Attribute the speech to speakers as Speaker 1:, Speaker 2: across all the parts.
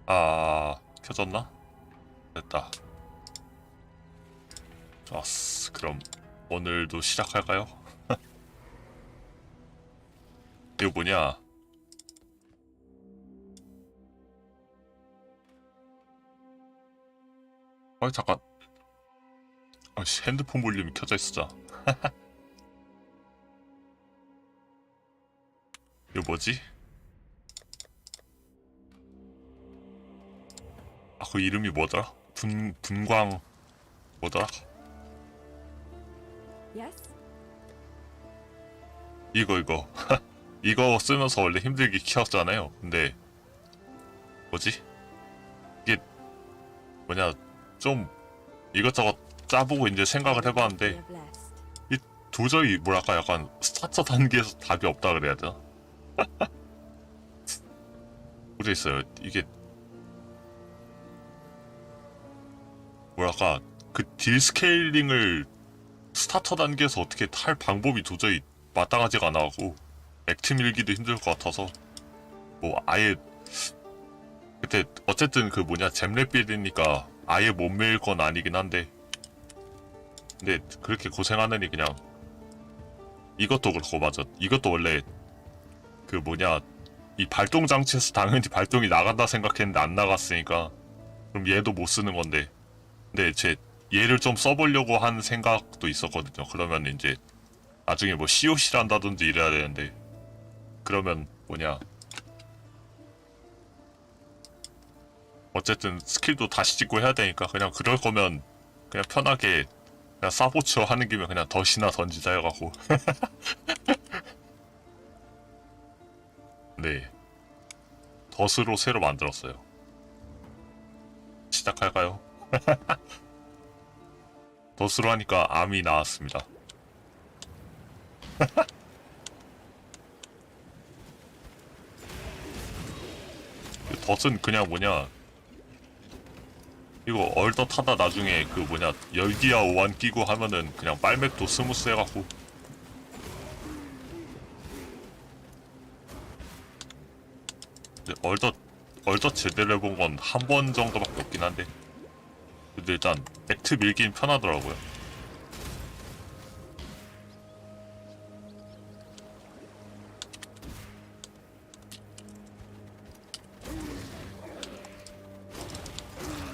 Speaker 1: 아, 켜졌나? 됐다. 좋았어. 그럼 오늘도 시작할까요? 이거 뭐냐? 잠깐. 아씨, 핸드폰 볼륨이 켜져 있었잖아. 이거 뭐지? 아, 그 이름이 뭐더라? 분광 뭐더라?
Speaker 2: Yes?
Speaker 1: 이거 이거 쓰면서 원래 힘들게 키웠잖아요. 근데 뭐지? 이게 뭐냐, 좀 이것저것 짜보고 이제 생각을 해봤는데
Speaker 2: You're blessed.
Speaker 1: 이 도저히 뭐랄까 약간 스타터 단계에서 답이 없다 그래야 되나? 모르겠어요. 이게 뭐랄까 그 딜 스케일링을 스타터 단계에서 어떻게 할 방법이 도저히 마땅하지가 않아가고 액트 밀기도 힘들 것 같아서 뭐 아예 그때 어쨌든 그 뭐냐 잼랩빌이니까 아예 못 밀 건 아니긴 한데 근데 그렇게 고생하느니 그냥 이것도 그렇고 맞아. 이것도 원래 그 뭐냐 이 발동 장치에서 당연히 발동이 나간다 생각했는데 안 나갔으니까 그럼 얘도 못 쓰는 건데 근데 제 얘를 좀 써보려고 한 생각도 있었거든요. 그러면 이제 나중에 뭐 COC를 한다든지 이래야 되는데 그러면 뭐냐 어쨌든 스킬도 다시 찍고 해야 되니까 그냥 그럴 거면 그냥 편하게 그냥 사보치어 하는 김에 그냥 덫이나 던지자 해가고 네 덫으로 새로 만들었어요. 시작할까요? 덫으로 하니까 암이 나왔습니다. 덫은 그냥 뭐냐 이거 얼덧하다 나중에 그 뭐냐 열기야 오한 끼고 하면은 그냥 빨맥도 스무스 해갖고 얼덧 제대로 해본 건 한 번 정도밖에 없긴 한데 근데 일단 액트 밀긴 편하더라고요.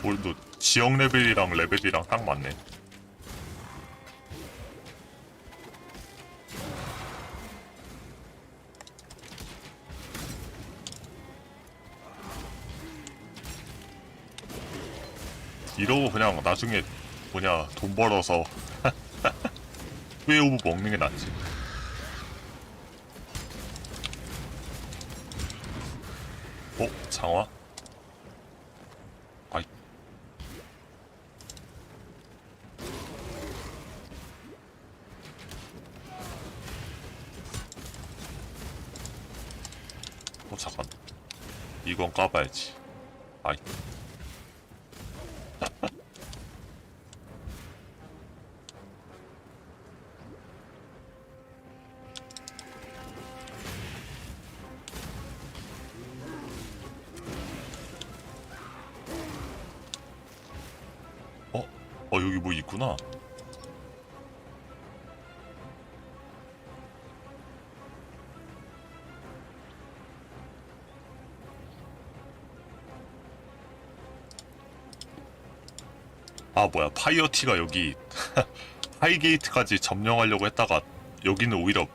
Speaker 1: 오늘도 지역 레벨이랑 레벨이랑 딱 맞네. 이러고 그냥 나중에 뭐냐 돈 벌어서 후에 오브 먹는 게 낫지. 장화? 아이. 잠깐. 이건 까봐야지. 아이. 여기 뭐 있구나. 아, 뭐야. 파이어티가 여기, 하이게이트까지 점령하려고 했다가, 여기는 오히려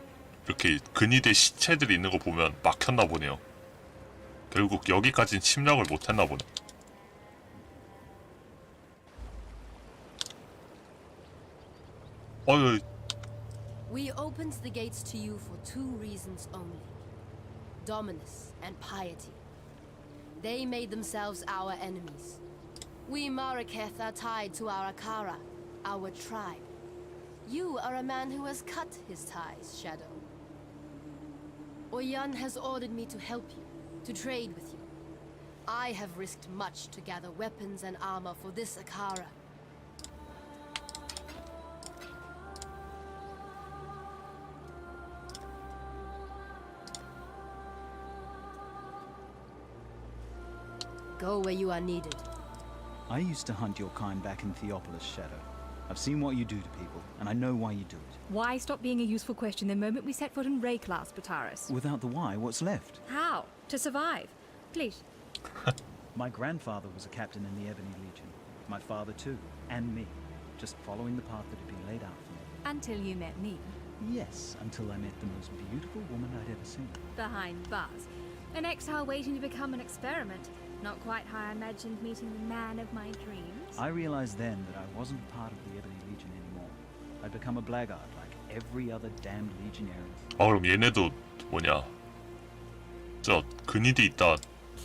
Speaker 1: 이렇게 근위대 시체들이 있는 거 보면 막혔나 보네요. 결국 여기까진 침략을 못했나 보네.
Speaker 2: We opened the gates to you for two reasons only. Dominus and piety. They made themselves our enemies. We Maraketh are tied to our Akara, our tribe. You are a man who has cut his ties, Shadow. Oyan has ordered me to help you, to trade with you. I have risked much to gather weapons and armor for this Akara. Go where you are needed.
Speaker 3: I used to hunt your kind back in Theopolis, Shadow. I've seen what you do to people, and I know why you do it.
Speaker 4: Why stop being a useful question the moment we set foot in Ray class, Pataris?
Speaker 3: Without the why, what's left?
Speaker 4: How? To survive. Please.
Speaker 3: My grandfather was a captain in the Ebony Legion. My father too, and me. Just following the path that had been laid out for me.
Speaker 4: Until you met me.
Speaker 3: Yes, until I met the most beautiful woman I'd ever seen.
Speaker 4: Behind bars. An exile waiting to become an experiment. Not quite how I imagined meeting the man of my dreams.
Speaker 3: I realized then that I wasn't part of the Ebony Legion anymore. I'd become a blackguard like every other damned legionary.
Speaker 1: 그럼 얘네도 뭐냐? 저 근위대 있다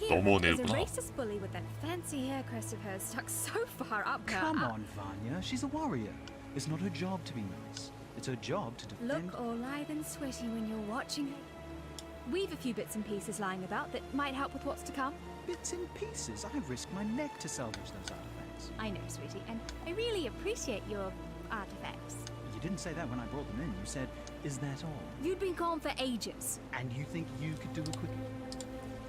Speaker 1: 넘어온
Speaker 4: Kira is a
Speaker 1: 애구나.
Speaker 4: racist bully with that fancy hair crest of hers stuck so far up her.
Speaker 3: Come on, Vanya. She's a warrior. It's not her job to be nice. It's her job to defend.
Speaker 4: Look all lithe and sweaty when you're watching her. We've a few bits and pieces lying about that might help with what's to come.
Speaker 3: Bits and pieces. I risked my neck to salvage those artifacts.
Speaker 4: I know, sweetie, and I really appreciate your artifacts.
Speaker 3: You didn't say that when I brought them in. You said, "Is that all?"
Speaker 4: You'd been gone for ages.
Speaker 3: And you think you could do it quickly?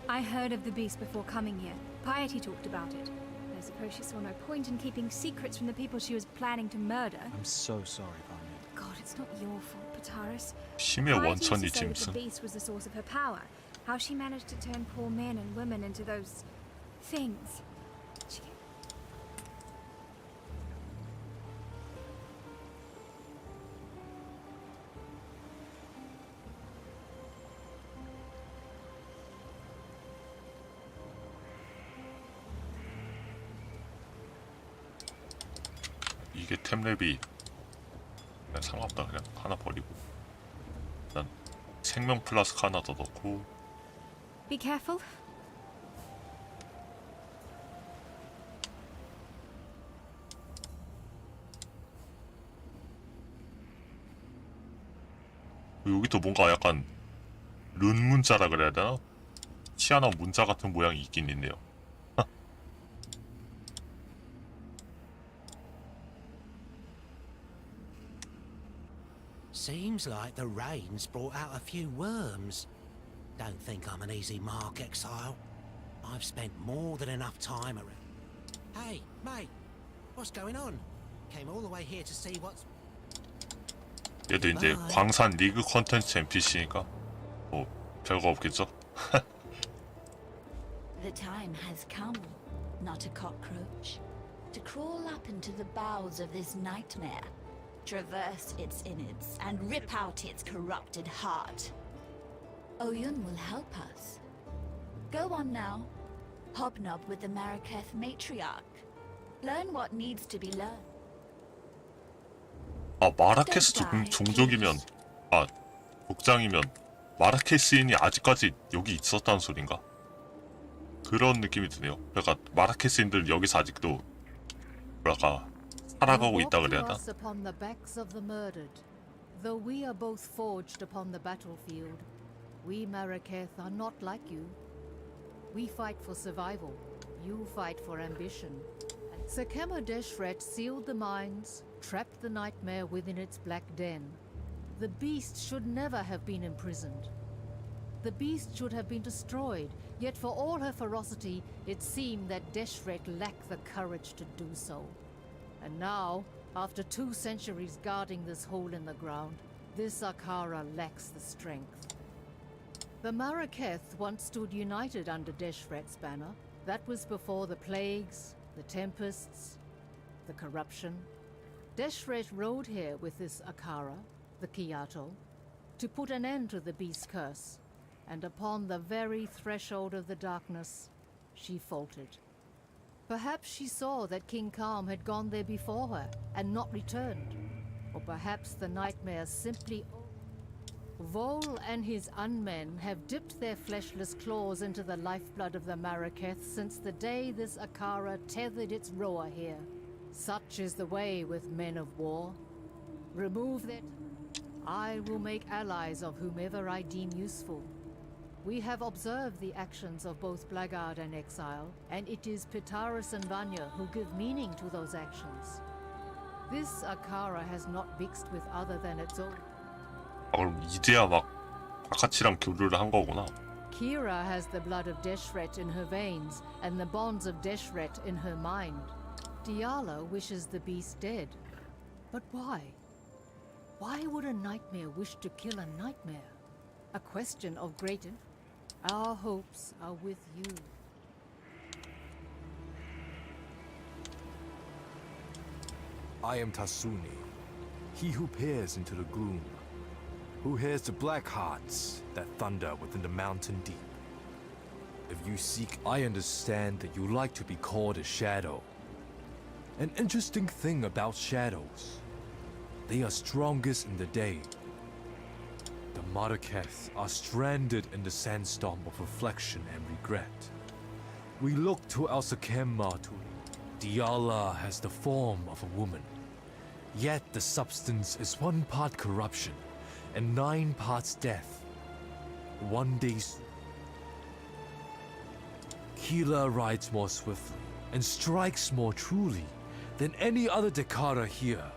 Speaker 4: I heard of the beast before coming here. Piety talked about it. I suppose she saw no point in keeping secrets from the people she was planning to murder.
Speaker 3: I'm so sorry, Vanya.
Speaker 4: God, it's not your fault, Pataris.
Speaker 1: 심해
Speaker 4: Piety
Speaker 1: 원천이
Speaker 4: used to say that
Speaker 1: 짐승.
Speaker 4: the beast was the source of her power. How she managed to turn poor men and women into those things. She...
Speaker 1: 이게 템랩이 그냥 상관없다. 그냥 하나 버리고 일단 생명 플라스크 하나 더 넣고
Speaker 4: Be careful.
Speaker 1: 여기도 뭔가 약간 룬 문자라 그래야 되나? 희한한 문자 같은 모양이 있긴 있네요.
Speaker 5: Seems like the rain's brought out a few worms. Don't think I'm an easy mark, Exile. I've spent more than enough time around. Hey, mate, what's going on? Came all the way here to see what's...
Speaker 1: 얘도 이제 광산 리그 컨텐츠 NPC니까 뭐 별거 없겠죠?
Speaker 6: The time has come, not a cockroach, to crawl up into the bowels of this nightmare, traverse its innards, and rip out its corrupted heart. Oyun will help us. Go on now. Hobnob with the Maraketh matriarch. Learn what needs to be learned.
Speaker 1: 아 마라케스 종족이면 아 복장이면 마라케스인이 아직까지 여기 있었다는 소린가? 그런 느낌이 드네요. 그러니까 마라케스인들 여기서 아직도 뭐랄까 살아가고 있다 그래야 하나?
Speaker 7: Upon the backs of the murdered, though we are both forged upon the battlefield, we Maraketh are not like you. We fight for survival. You fight for ambition. Sekema Deshret sealed the mines, trapped the nightmare within its black den. The beast should never have been imprisoned. The beast should have been destroyed, yet for all her ferocity, it seemed that Deshret lacked the courage to do so. And now, after 2 centuries guarding this hole in the ground, this Akara lacks the strength. The Maraketh once stood united under Deshret's banner. That was before the plagues, the tempests, the corruption. Deshret rode here with this Akara, the Kiato, to put an end to the beast's curse. And upon the very threshold of the darkness, she faltered. Perhaps she saw that King Kalm had gone there before her and not returned. Or perhaps the nightmare simply... Vol and his unmen have dipped their fleshless claws into the lifeblood of the Maraketh since the day this Akara tethered its roer here. Such is the way with men of war. Remove that... I will make allies of whomever I deem useful. We have observed the actions of both Blackguard and Exile, and it is Pitaris and Vanya who give meaning to those actions. This Akara has not mixed with other than its own.
Speaker 1: 아, 그럼 이제야 막 아카치랑 교류를 한 거구나.
Speaker 7: Kira has the blood of Deshret in her veins and the bonds of Deshret in her mind. Diala wishes the beast dead. But why? Why would a nightmare wish to kill a nightmare? A question of great... Our hopes are with you.
Speaker 8: I am Tasuni, he who peers into the gloom, who hears the black hearts that thunder within the mountain deep. If you seek, I understand that you like to be called a shadow. An interesting thing about shadows, they are strongest in the day. The Marraketh are stranded in the sandstorm of reflection and regret. We look to Al Sakemma to... Diala has the form of a woman, yet the substance is 1 part corruption and 9 parts death. One day, Kila rides more swiftly and strikes more truly than any other Dakara here.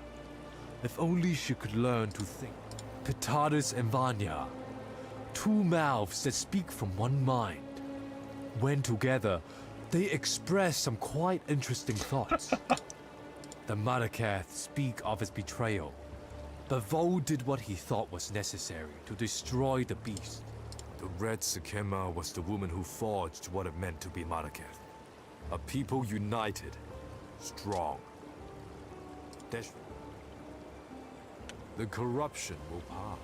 Speaker 8: If only she could learn to think. Pitaris and Vanya, 2 mouths that speak from 1 mind. When together, they express some quite interesting thoughts. The Marraketh speak of his betrayal, but Vo did what he thought was necessary to destroy the beast. The Red Sakema was the woman who forged what it meant to be Marraketh. A people united, strong. The corruption will pass.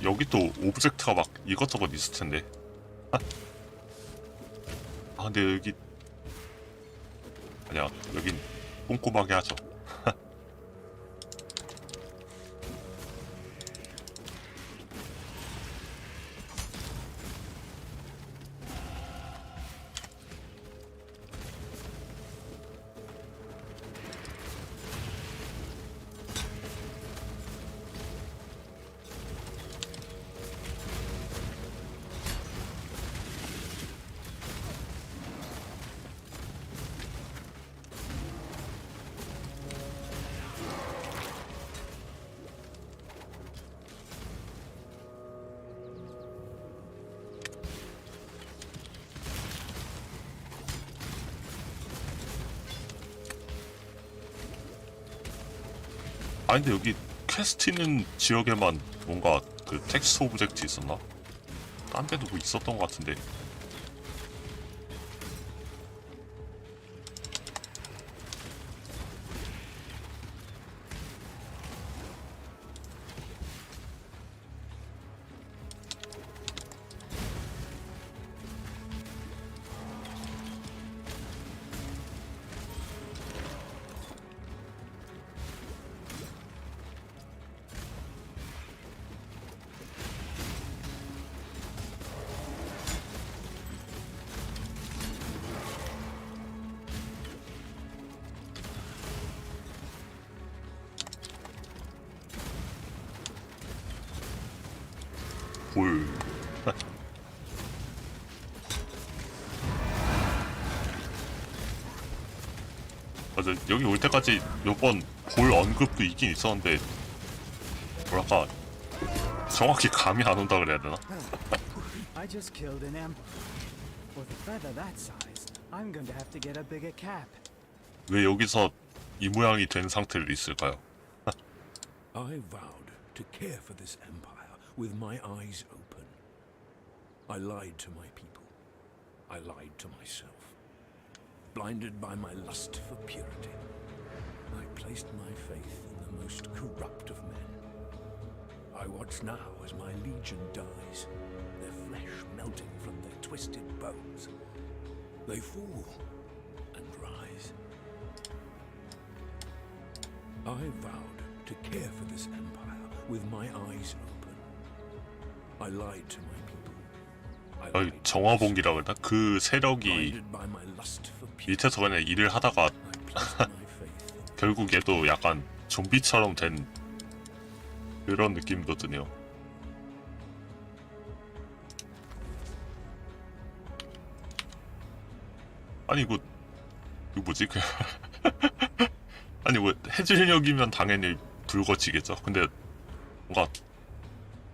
Speaker 1: 여기 또 오브젝트가 막 이것저것 있을 텐데. 아 근데 여기 아니야, 여긴 꼼꼼하게 하죠. 아니 근데 여기 퀘스트 있는 지역에만 뭔가 그 텍스트 오브젝트 있었나? 딴 데도 뭐 있었던 것 같은데. 볼. 맞아, 여기 올 때까지 요번 볼 언급도 있긴 있었는데 뭐랄까 정확히 감이 안 온다 그래야 되나?
Speaker 3: I just killed an emperor. With a feather that size, I'm going to have to get a bigger cap.
Speaker 1: 왜 여기서 이 모양이 된 상태로 있을까요?
Speaker 9: I vowed to care for this empire with my eyes open. I lied to my people. I lied to myself. Blinded by my lust for purity, I placed my faith in the most corrupt of men. I watch now as my legion dies, their flesh melting from their twisted bones. They fall and rise. I vowed to care for this empire with my eyes open. I lied to my people. I
Speaker 1: 여기
Speaker 9: lied to
Speaker 1: 정화봉기라
Speaker 9: myself.
Speaker 1: 그러나 그 세력이
Speaker 9: Blinded by my lust for purity,
Speaker 1: 밑에서 그냥 일을 하다가
Speaker 9: I placed my faith in
Speaker 1: 결국 얘도 약간 좀비처럼 된 그런 느낌도 드네요. 아니 이거 뭐지? 아니 뭐 해질녘이면 당연히 불 거치겠죠. 근데 뭔가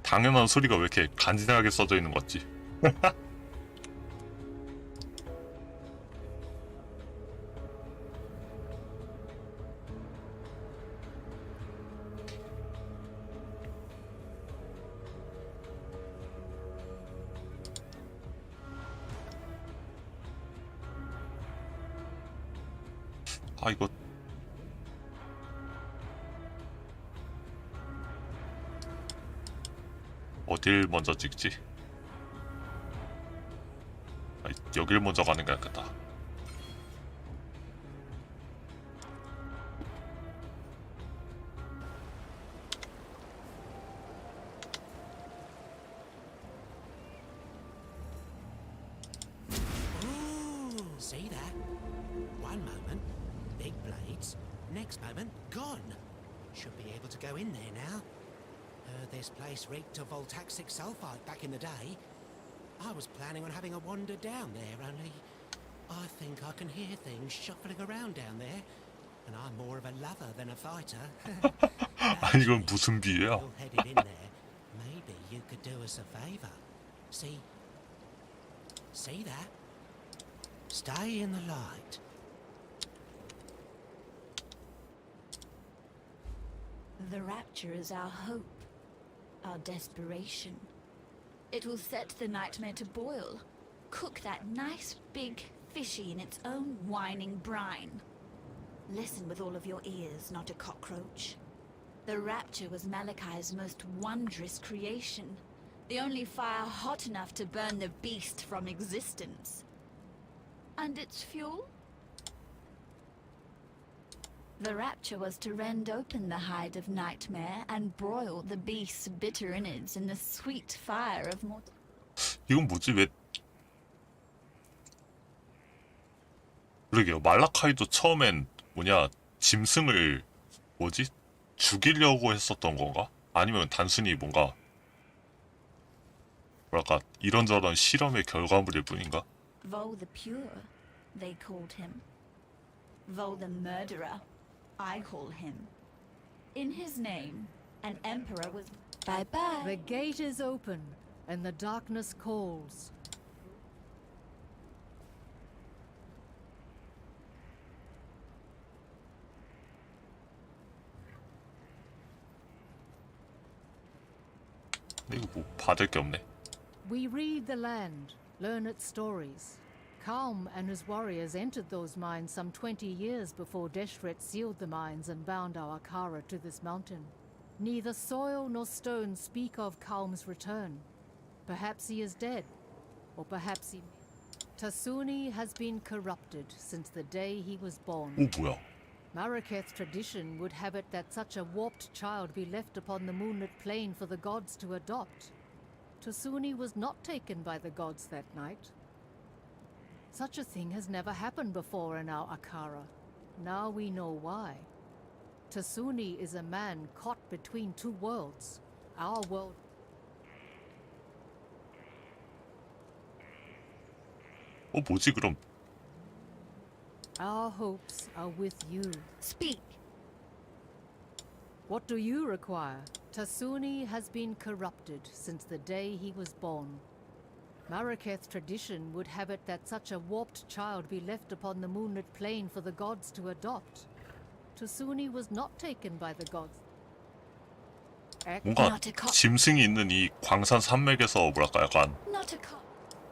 Speaker 1: 당연한 소리가 왜 이렇게 간지나게 써져 있는 것 같지? 아 이거 어딜 먼저 찍지? 아, 여길 먼저 가는 게 낫겠다.
Speaker 5: Ooh, see that? One moment, big blades. Next moment, gone. Should be able to go in there now. Heard this place reeked of voltaxic sulfide back in the day. I was planning on having a wander down there, only I think I can hear things shuffling around down there. And I'm more of a lover than a fighter.
Speaker 1: 아 이건 무슨 비유야?
Speaker 5: You're headed in there. Maybe you could do us a favor. See that? Stay in the light.
Speaker 6: The rapture is our hope, our desperation. It will set the nightmare to boil, cook that nice big fishy in its own whining brine. Listen with all of your ears, not a cockroach. The rapture was Malachi's most wondrous creation, the only fire hot enough to burn the beast from existence. And its fuel? The rapture was to rend open the hide of nightmare and broil the beast's bitter innards in the sweet fire of mortal.
Speaker 1: 이건 뭐지? 왜? 그러게요. 말라카이도 처음엔 뭐냐 짐승을 뭐지? 죽이려고 했었던 건가? 아니면 단순히 뭔가 뭐랄까 이런저런 실험의 결과물일 뿐인가?
Speaker 6: Vol the Pure, they called him. Vol the Murderer, I call him. In his name, an emperor was... Bye-bye.
Speaker 7: The gate is open, and the darkness calls.
Speaker 1: 근데 이거 뭐 받을 게 없네.
Speaker 7: We read the land, learn its stories. Kalm and his warriors entered those mines some 20 years before Deshret sealed the mines and bound our Akara to this mountain. Neither soil nor stone speak of Kalm's return. Perhaps he is dead, or perhaps he... Tasuni has been corrupted since the day he was born.
Speaker 1: 오 뭐야?
Speaker 7: Maraketh's tradition would have it that such a warped child be left upon the moonlit plain for the gods to adopt. Tasuni was not taken by the gods that night. Such a thing has never happened before in our Akara. Now we know why. Tasuni is a man caught between two worlds. Our world...
Speaker 1: 뭐지 그럼?
Speaker 7: Our hopes are with you.
Speaker 6: Speak.
Speaker 7: What do you require? Tasuni has been corrupted since the day he was born. Maraketh's tradition would have it that such a warped child be left upon the moonlit plain for the gods to adopt. Tasuni was not taken by the gods.
Speaker 1: 뭔가 짐승이 있는 이 광산 산맥에서 뭐랄까 약간
Speaker 6: Not a cop.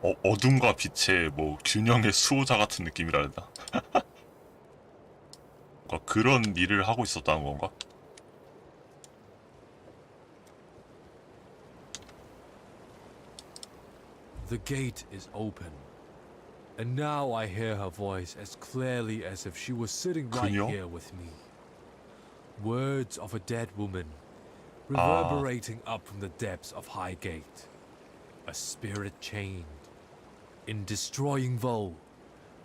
Speaker 1: 어둠과 빛의 뭐 균형의 수호자 같은 느낌이라 해야 되나? 뭔가 그런 일을 하고 있었다는 건가?
Speaker 8: The gate is open. And now I hear her voice as clearly as if she was sitting right
Speaker 1: 그녀?
Speaker 8: here with me. Words of a dead woman, reverberating up from the depths of Highgate. A spirit chained. In destroying Vol,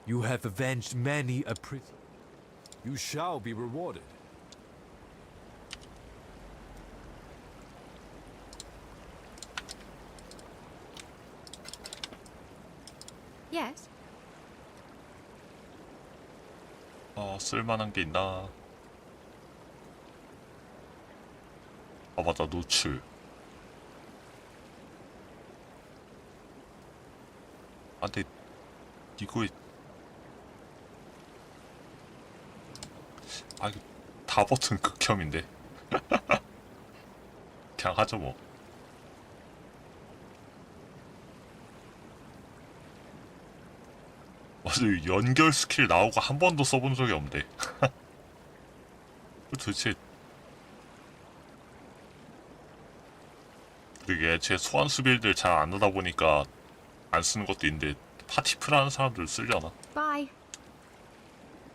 Speaker 8: you have avenged many a pretty... You shall be rewarded.
Speaker 4: Yes?
Speaker 1: 쓸만한 게 있나? 아, 맞아, 노출. 아, 근데 이거 이거 다 버튼 극혐인데. 그냥 하죠 뭐. 맞아, 연결 스킬 나오고 한 번도 써본 적이 없는데. 도대체 그게 제 소환수 빌드를 잘 안 하다 보니까 안 쓰는 것도 있는데 파티플 하는 사람들 쓰려나?
Speaker 4: Bye.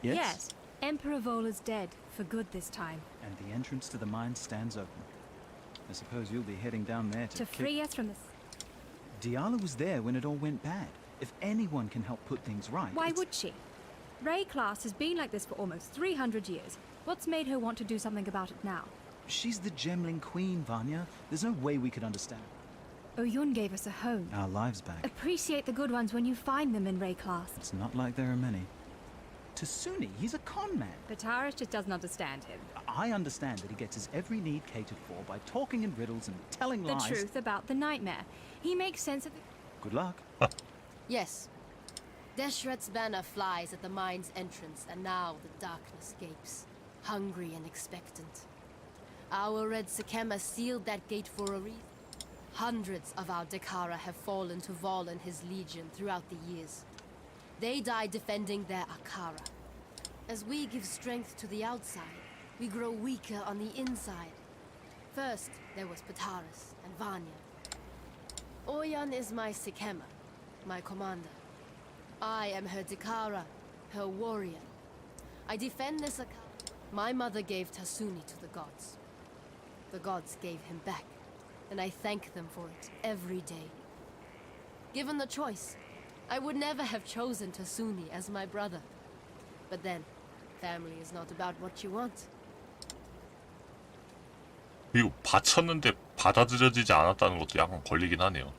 Speaker 3: Yes?
Speaker 4: Emperor Vola's dead, for good this time.
Speaker 3: And the entrance to the mine stands open. I suppose you'll be heading down there
Speaker 4: To free us from this.
Speaker 3: Diala was there when it all went bad. If anyone can help put things right,
Speaker 4: Why
Speaker 3: it's-
Speaker 4: would she? Ray class has been like this for almost 300 years. What's made her want to do something about it now?
Speaker 3: She's the Gemling Queen, Vanya. There's no way we could understand.
Speaker 4: Oyun gave us a home.
Speaker 3: Our lives back.
Speaker 4: Appreciate the good ones when you find them in Ray class.
Speaker 3: It's not like there are many. Tasuni, he's a con man.
Speaker 4: Batarish just doesn't understand him.
Speaker 3: I understand that he gets his every need catered for by talking in riddles and telling
Speaker 4: The
Speaker 3: lies.
Speaker 4: truth about the nightmare. He makes sense of it.
Speaker 3: Good luck.
Speaker 2: Yes. Deshret's banner flies at the mine's entrance, and now the darkness gapes, hungry and expectant. Our red Sekema sealed that gate for a reason. Hundreds of our Dekara have fallen to Vol and his legion throughout the years. They died defending their Akara. As we give strength to the outside, we grow weaker on the inside. First, there was Pataris and Vanya. Oyan is my Sekema, my commander. I am her Dekara, her warrior. I defend this Akara. My mother gave Tasuni to the gods. The gods gave him back, and I thank them for it every day. Given the choice, I would never have chosen Tasuni as my brother. But then, family is not about what you want.
Speaker 1: 그리고 바쳤는데 받아들여지지 않았다는 것도 약간 걸리긴 하네요.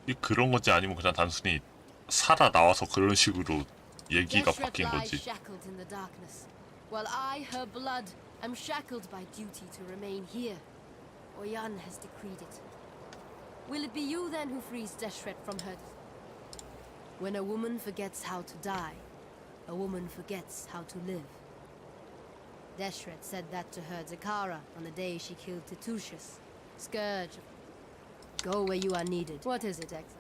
Speaker 1: 이 그런 건지 아니면 그냥 단순히 살아 나와서 그런 식으로 얘기가
Speaker 2: Deshret
Speaker 1: 바뀐
Speaker 2: lies
Speaker 1: 건지.
Speaker 2: shackled in the darkness, while I, her blood, am shackled by duty to remain here. Oyan has decreed it. Will it be you then who frees Deshret from her? When a woman forgets how to die, a woman forgets how to live. Deshret said that to her Zakara on the day she killed Titusius, scourge. Go where you are needed. What is it, Exile?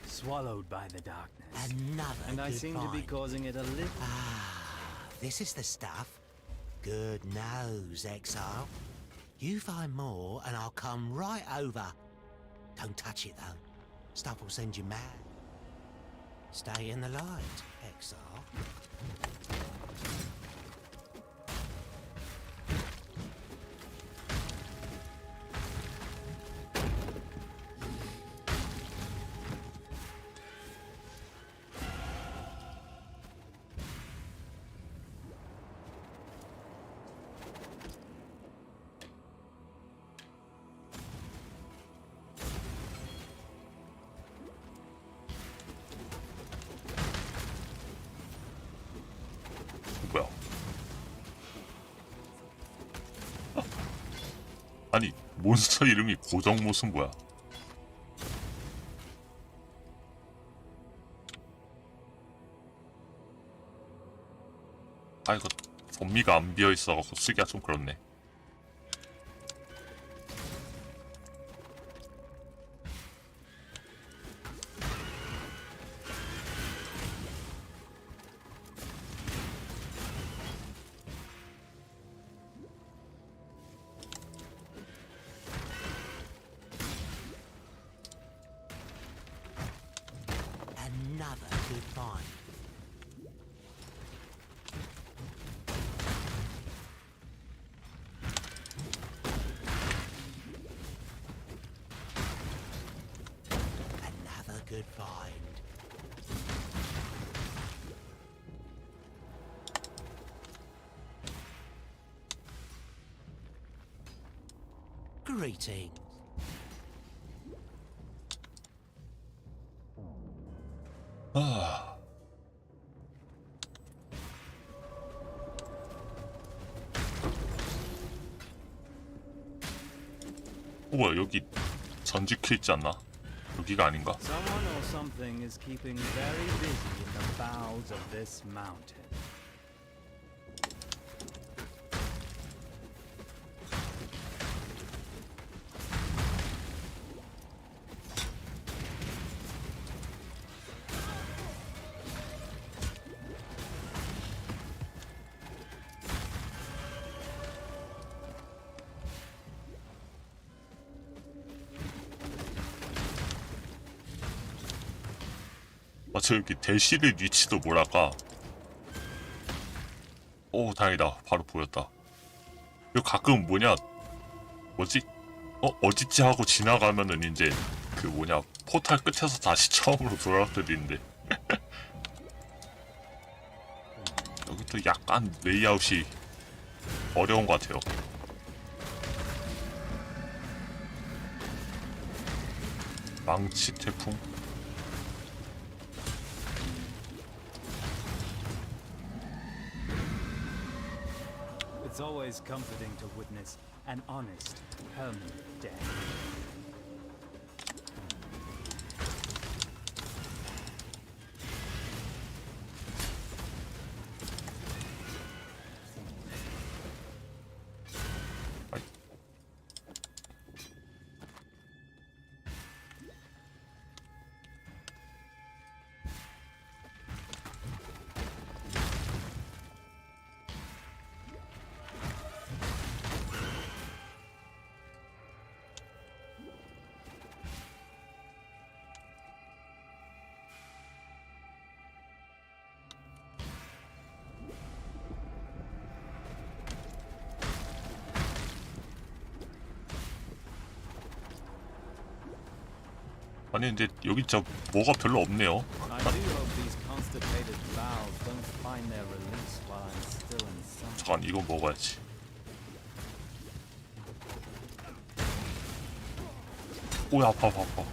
Speaker 10: Swallowed by the darkness.
Speaker 5: Another
Speaker 10: And I
Speaker 5: good
Speaker 10: seem to be
Speaker 5: find.
Speaker 10: causing it a little...
Speaker 5: This is the stuff. Good nose, Exile. You find more and I'll come right over. Don't touch it though. Stuff will send you mad. Stay in the light, Exile.
Speaker 1: 뭐야? 아니 몬스터 이름이 고정못은 뭐야? 아 이거 범위가 안 비어 있어갖고 쓰기가 좀 그렇네.
Speaker 5: Another good find. good find. Greetings.
Speaker 1: 아. 뭐야 여기 전직해 있지 않나? 여기가 아닌가?
Speaker 10: Someone or something is keeping very busy in the bowels of this mountain.
Speaker 1: 아, 저 여기 대시의 위치도 뭐랄까. 오, 다행이다. 바로 보였다. 이거 가끔 뭐냐, 뭐지? 어딨지 하고 지나가면은 이제 그 뭐냐, 포탈 끝에서 다시 처음으로 돌아갈 때도 있는데. 여기 또 약간 레이아웃이 어려운 것 같아요. 망치 태풍?
Speaker 10: It's always comforting to witness an honest, permanent death.
Speaker 1: 아니 근데 여기 진짜 뭐가 별로 없네요.
Speaker 10: I do hope these constipated valves don't find their release while I'm still inside.
Speaker 1: 잠깐 이거 먹어야지. 오야 아파 아파 아파.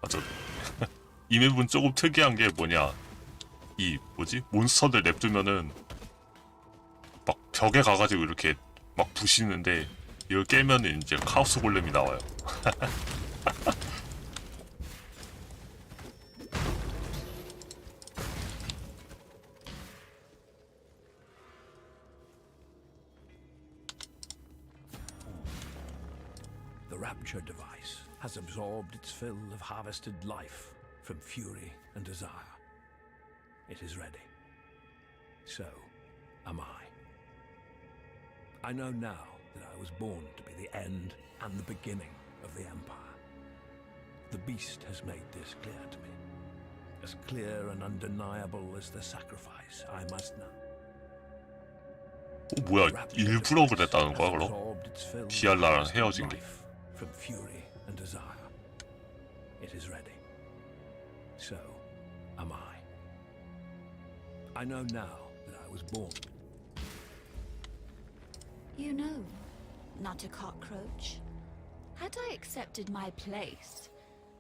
Speaker 1: 맞아. 이 맵은 조금 특이한 게 뭐냐, 이 뭐지 몬스터들 냅두면은 막 벽에 가가지고 이렇게 막 부시는데 이걸 깨면은 이제 카오스 골렘이 나와요.
Speaker 9: The Rapture device has absorbed its fill of harvested life from fury and desire. It is ready. So am I. I know now that I was born to be the end and the beginning of the Empire. The Beast has made this clear to me. As clear and undeniable as the sacrifice I must now.
Speaker 1: 뭐야 일부러 그랬다는 거야 그럼? 디알라랑 헤어진 게.
Speaker 9: From fury and desire. It is ready. So am I. I know now that I was born.
Speaker 6: You know, not a cockroach. Had I accepted my place,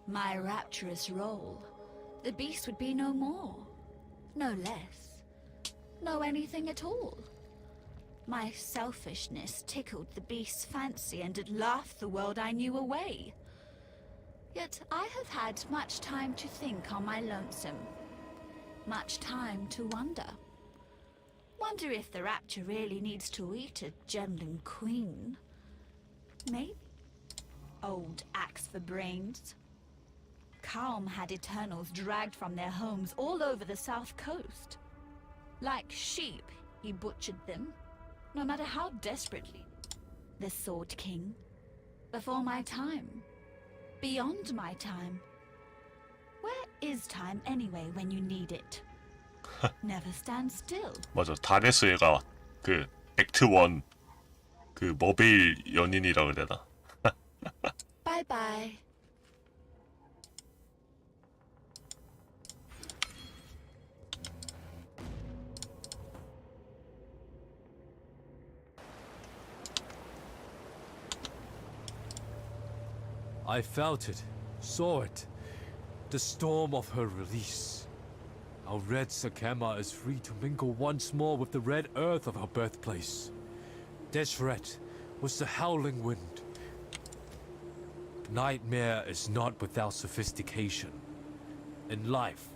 Speaker 6: my rapturous role, the beast would be no more, no less, no anything at all. My selfishness tickled the beast's fancy and it laughed the world I knew away. Yet I have had much time to think on my lonesome, much time to wonder. Wonder if the Rapture really needs to eat a gemling queen. Maybe. Old axe for brains. Calm had Eternals dragged from their homes all over the south coast. Like sheep, he butchered them, no matter how desperately. The Sword King. Before my time. Beyond my time. Where is time anyway when you need it? Never stand still.
Speaker 1: 맞아. 다네스 얘가 그 액트 1 그 머베일 연인이라 그래야 되나?
Speaker 6: Bye bye.
Speaker 8: I felt it, saw it. The storm of her release. Our red Sakema is free to mingle once more with the red earth of her birthplace. Deshret was the howling wind. Nightmare is not without sophistication. In life,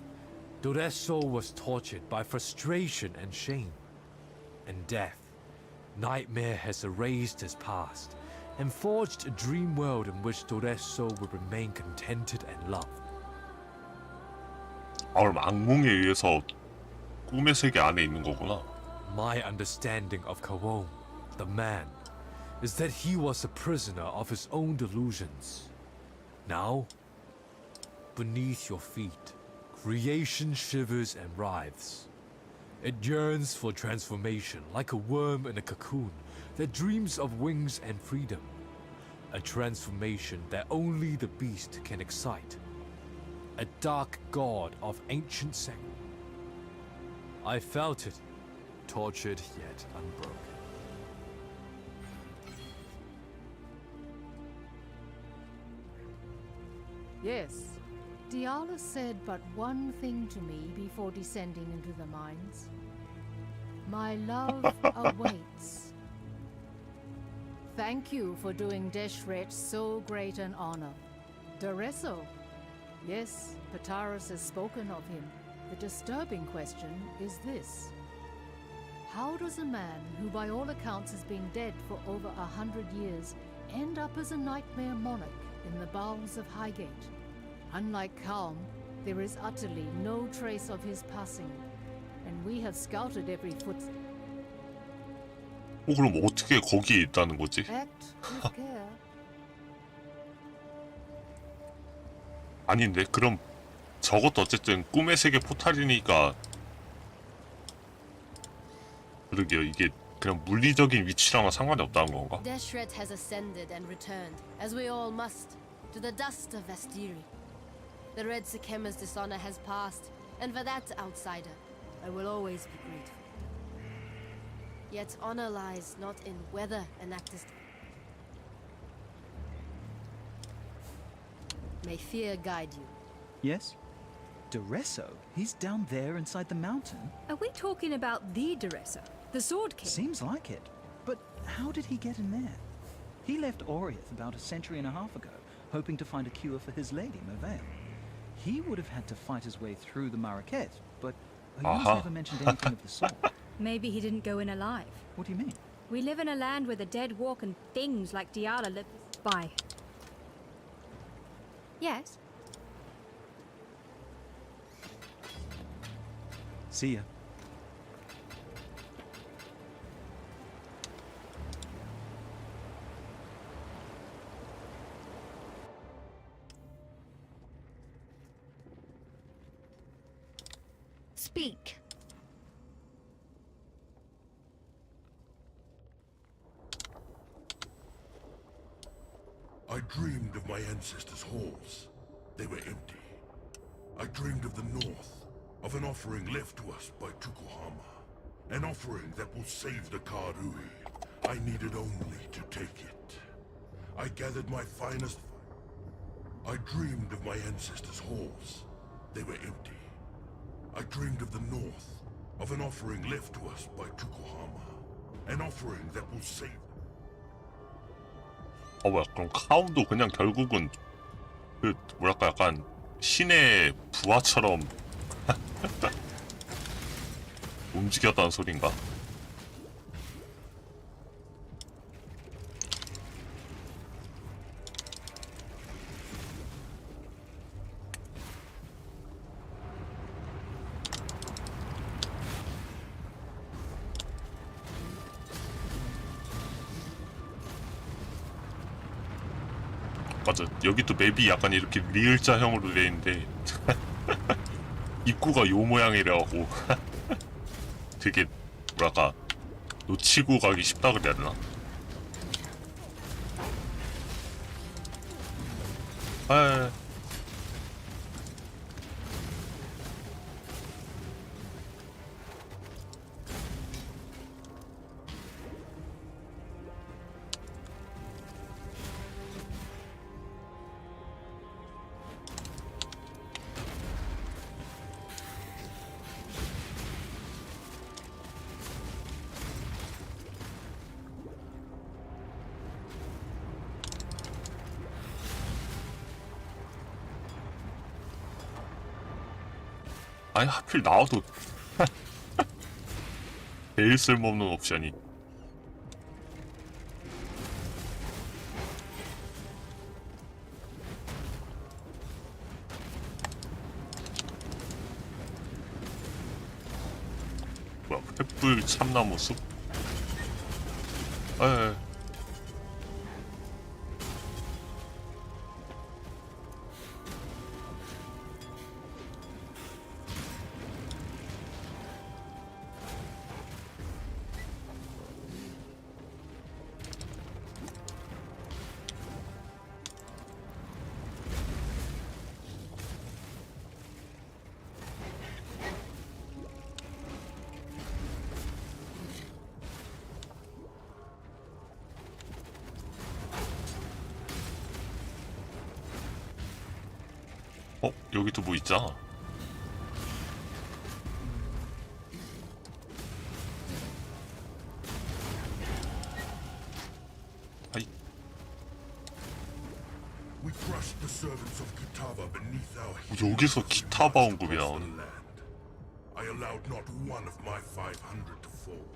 Speaker 8: Doreso was tortured by frustration and shame. In death, Nightmare has erased his past and forged a dream world in which Doreso would remain contented and loved.
Speaker 1: 아, 그럼 악몽에 의해서 꿈의 세계 안에 있는 거구나.
Speaker 8: My understanding of Kawom, the man, is that he was a prisoner of his own delusions. Now, beneath your feet, creation shivers and writhes. It yearns for transformation like a worm in a cocoon that dreams of wings and freedom. A transformation that only the beast can excite. A dark god of ancient sect. I felt it, tortured yet unbroken.
Speaker 7: Yes. Diala said but one thing to me before descending into the mines. My love awaits. Thank you for doing Deshret so great an honor. Doreso. Yes, Pataras has spoken of him. The disturbing question is this. How does a man who by all accounts has been dead for over 100 years end up as a nightmare monarch in the bowels of Highgate? Unlike Calm, there is utterly no trace of his passing, and we have scouted every foot.
Speaker 1: 그럼 어떻게 거기에 있다는 거지?
Speaker 7: Act with care.
Speaker 1: 아닌데? 그럼 저것도 어쨌든 꿈의 세계 포탈이니까 그러게요. 이게 그냥 물리적인 위치랑은 상관이 없다는 건가?
Speaker 2: Deshret has ascended and returned, as we all must, to the dust of Vastiri. The Red Sakema's dishonor has passed, and for that, outsider, I will always be grateful. Yet honor lies not in whether an act is... May fear guide you.
Speaker 3: Yes? Doreso? He's down there inside the mountain?
Speaker 4: Are we talking about the Doreso? The Sword King?
Speaker 3: Seems like it. But how did he get in there? He left Oriath about a century and a half ago, hoping to find a cure for his lady, Merveil. He would have had to fight his way through the Marrakech, but Oyun's never mentioned anything of the sort.
Speaker 4: Maybe he didn't go in alive.
Speaker 3: What do you mean?
Speaker 4: We live in a land where the dead walk and things like Diala live by. Yes?
Speaker 3: See ya.
Speaker 6: Speak.
Speaker 11: I dreamed of my ancestors' halls. They were empty. I dreamed of the north, of an offering left to us by Tukuhama. An offering that will save the Karui. I needed only to take it. I gathered my finest... I dreamed of my ancestors' halls. They were empty. I dreamed of the north, of an offering left to us by Tukuhama. An offering that will save...
Speaker 1: 뭐야, 그럼 카운도 그냥 결국은 그 뭐랄까 약간 신의 부하처럼 움직였다는 소린가? 맞아. 여기도 맵이 약간 이렇게 리을자형으로 돼 있는데 입구가 요 모양이라고 되게 뭐랄까 놓치고 가기 쉽다 그래야 되나? 아, 아니 하필 나와도 제일 쓸모없는 옵션이. 뭐야, 횃불 참나무 숲? 에. 여기도 뭐 있잖아. 아이.
Speaker 11: We crushed the servants of Kitava beneath our heels
Speaker 1: 여기서 기타바
Speaker 11: across
Speaker 1: 언급이
Speaker 11: the
Speaker 1: 나오네.
Speaker 11: land. I allowed not one of my 500 to fall.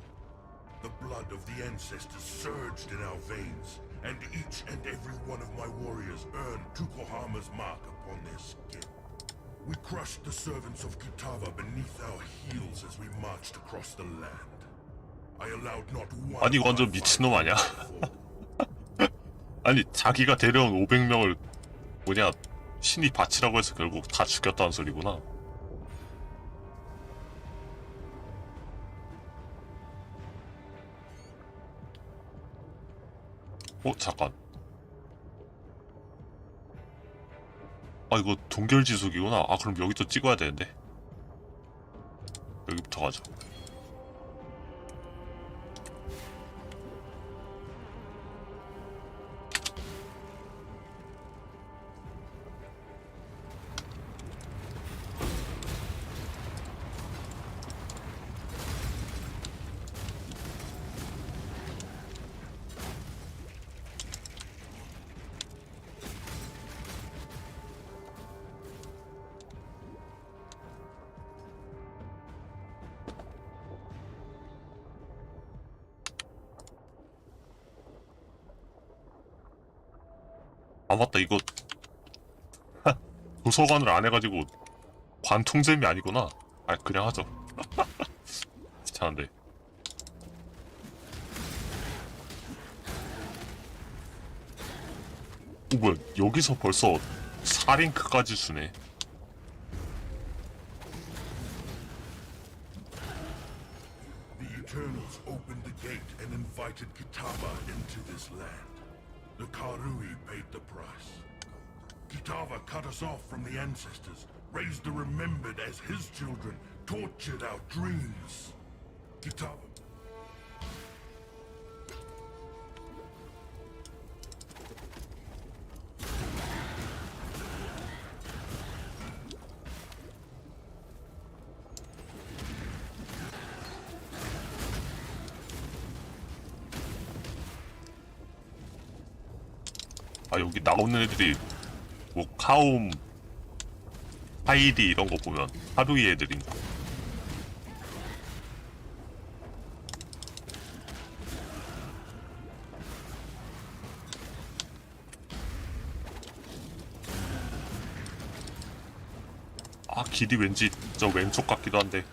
Speaker 11: The blood of the ancestors surged in our veins, and each and every one of my warriors earned Tukohama's mark upon their skin. We crushed the servants of Kitava beneath our heels as we marched across the land. I allowed not one
Speaker 1: 아니 이거 완전
Speaker 11: of my
Speaker 1: 미친놈
Speaker 11: 500
Speaker 1: 아니야?
Speaker 11: to fall.
Speaker 1: 아니 자기가 데려온 500명을 뭐냐 신이 바치라고 해서 결국 다 죽였다는 소리구나. 잠깐. 아 이거 동결지속이구나. 아 그럼 여기도 찍어야 되는데. 여기부터 가자. 아 맞다 이거 도서관을 안 해가지고 관통잼이 아니구나. 아 그냥 하죠. 귀찮은데. 뭐야 여기서 벌써 4링크까지 주네.
Speaker 11: The Eternals opened the gate and invited Kitava into this land. The Karui paid the price. Kitava cut us off from the ancestors, raised the remembered as his children, tortured our dreams. Kitava...
Speaker 1: 아 여기 나오는 애들이 뭐 카움, 하이디 이런 거 보면 하루이 애들인가? 아 길이 왠지 저 왼쪽 같기도 한데.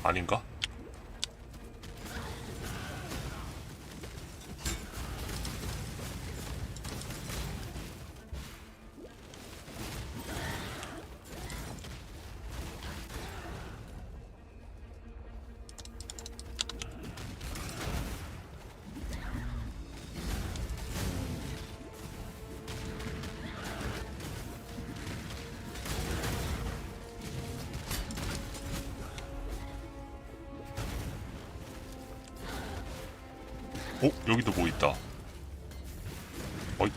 Speaker 1: 아닌가? 여기도 뭐 있다. 어이.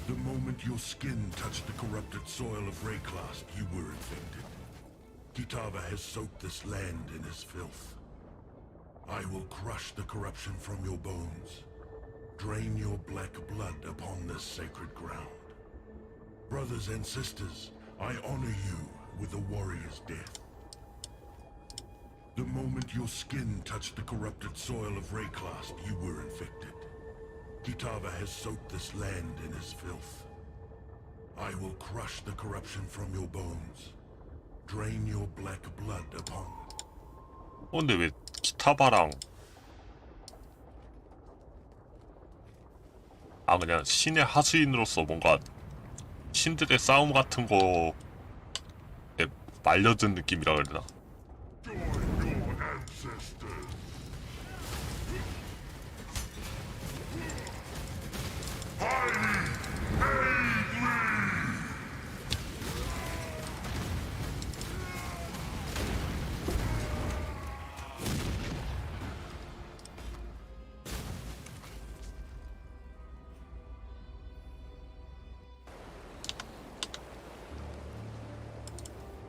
Speaker 11: The moment your skin touched the corrupted soil of Rayclast, you were infected. Kitava has soaked this land in his filth. I will crush the corruption from your bones. Drain your black blood upon this sacred ground. Brothers and sisters, I honor you with a warrior's death. The moment your skin touched the corrupted soil of Rayclast, you were infected. Kitava has soaked this land in his filth. I will crush the corruption from your bones. Drain your black blood upon...
Speaker 1: 근데 왜 기타바랑 그냥 신의 하수인으로서 뭔가 신들의 싸움 같은 거에 말려든 느낌이라 그래야 되나?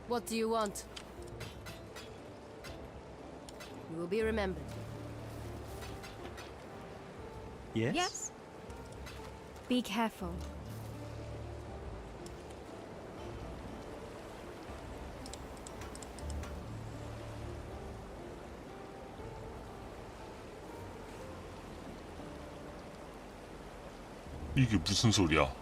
Speaker 2: What do you want? You will be remembered.
Speaker 3: Yes?
Speaker 4: Yes? Be careful.
Speaker 1: 이게 무슨 소리야?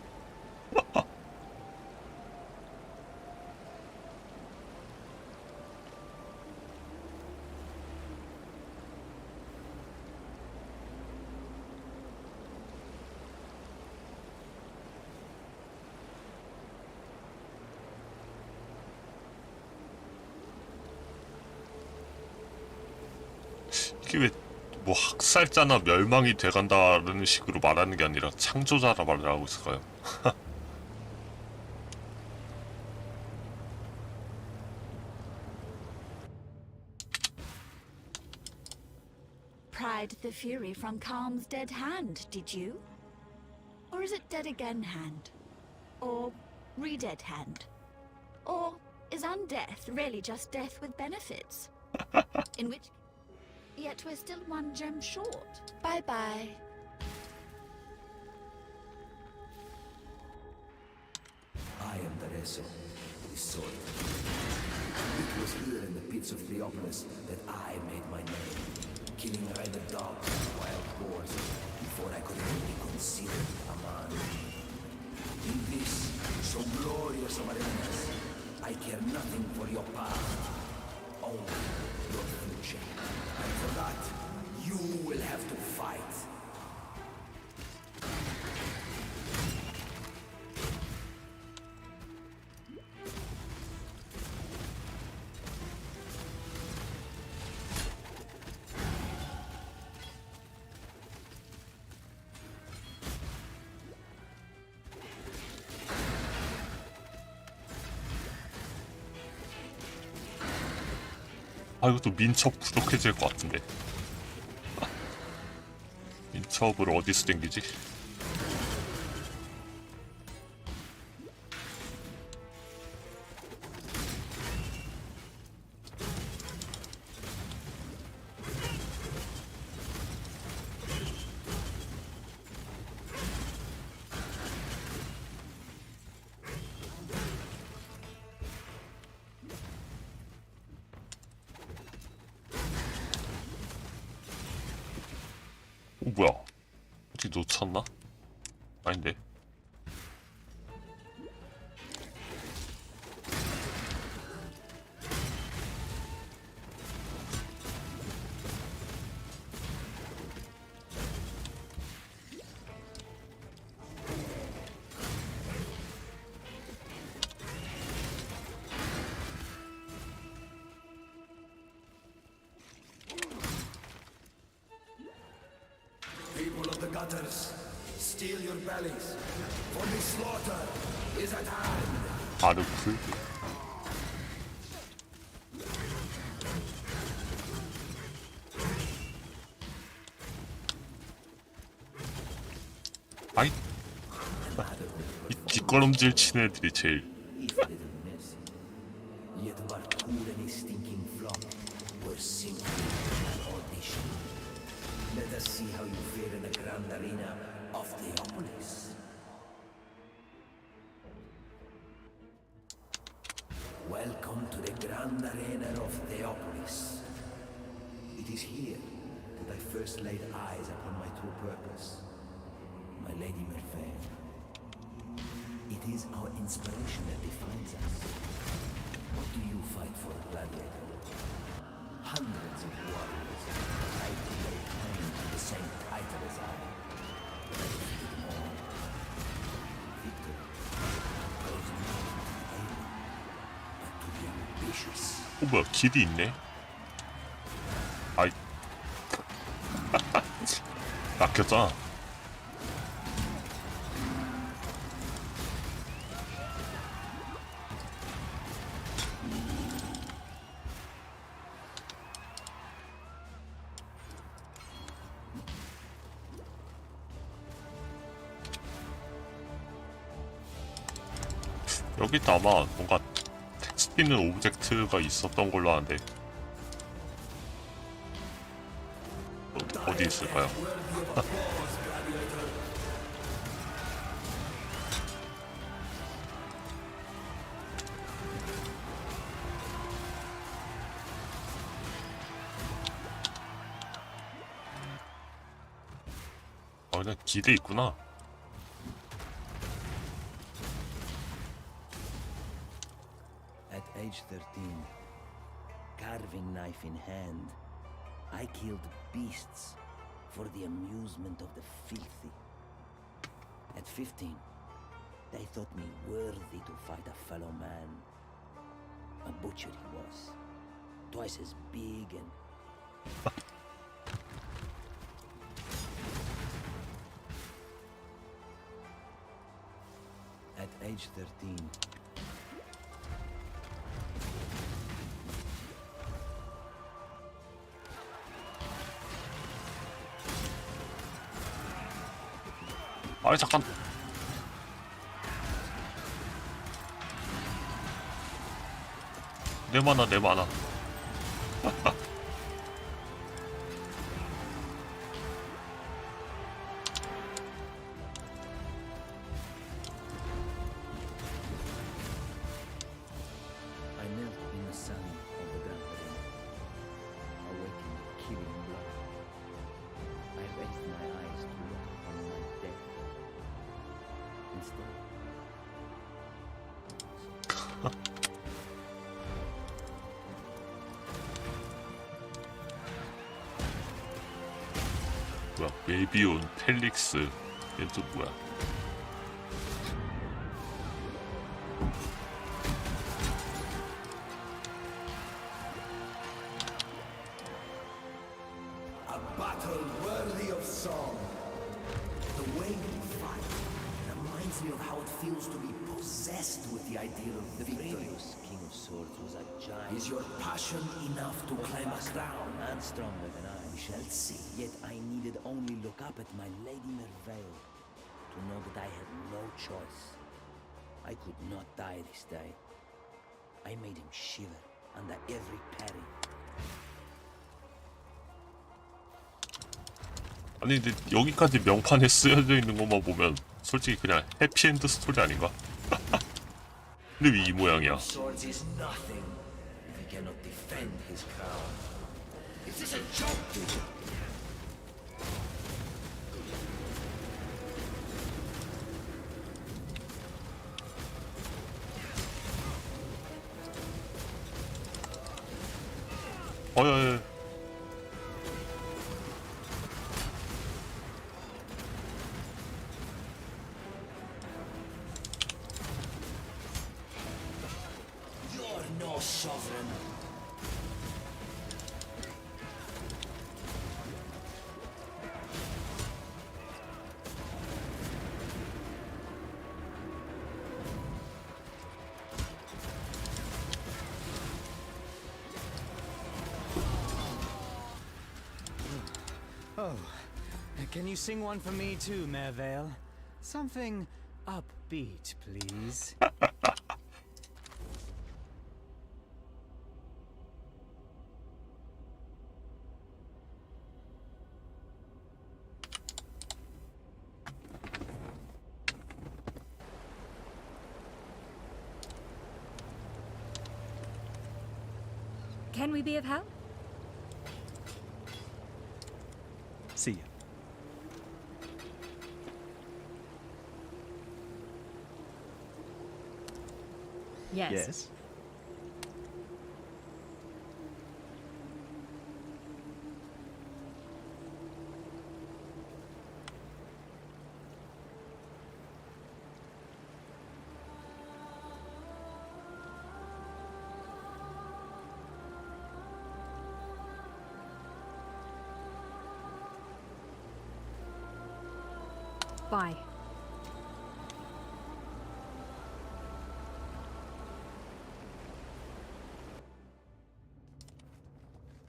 Speaker 1: 이게 왜 뭐 학살자나 멸망이 돼간다는 식으로 말하는 게 아니라 창조자라 말을 하고 있을까요?
Speaker 6: Pried the fury from Calm's dead hand, did you? Or is it dead again hand? Or re-dead hand? Or is undeath really just death with benefits? In which... Yet we're still one gem short. Bye-bye.
Speaker 12: I am Tereso, the sword. It was here in the pits of Theopolis that I made my name, killing rabid dogs and wild boars before I could even be considered a man. In this, so glorious of arenas, I care nothing for your past, only your future. And for that, you will have to fight.
Speaker 1: 이것도 민첩 부족해질 것 같은데. 민첩을 어디서 땡기지? 뭐야? 어디 놓쳤나? 아닌데.
Speaker 12: daughters, steel your bellies, for the slaughter is at hand.
Speaker 1: 아르풀. 아이, 이 뒷걸음질 치는 애들이 제일.
Speaker 12: If little miss, yet but cool any stinking flop were sinking an audition. Let us see how you fare in the grand arena of Theopolis. Welcome to the grand arena of Theopolis. It is here that I first laid eyes upon my true purpose, my Lady Merveille. It is our inspiration that defines us. What do you fight for, gladiator? Hundreds of warriors fight to lay claim to the same title as I. But defeat more. Victory goes not to the able, but to the ambitious.
Speaker 1: 어 뭐야 길이 있네. 아이 막혔잖아. 여기도 아마 뭔가 텍스트 있는 오브젝트가 있었던 걸로 아는데 어디 있을까요? 아 그냥 기대 있구나.
Speaker 12: At age 13, carving knife in hand, I killed beasts for the amusement of the filthy. At 15, they thought me worthy to fight a fellow man. A butcher he was, twice as big and... At age 13,
Speaker 1: 아이 잠깐. 내 만화 내 만화.
Speaker 12: I knelt in the sun of the Grand Arena, awakened killing blood. I raised my eyes to look upon my death. Instead,
Speaker 1: 뭐야 메비온 펠릭스 얘 또 뭐야?
Speaker 12: a battle worthy of song. The way you fight reminds me of how it feels to be possessed with the ideal of the previous King of Swords was a giant. Is your passion enough to climb a crown? And stronger than I. We shall see. Yet I needed only look up at my Lady Merveille to know that I had no choice. I could not die this day. I made him shiver under every parry.
Speaker 1: 아니 근데 여기까지 명판에 쓰여져 있는 것만 보면 솔직히 그냥 해피엔드 스토리 아닌가? 근데 왜 이 모양이야?
Speaker 12: Swords is nothing if he cannot defend his crown. Is this a joke to you?
Speaker 1: 어여여.
Speaker 12: You're no sovereign.
Speaker 10: Oh, can you sing one for me too, Mervale? Something upbeat, please.
Speaker 4: Can we be of help?
Speaker 3: See ya.
Speaker 7: Yes.
Speaker 3: Yes.
Speaker 4: Bye.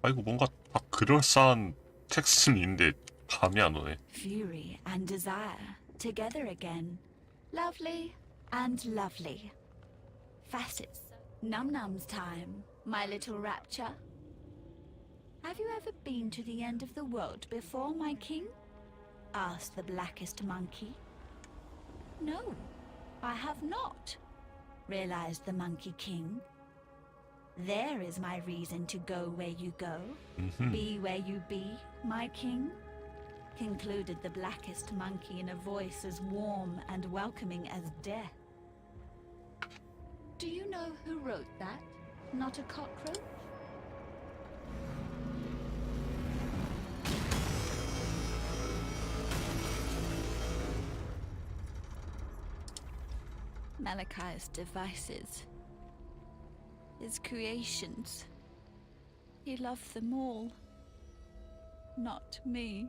Speaker 1: 아이고 뭔가 딱 그럴싸한 텍스트는 있는데 감이 안 오네.
Speaker 6: Fury and desire together again. Lovely and lovely. Facets. Num-nums time, my little rapture. Have you ever been to the end of the world before, my king? Asked the blackest monkey. No, I have not, realized the Monkey King. There is my reason to go where you go, be where you be, my king, concluded the blackest monkey in a voice as warm and welcoming as death. Do you know who wrote that? Not a cockroach? Malachi's devices, his creations. He loved them all, not me.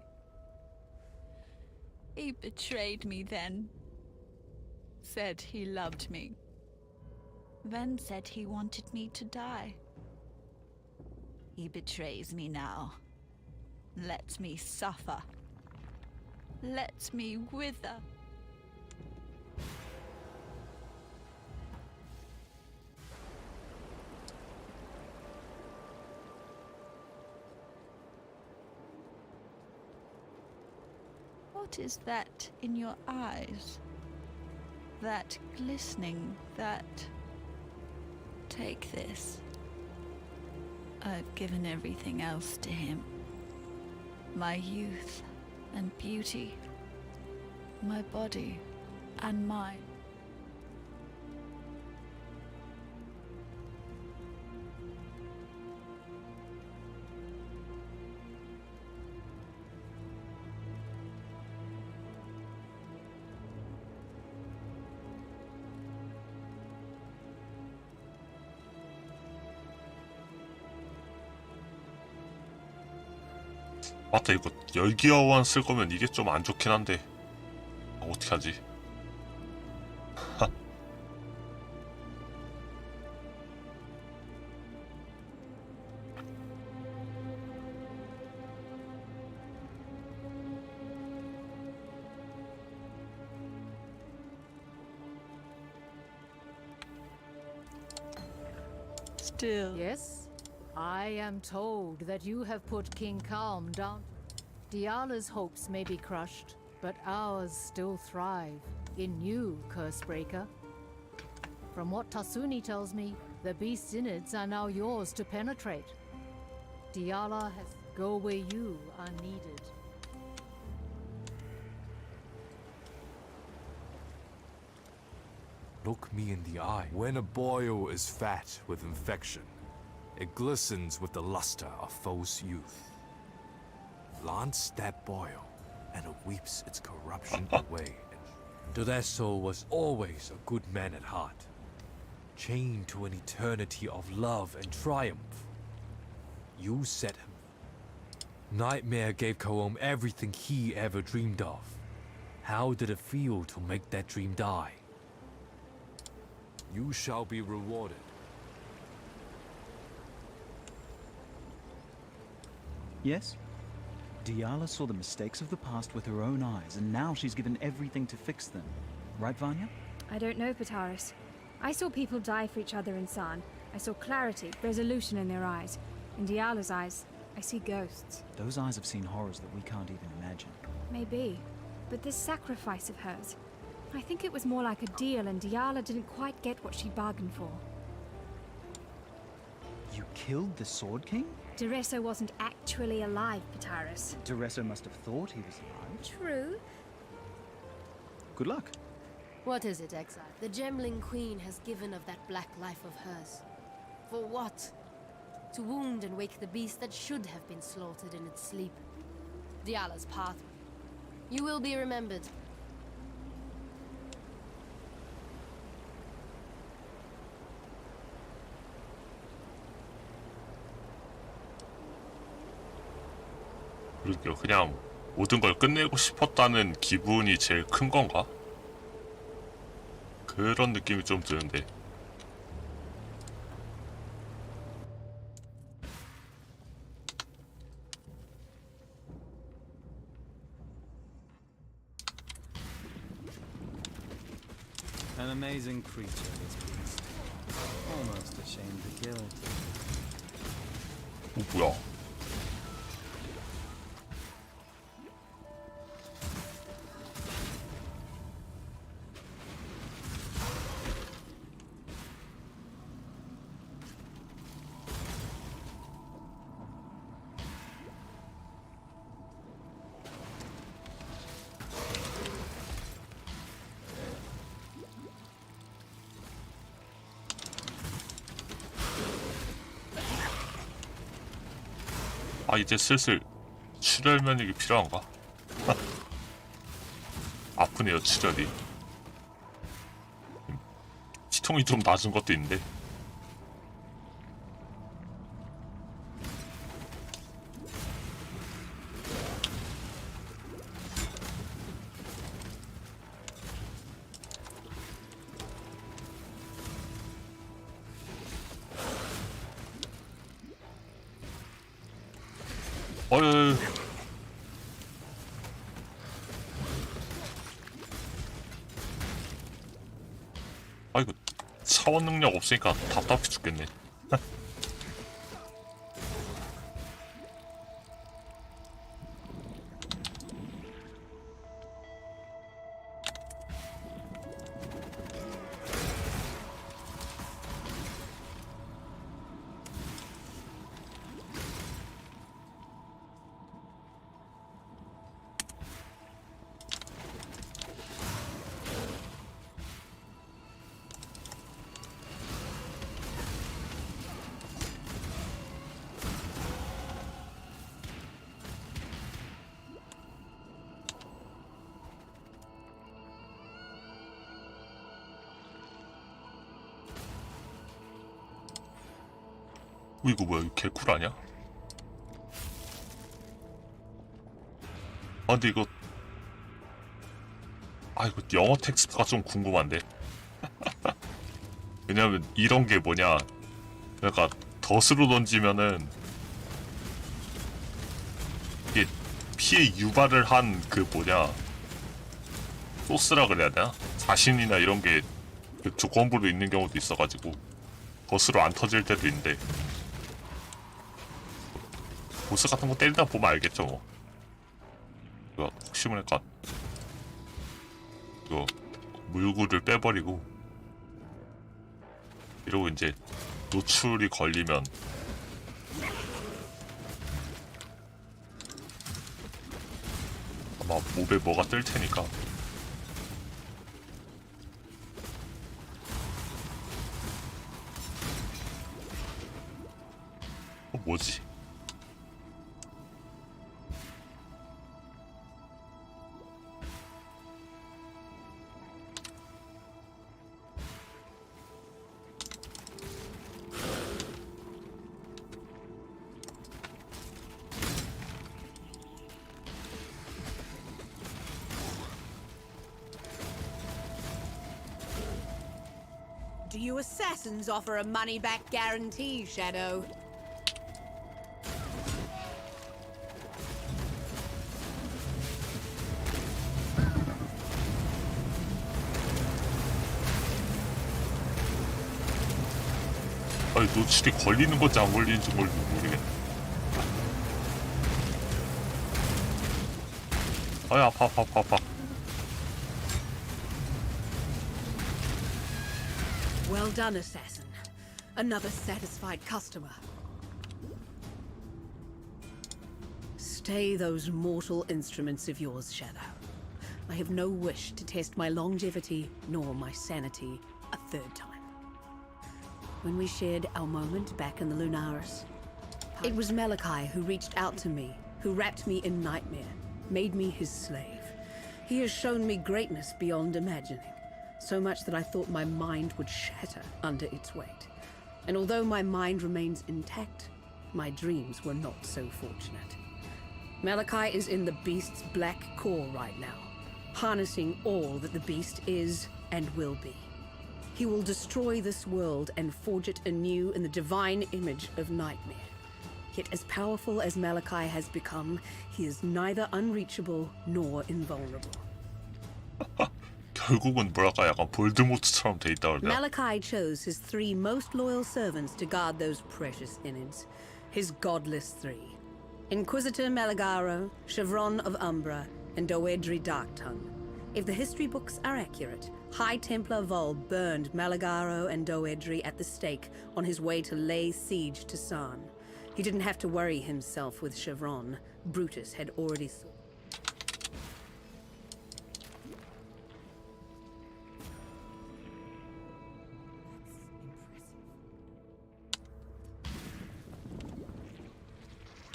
Speaker 6: He betrayed me then, said he loved me, then said he wanted me to die. He betrays me now, lets me suffer, lets me wither. What is that in your eyes? That glistening, that... Take this. I've given everything else to him. My youth and beauty. My body and mind.
Speaker 1: 맞다, 이거 열기어원 쓸 거면 이게 좀 안 좋긴 한데 어떻게 하지?
Speaker 6: Still.
Speaker 7: Yes? I am told that you have put King Calm down. Diala's hopes may be crushed, but ours still thrive in you, Cursebreaker. From what Tasuni tells me, the beast's innards are now yours to penetrate. Diala has go where you are needed.
Speaker 8: Look me in the eye. When a boil is fat with infection, it glistens with the luster of false youth. Lance that boil, and it weeps its corruption away. Doreso was always a good man at heart, chained to an eternity of love and triumph. You set him. Nightmare gave Kaom everything he ever dreamed of. How did it feel to make that dream die? You shall be rewarded.
Speaker 3: Yes? Diala saw the mistakes of the past with her own eyes, and now she's given everything to fix them. Right, Vanya?
Speaker 4: I don't know, Pataris. I saw people die for each other in San. I saw clarity, resolution in their eyes. In Diala's eyes, I see ghosts.
Speaker 3: Those eyes have seen horrors that we can't even imagine.
Speaker 4: Maybe. But this sacrifice of hers, I think it was more like a deal, and Diala didn't quite get what she bargained for.
Speaker 3: You killed the Sword King?
Speaker 4: Dureso wasn't actually alive, Pataris.
Speaker 3: Dureso must have thought he was alive.
Speaker 4: True.
Speaker 3: Good luck.
Speaker 2: What is it, Exile? The Gemling Queen has given of that black life of hers. For what? To wound and wake the beast that should have been slaughtered in its sleep. Diala's pathway. You will be remembered.
Speaker 1: 그러게요. 그냥 모든 걸 끝내고 싶었다는 기분이 제일 큰 건가? 그런 느낌이 좀 드는데.
Speaker 10: An amazing creature, this beast. Almost ashamed to kill it.
Speaker 1: 뭐야? 아, 이제 슬슬 출혈 면역이 필요한가? 아프네요, 출혈이. 치통이 좀 낮은 것도 있는데. 어휴. 아이고, 차원 능력 없으니까 답답해 죽겠네. 이거 뭐야? 이거 개꿀 아니야? 아 근데 이거 이거 영어 텍스트가 좀 궁금한데. 왜냐면 이런 게 뭐냐, 그러니까 덫으로 던지면은 이게 피해 유발을 한 그 뭐냐, 소스라 그래야 되나? 자신이나 이런 게 그 조건부로 있는 경우도 있어가지고 덫으로 안 터질 때도 있는데, 보스 같은 거 때리다 보면 알겠죠 뭐. 이거 혹시 모르니까 이거 물구를 빼버리고, 이러고 이제 노출이 걸리면 아마 몹에 뭐가 뜰 테니까. 뭐지?
Speaker 13: Do you assassins offer a money-back guarantee, Shadow?
Speaker 1: 아니 노출이 걸리는 건지 안 걸리는지 모르겠네. 아이 아파.
Speaker 13: Well done, assassin. Another satisfied customer. Stay those mortal instruments of yours, Shadow. I have no wish to test my longevity nor my sanity a third time. When we shared our moment back in the Lunaris, it was Malachi who reached out to me, who wrapped me in nightmare, made me his slave. He has shown me greatness beyond imagining, so much that I thought my mind would shatter under its weight. And although my mind remains intact, my dreams were not so fortunate. Malachi is in the Beast's black core right now, harnessing all that the Beast is and will be. He will destroy this world and forge it anew in the divine image of Nightmare. Yet as powerful as Malachi has become, he is neither unreachable nor invulnerable.
Speaker 1: 결국은 뭐랄까 약간 볼드모트처럼 돼 있다 그러나.
Speaker 13: Malachi chose his 3 most loyal servants to guard those precious innards. His godless 3. Inquisitor Malagaro, Chevron of Umbra, and Doedri Darktongue. If the history books are accurate, High Templar Vol burned Malagaro and Doedri at the stake on his way to lay siege to Sarn. He didn't have to worry himself with Chevron. Brutus had already thought.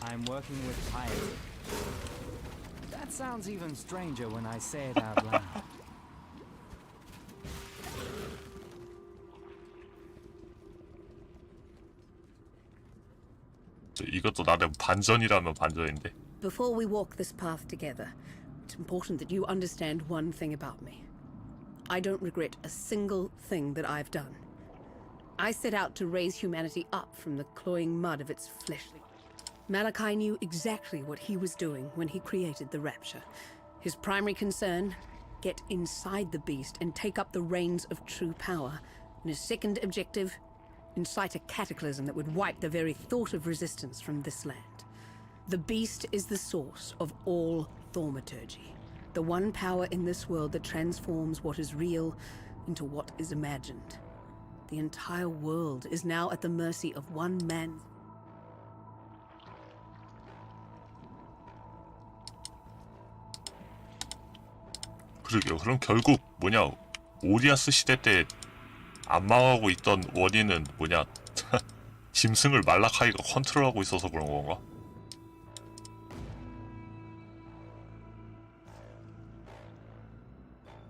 Speaker 10: I'm working with piety. That sounds even stranger when I say it out loud.
Speaker 1: 이것도 나름 반전이라면 반전인데.
Speaker 13: Before we walk this path together, it's important that you understand one thing about me. I don't regret a single thing that I've done. I set out to raise humanity up from the cloying mud of its fleshly. Malachi knew exactly what he was doing when he created the Rapture. His primary concern, get inside the beast and take up the reins of true power. And his second objective, incite a cataclysm that would wipe the very thought of resistance from this land. The beast is the source of all thaumaturgy, the one power in this world that transforms what is real into what is imagined. The entire world is now at the mercy of one man.
Speaker 1: 그러게요. 그럼 결국 뭐냐, 오리아스 시대 때 안 망하고 있던 원인은 뭐냐, 짐승을 말라카이가 컨트롤하고 있어서 그런 건가?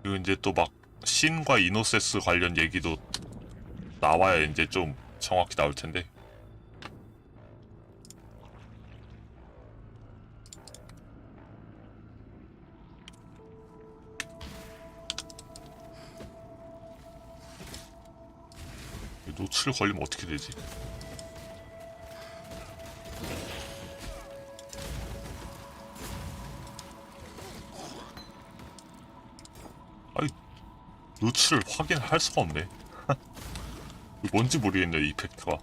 Speaker 1: 그리고 이제 또 막 신과 이노세스 관련 얘기도 나와야 이제 좀 정확히 나올 텐데. 노출 걸리면 어떻게 되지? 아니, 노출을 확인할 수가 없네. 뭔지 모르겠네, 이펙트가.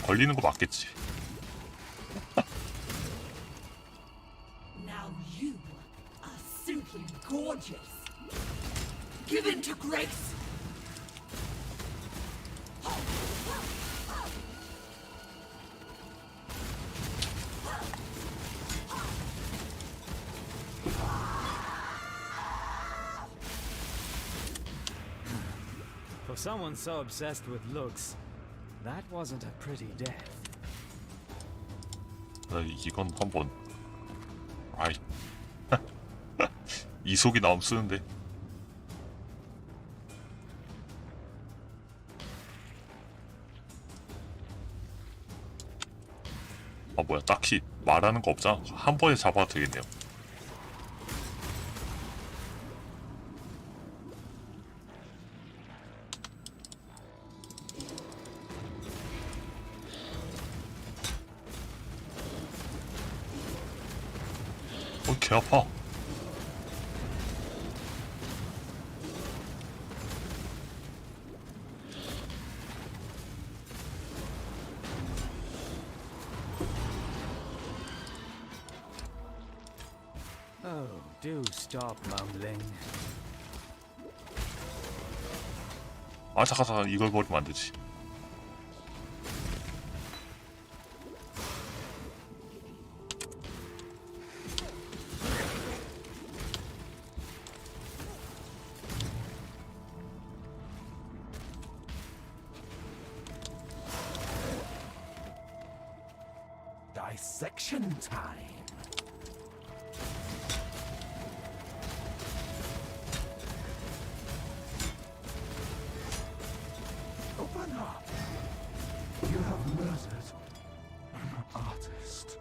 Speaker 1: 걸리는 거 맞겠지.
Speaker 6: Now you are simply gorgeous. Given to grace.
Speaker 10: For someone so obsessed with looks, that wasn't a pretty death.
Speaker 1: 이건 한번. 아이. 이속이 나오면 쓰는데. 아 뭐야, 딱히 말하는 거 없잖아. 한 번에 잡아도 되겠네요. 개 아파.
Speaker 10: Do stop mumbling.
Speaker 1: 아 잠깐 이걸 버리면 안 되지.
Speaker 12: Dissection time. Open up. You have murdered an artist.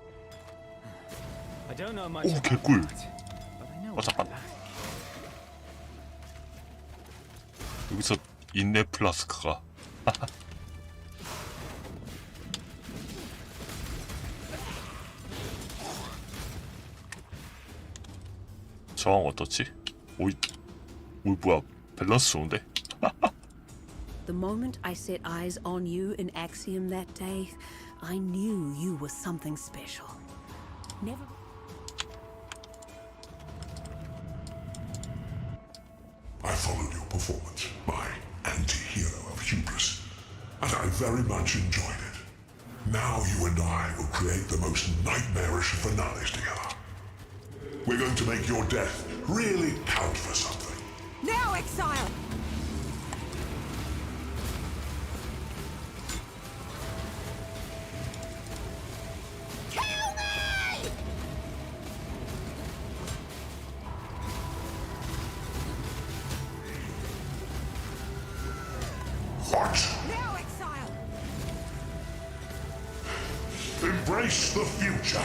Speaker 10: I don't know much
Speaker 1: 오
Speaker 10: about
Speaker 1: 개꿀.
Speaker 10: art, but I know what I
Speaker 1: 잠깐.
Speaker 10: like.
Speaker 1: 여기서 인내 플라스크가. 저항 어떻지? 오이 뭐야 밸런스 좋은데?
Speaker 13: The moment I set eyes on you in Axiom that day, I knew you were something special. Never.
Speaker 11: I followed your performance, my anti-hero of hubris, and I very much enjoyed it. Now you and I will create the most nightmarish of finales together. We're going to make your death really count for something.
Speaker 13: Now, exile!
Speaker 11: What?
Speaker 13: Now, exile!
Speaker 11: Embrace the future.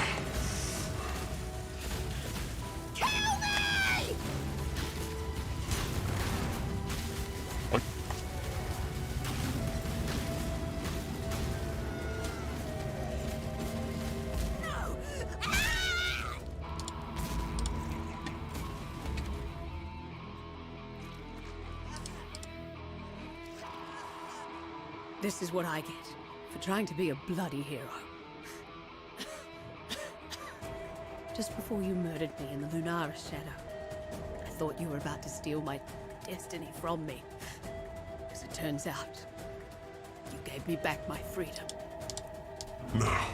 Speaker 13: This is what I get for trying to be a bloody hero. Just before you murdered me in the Lunaris shadow, I thought you were about to steal my destiny from me. As it turns out, you gave me back my freedom.
Speaker 11: Now,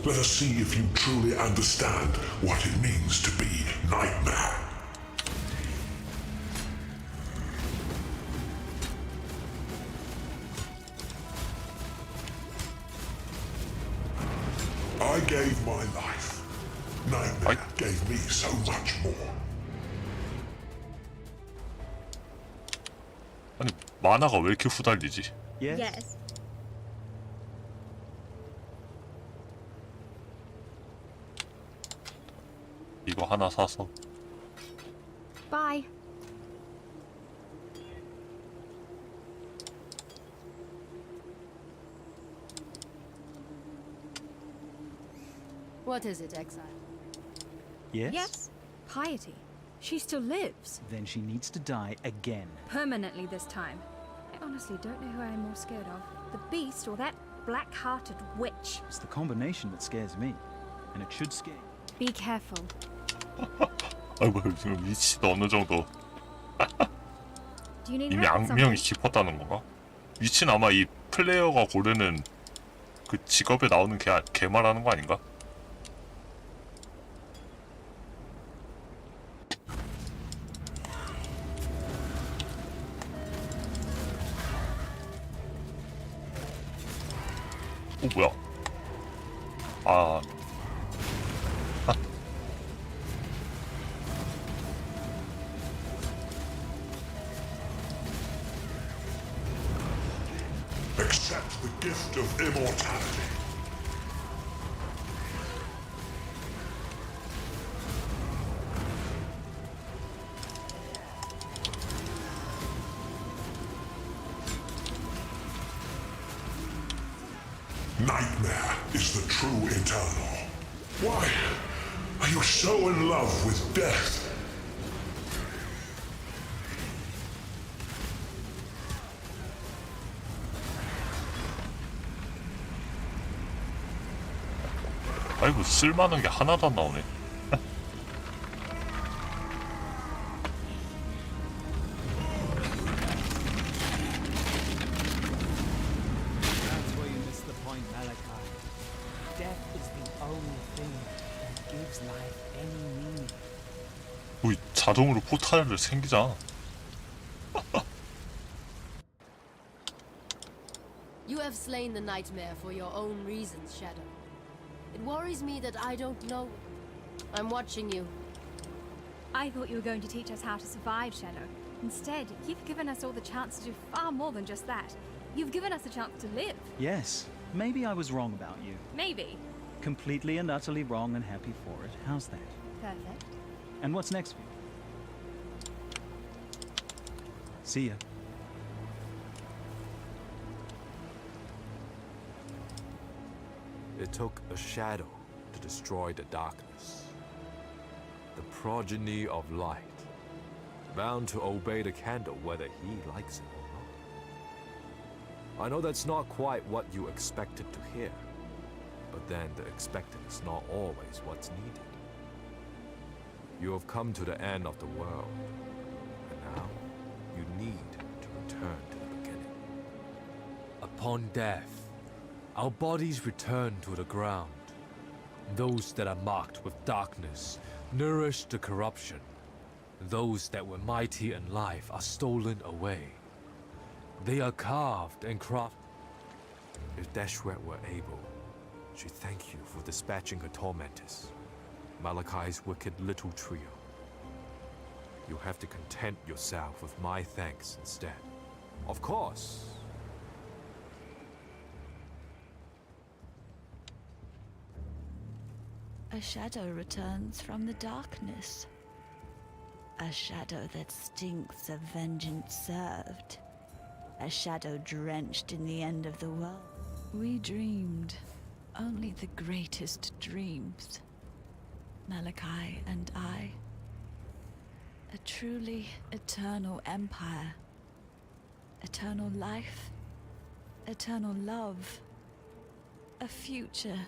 Speaker 11: let us see if you truly understand what it means to be Nightmare. I gave my life. Nightmare gave me so much more.
Speaker 1: 아니 만화가 왜 이렇게 후달리지?
Speaker 3: Yes?
Speaker 1: 이거 하나 사서
Speaker 4: Bye.
Speaker 2: What is it, exile?
Speaker 3: Yes?
Speaker 4: Yes, Piety. She still lives.
Speaker 3: Then she needs to die again.
Speaker 4: Permanently this time. I honestly don't know who I'm more scared of. The beast or that black-hearted witch.
Speaker 3: It's the combination that scares me. And it should scare you.
Speaker 4: Be careful.
Speaker 1: 아이고 지금 위치도 어느 정도
Speaker 4: Do you need
Speaker 1: 이미
Speaker 4: help with
Speaker 1: 악명이
Speaker 4: something?
Speaker 1: 깊었다는 건가? 위치는 아마 이 플레이어가 고르는 그 직업에 나오는 걔 말하는 거 아닌가? 뭐야? 아.
Speaker 11: Accept the gift of immortality. Nightmare is the true eternal. Why are you so in love with death?
Speaker 1: 아이고 쓸만한 게 하나도 안 나오네. 자동으로 포탈을 생기잖아.
Speaker 2: You have slain the nightmare for your own reasons, Shadow. It worries me that I don't know. I'm watching you.
Speaker 4: I thought you were going to teach us how to survive, Shadow. Instead, you've given us all the chance to do far more than just that. You've given us a chance to live.
Speaker 3: Yes, maybe I was wrong about you.
Speaker 4: Maybe.
Speaker 3: Completely and utterly wrong and happy for it. How's that?
Speaker 4: Perfect.
Speaker 3: And what's next for you? See ya.
Speaker 8: It took a shadow to destroy the darkness. The progeny of light, bound to obey the candle whether he likes it or not. I know that's not quite what you expected to hear, but then the expected is not always what's needed. You have come to the end of the world, and now you need to return to the beginning. Upon death, our bodies return to the ground. Those that are marked with darkness nourish the corruption. Those that were mighty in life are stolen away. They are carved and crafted. If Deshret were able, she'd thank you for dispatching her tormentors, Malachi's wicked little trio. You have to content yourself with my thanks instead. Of course.
Speaker 6: A shadow returns from the darkness. A shadow that stinks of vengeance served. A shadow drenched in the end of the world. We dreamed only the greatest dreams. Malachi and I. A truly eternal empire. Eternal life. Eternal love. A future.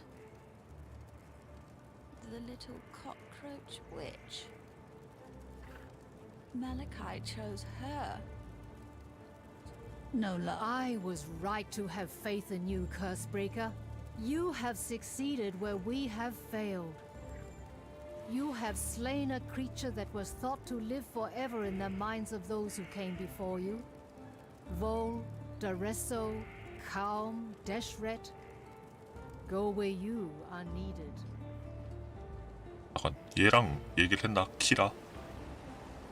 Speaker 6: The little cockroach witch. Malachi chose her. No love.
Speaker 7: I was right to have faith in you, Cursebreaker. You have succeeded where we have failed. You have slain a creature that was thought to live forever in the minds of those who came before you. Vol, Daresso, Calm, Deshret. Go where you are needed.
Speaker 1: 약간 얘랑 얘기를 했나? 키라?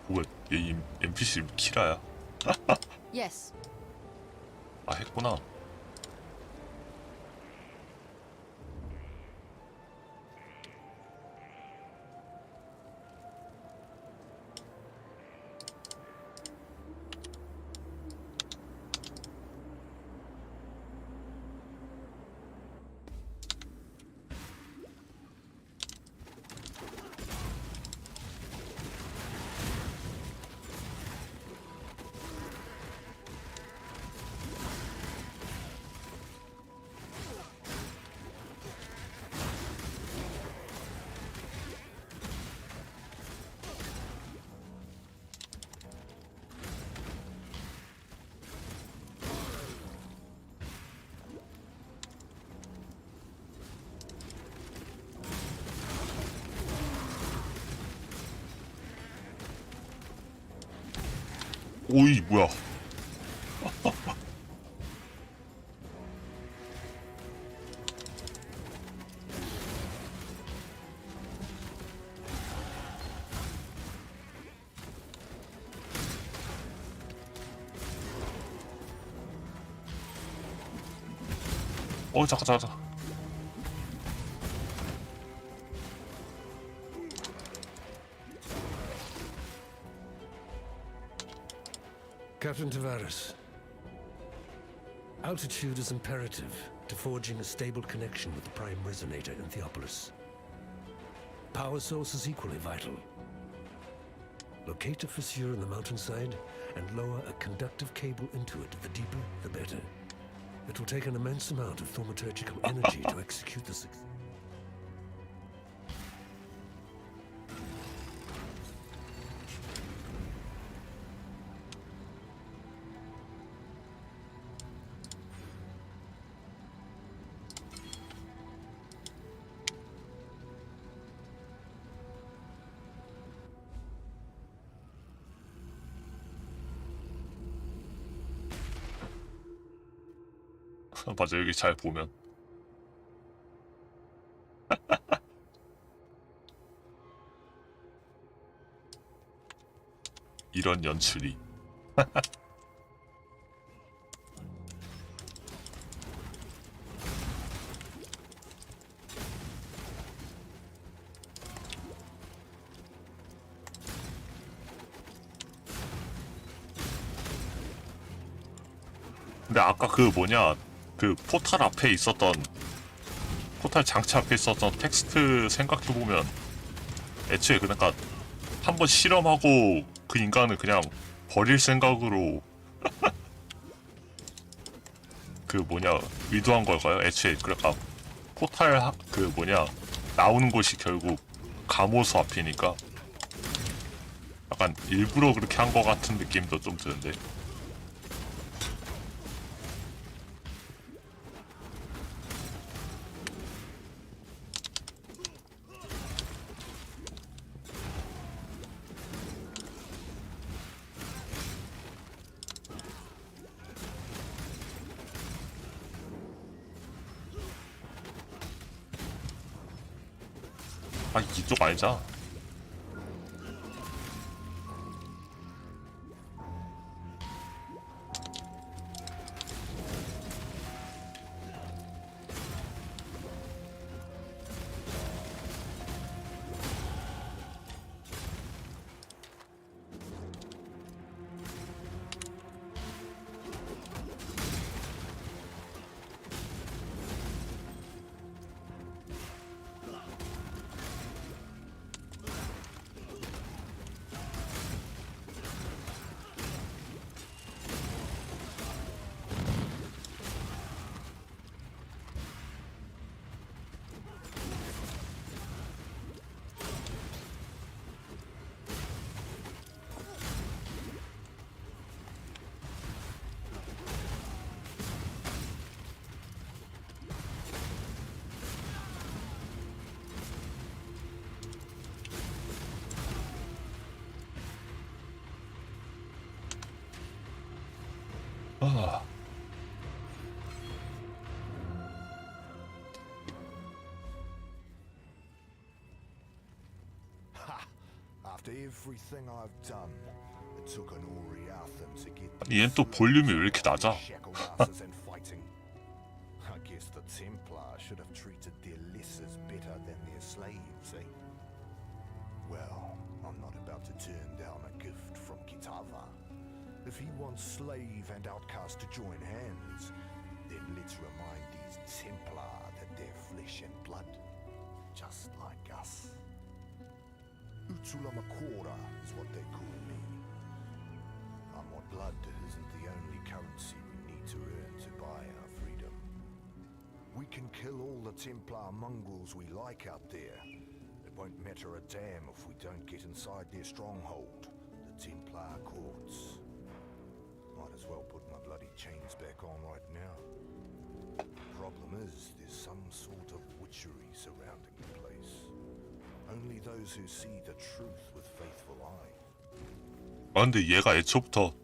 Speaker 1: 뭐야, 얘 NPC 이름 키라야?
Speaker 2: Yes.
Speaker 1: 아, 했구나. 오이 뭐야? 잠깐.
Speaker 9: Captain Tavares, altitude is imperative to forging a stable connection with the Prime Resonator in Theopolis. Power source is equally vital. Locate a fissure in the mountainside and lower a conductive cable into it. The deeper, the better. It will take an immense amount of thaumaturgical energy to execute the success.
Speaker 1: 맞아, 여기 잘 보면. 이런 연출이. 근데 아까 그 뭐냐, 그 포탈 앞에 있었던, 포탈 장치 앞에 있었던 텍스트 생각해보면 애초에 그러니까 한번 실험하고 그 인간을 그냥 버릴 생각으로 그 뭐냐 의도한 걸까요? 애초에 그러니까 포탈 그 뭐냐 나오는 곳이 결국 감호수 앞이니까 약간 일부러 그렇게 한 것 같은 느낌도 좀 드는데. 아, 이쪽 알자. 아.
Speaker 11: After everything I've done, it took an Oriathan to get
Speaker 1: 아니, 얜 또 볼륨이 왜 이렇게 낮아?
Speaker 11: I guess the Templar should have treated their lessers better than their slaves, eh? Well, I'm not about to turn down a gift from Kitava. If he wants slave and outcast to join hands, then let's remind these Templar that they're flesh and blood, just like us. Utulamakora is what they call me. Our blood isn't the only currency we need to earn to buy our freedom. We can kill all the Templar mongrels we like out there. It won't matter a damn if we don't get inside their stronghold, the Templar courts. Might as well put my bloody chains back on right now. Problem is, there's some sort of witchery surrounding the place. Only those who see the truth with faithful eye.
Speaker 1: 아, 근데 얘가 애초부터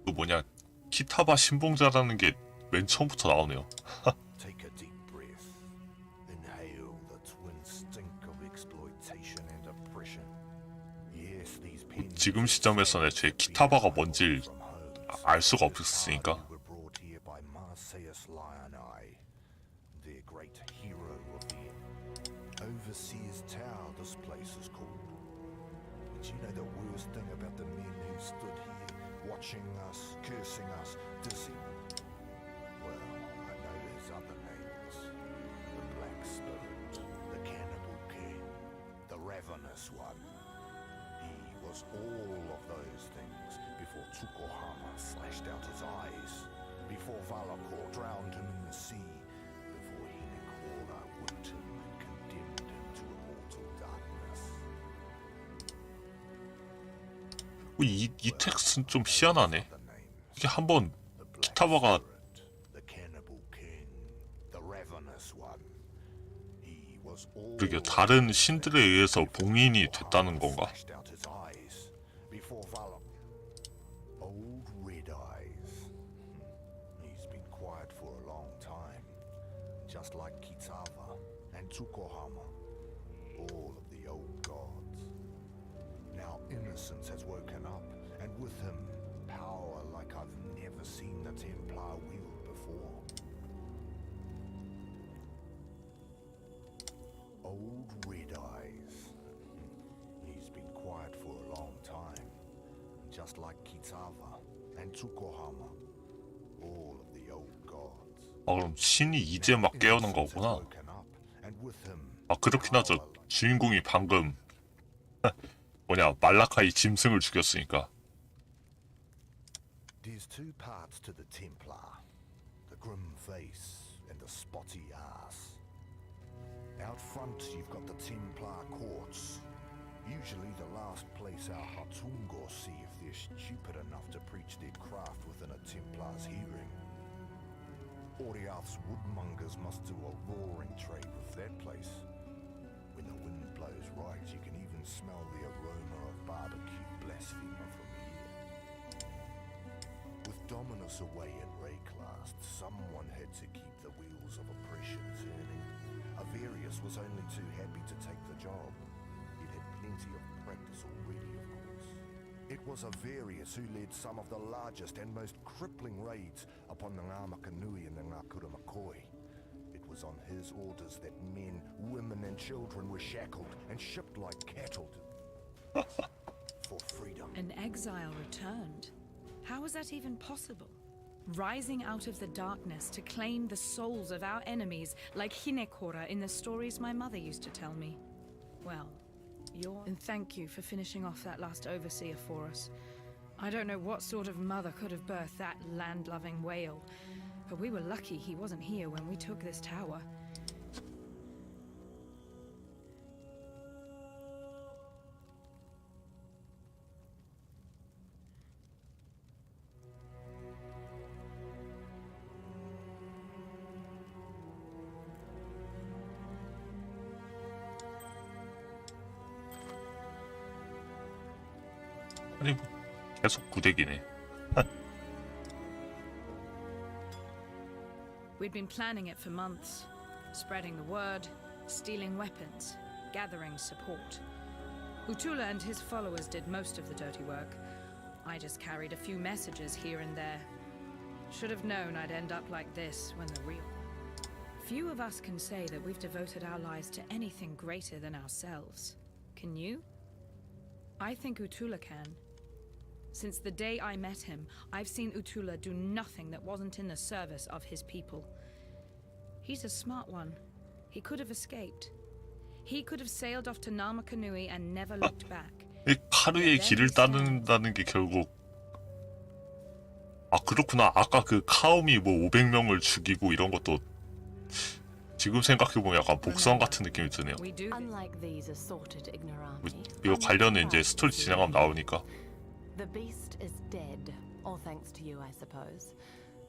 Speaker 1: 그 뭐냐 키타바 신봉자라는 게 맨 처음부터 나오네요.
Speaker 11: Take a deep breath. Inhale the twin stink of exploitation and oppression. Yes, these pens
Speaker 1: 지금 시점에서는 애초에 키타바가 뭔지 알 수가 없으니까.
Speaker 11: were brought here by Marseus Lioneye, their great hero of the Overseer's Tower, this place is called. But you know the worst thing about the men who stood here, watching us, cursing us, dizzy? Well, I know his other names. The Black Spirit, the Cannibal King, the Ravenous One. He was all of those things before Tsukuhama slashed out his eyes, before Valakor drowned him in the sea, before Hinekora whipped him and condemned him to immortal darkness.
Speaker 1: 이 텍스트는 좀 희한하네. 이게 한번 키타바가 그러게 다른 신들에 의해서 봉인이 됐다는 건가?
Speaker 11: Old Red Eyes. He's been quiet for a long
Speaker 12: just like Kitava and Tsukohama. All of the old gods. Now innocence has woken up, and with him, power like I've never seen the Templar wield before. Old Red Eyes. He's been quiet for a long time, just like Kitava and Tsukohama. All of the old gods.
Speaker 1: 그럼 신이 이제 막 깨어난 거구나. 그렇긴 하죠. 주인공이 방금 말라카이 짐승을 죽였으니까.
Speaker 12: There's two parts to the Templar. The grim face and the spotty ass. Out front you've got the Templar courts. Usually the last place our Hatungor see if they're stupid enough to preach their craft within a Templar's hearing. Oriath's woodmongers must do a roaring trade with that place. When the wind blows right, you can even smell the aroma of barbecue blasphemer from here. With Dominus away at Rayclast, someone had to keep the wheels of oppression turning. Avarius was only too happy to take the job. He'd had plenty of practice already, of course. It was Avarius who led some of the largest and most crippling raids upon the Ngāmakanui and the Ngākura Makoi. It was on his orders that men, women and children were shackled and shipped like cattle for freedom.
Speaker 14: An exile returned. How was that even possible? Rising out of the darkness to claim the souls of our enemies like Hinekora in the stories my mother used to tell me. Well, and thank you for finishing off that last overseer for us. I don't know what sort of mother could have birthed that land-loving whale, but we were lucky he wasn't here when we took this tower.
Speaker 1: 아니 계속 구대기네.
Speaker 14: We'd been planning it for months, spreading the word, stealing weapons, gathering support. Utula and his followers did most of the dirty work. I just carried a few messages here and there. Should have known I'd end up like this when the real... Few of us can say that we've devoted our lives to anything greater than ourselves. Can you? I think Utula can. Since the day I met him, I've seen Utula do nothing that wasn't in the service of his people. He's a smart one. He could have escaped. He could have sailed off to Namakanui and never looked back.
Speaker 1: 카르의 길을 따른다는 게 결국 그렇구나. 아까 그 카움이 뭐 500명을 죽이고 이런 것도 지금 생각해보면 약간 복선 같은 느낌이 드네요. 이거 관련해 이제 스토리 진행하면 나오니까.
Speaker 15: The beast is dead, all thanks to you, I suppose.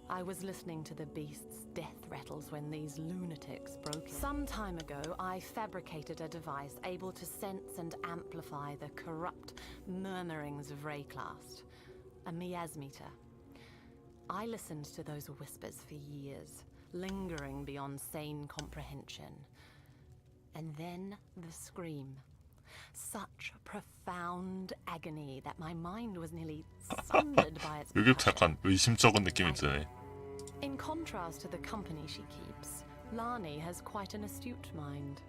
Speaker 15: I was listening to the beast's death rattles when these lunatics broke in. Some time ago, I fabricated a device able to sense and amplify the corrupt murmurings of Rayclast, a miasmeter. I listened to those whispers for years, lingering beyond sane comprehension. And then the scream. Such profound agony that my mind was nearly sundered by its
Speaker 1: 여기부터 약간 의심쩍은 느낌이 드네.
Speaker 15: In contrast to the company she keeps, Lani has quite an astute mind.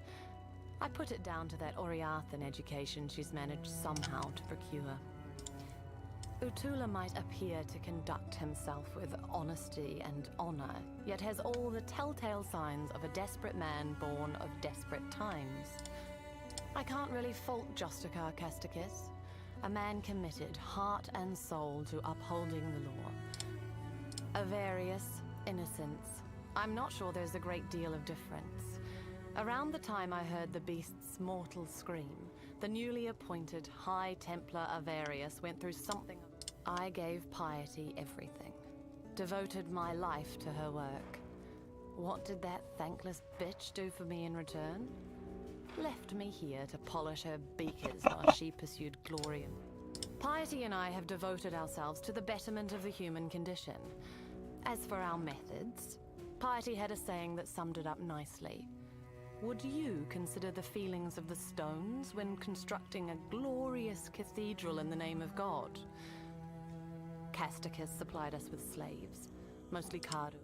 Speaker 15: I put it down to that Oriathan education she's managed somehow to procure. Utula might appear to conduct himself with honesty and honor, yet has all the telltale signs of a desperate man born of desperate times. I can't really fault Justikar Casticus, a man committed heart and soul to upholding the law. Avarius, innocence. I'm not sure there's a great deal of difference. Around the time I heard the beast's mortal scream, the newly appointed High Templar Avarius went through something. I gave Piety everything, devoted my life to her work. What did that thankless bitch do for me in return? Left me here to polish her beakers while she pursued glory. Piety and I have devoted ourselves to the betterment of the human condition. As for our methods, Piety had a saying that summed it up nicely. Would you consider the feelings of the stones when constructing a glorious cathedral in the name of God? Casticus supplied us with slaves, mostly Karui.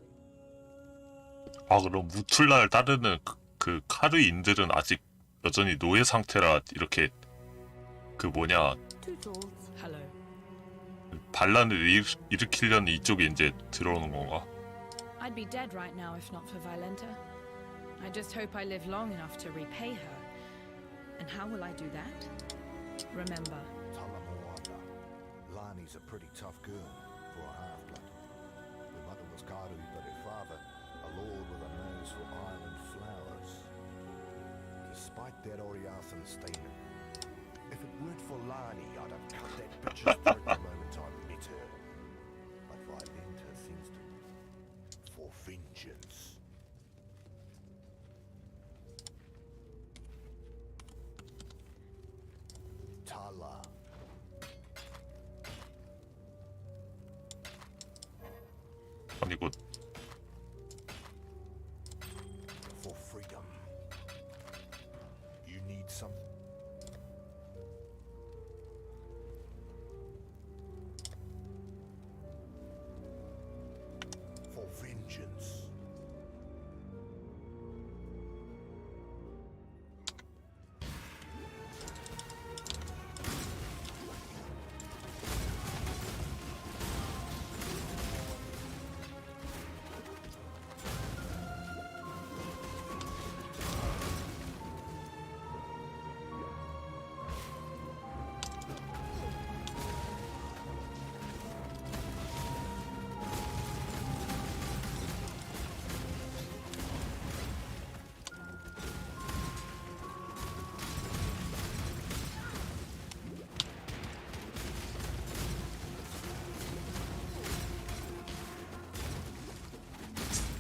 Speaker 1: 아, 그럼 무툴라를 따르는 그 카르인들은 아직 여전히 노예 상태라 이렇게 그 뭐냐
Speaker 14: Hello.
Speaker 1: 반란을 일으키려는 이쪽에 이제 들어오는 건가?
Speaker 14: I'd be dead right now if not for Violenta. I just hope I live long enough to repay her. And how will I do that? Remember,
Speaker 16: Lani's a pretty tough girl for a half-blood. Her mother was Karui, but her father, a lord with a nose for island flowers. Despite that Oriathan statement, if it weren't for Lani, I'd have cut that bitch's throat the moment I met her. But Violenta seems to for vengeance. Tala.
Speaker 1: 아니 이거
Speaker 16: For freedom. You need some. For vengeance.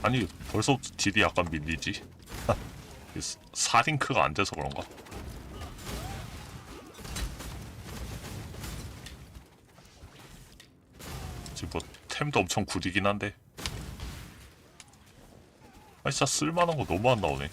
Speaker 1: 아니 벌써부터 딜이 약간 밀리지? 사링크가 안 돼서 그런가? 지금 뭐 템도 엄청 구리긴 한데 아 진짜 쓸만한 거 너무 안 나오네.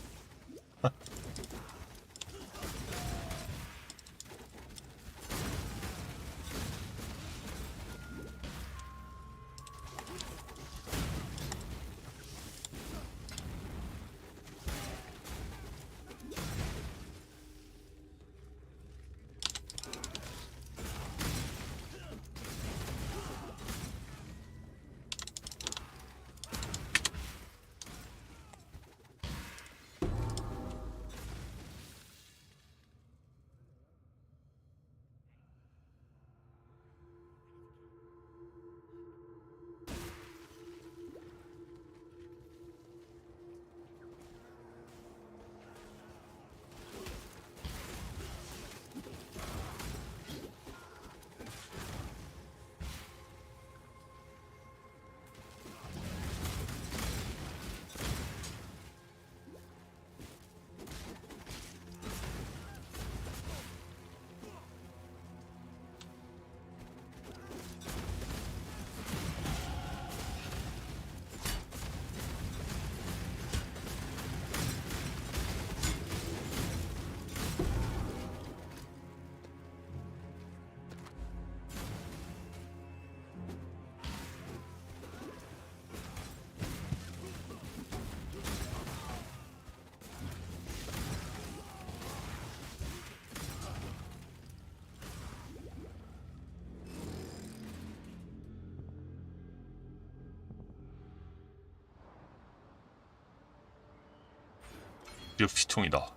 Speaker 1: 이거 피통이다.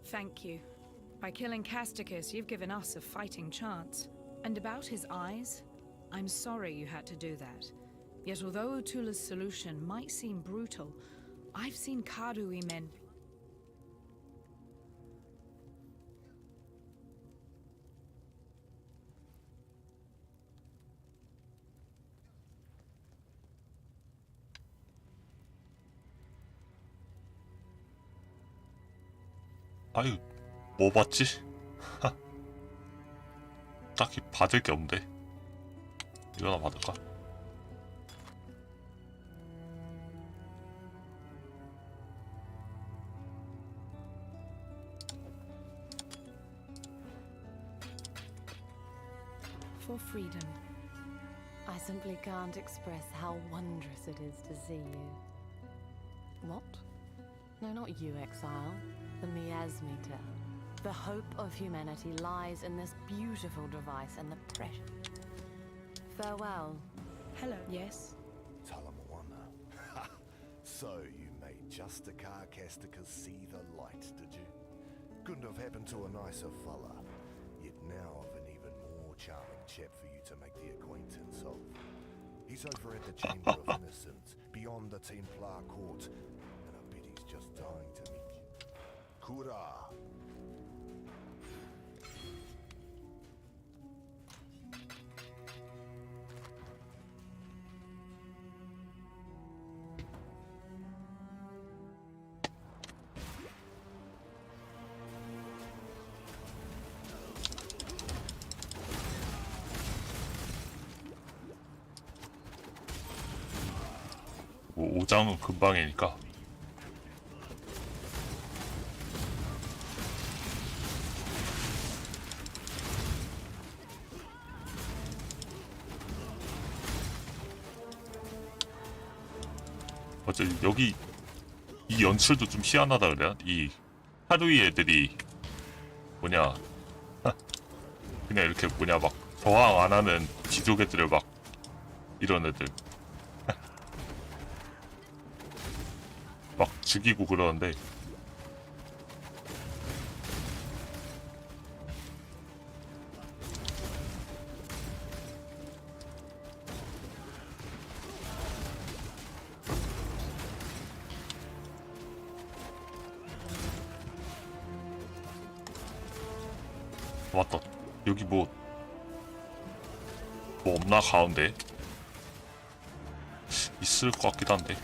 Speaker 14: Thank you. By killing Casticus, you've given us a fighting chance. And about his eyes, I'm sorry you had to do that. Yet although Utula's solution might seem brutal, I've seen Karui men...
Speaker 1: 아유, 뭐 받지? 딱히 받을 게 없는데. 이거나 받을까?
Speaker 15: For freedom. I simply can't express how wondrous it is to see you. What? No, not you, exile. The miasmeter. The hope of humanity lies in this beautiful device and the pressure. Farewell.
Speaker 14: Hello. Yes?
Speaker 16: Talamoana. So you made just a Carcasticus see the light, did you? Couldn't have happened to a nicer fella. Yet now I've an even more charming chap for you to make the acquaintance of. He's over at the Chamber of Innocence, beyond the Templar Court, and I bet he's just dying to meet you. Kura!
Speaker 1: 뭐 5장은 금방이니까. 어째 여기 이 연출도 좀 희한하다 그래야? 이 하루이 애들이 뭐냐 그냥 이렇게 뭐냐 막 저항 안 하는 귀족 애들을 막 이런 애들 막 죽이고 그러는데 맞다. 여기 뭐 없나 가운데? 있을 것 같기도 한데.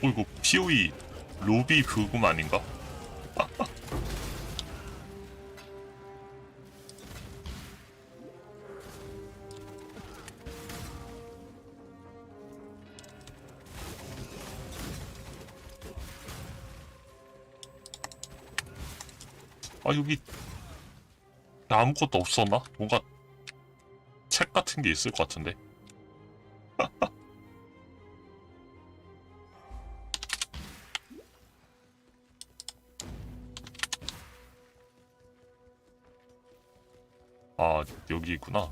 Speaker 1: 이거 PoE 로비 부금 아닌가? 아 여기 아무것도 없었나? 뭔가 책 같은 게 있을 것 같은데. 아, 여기 있구나.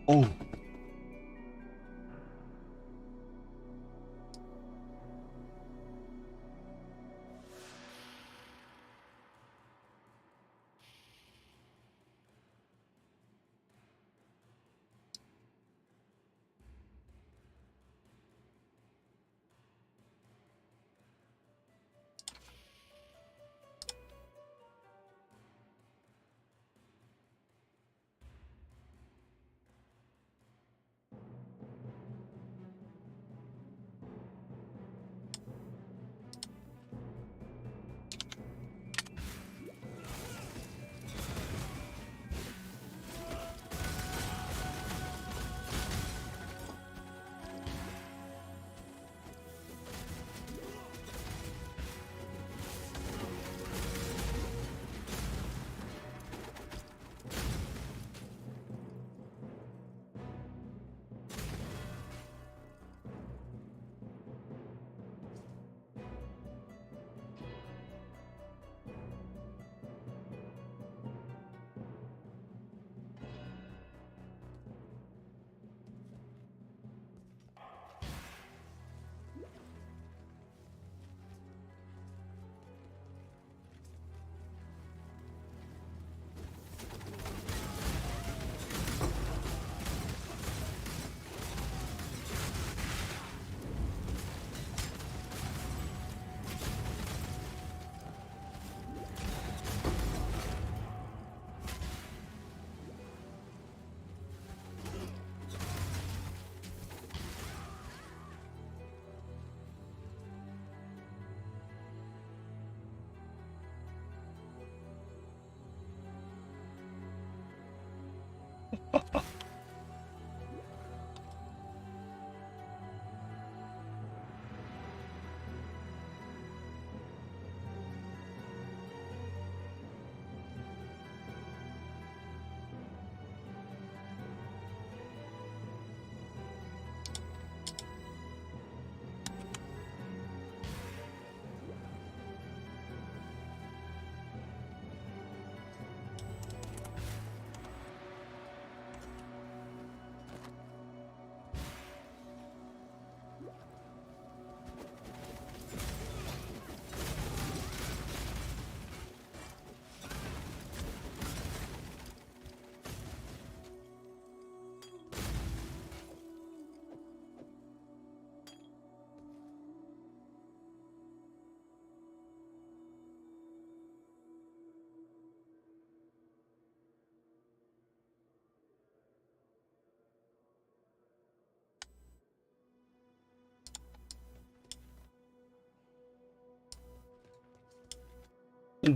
Speaker 1: 어우.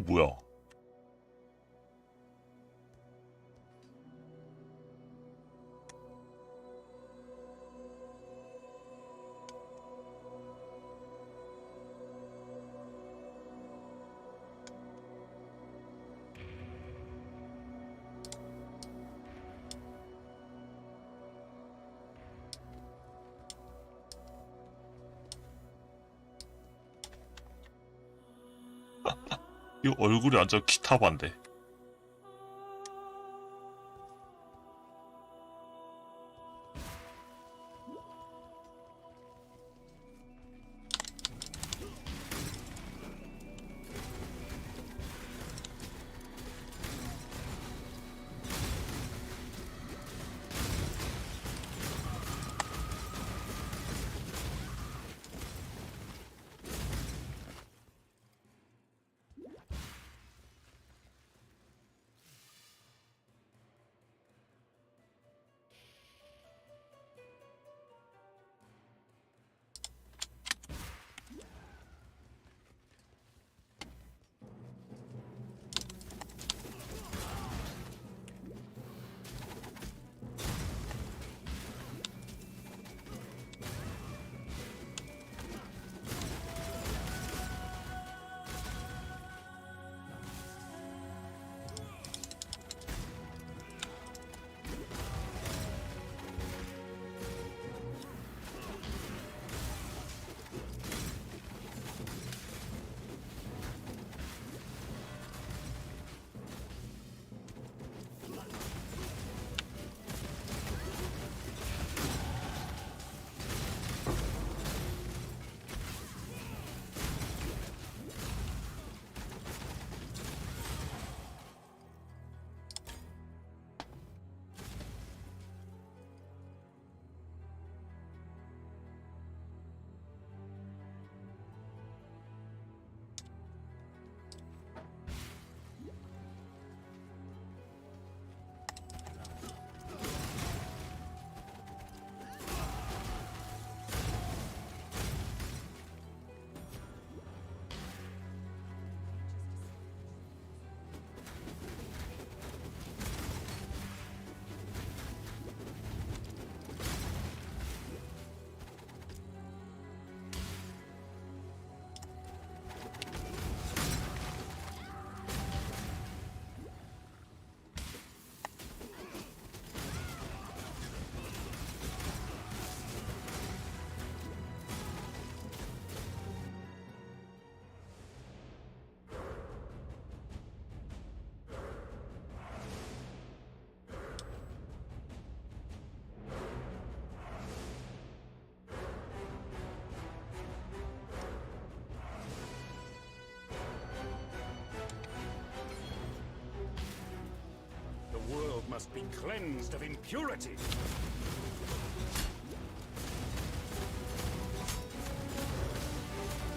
Speaker 1: 뭐야? 이 얼굴이 완전 기타반데.
Speaker 17: must be cleansed of impurity.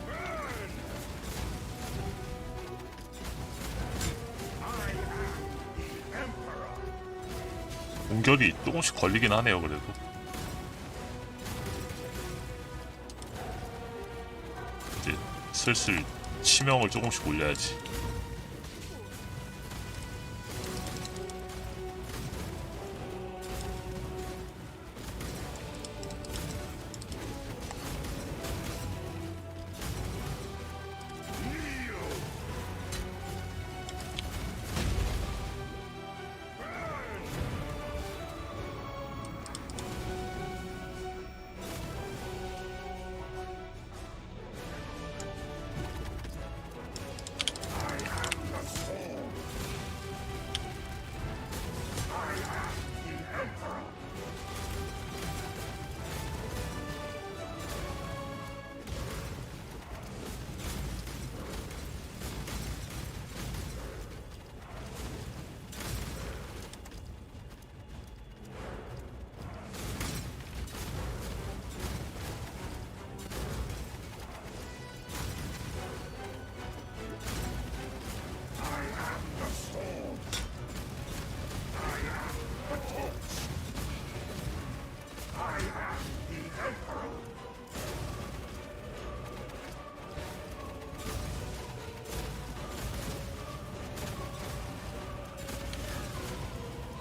Speaker 17: Burn! I am the Emperor.
Speaker 1: 공격이 조금씩 걸리긴 하네요. 그래도 이제 슬슬 치명을 조금씩 올려야지.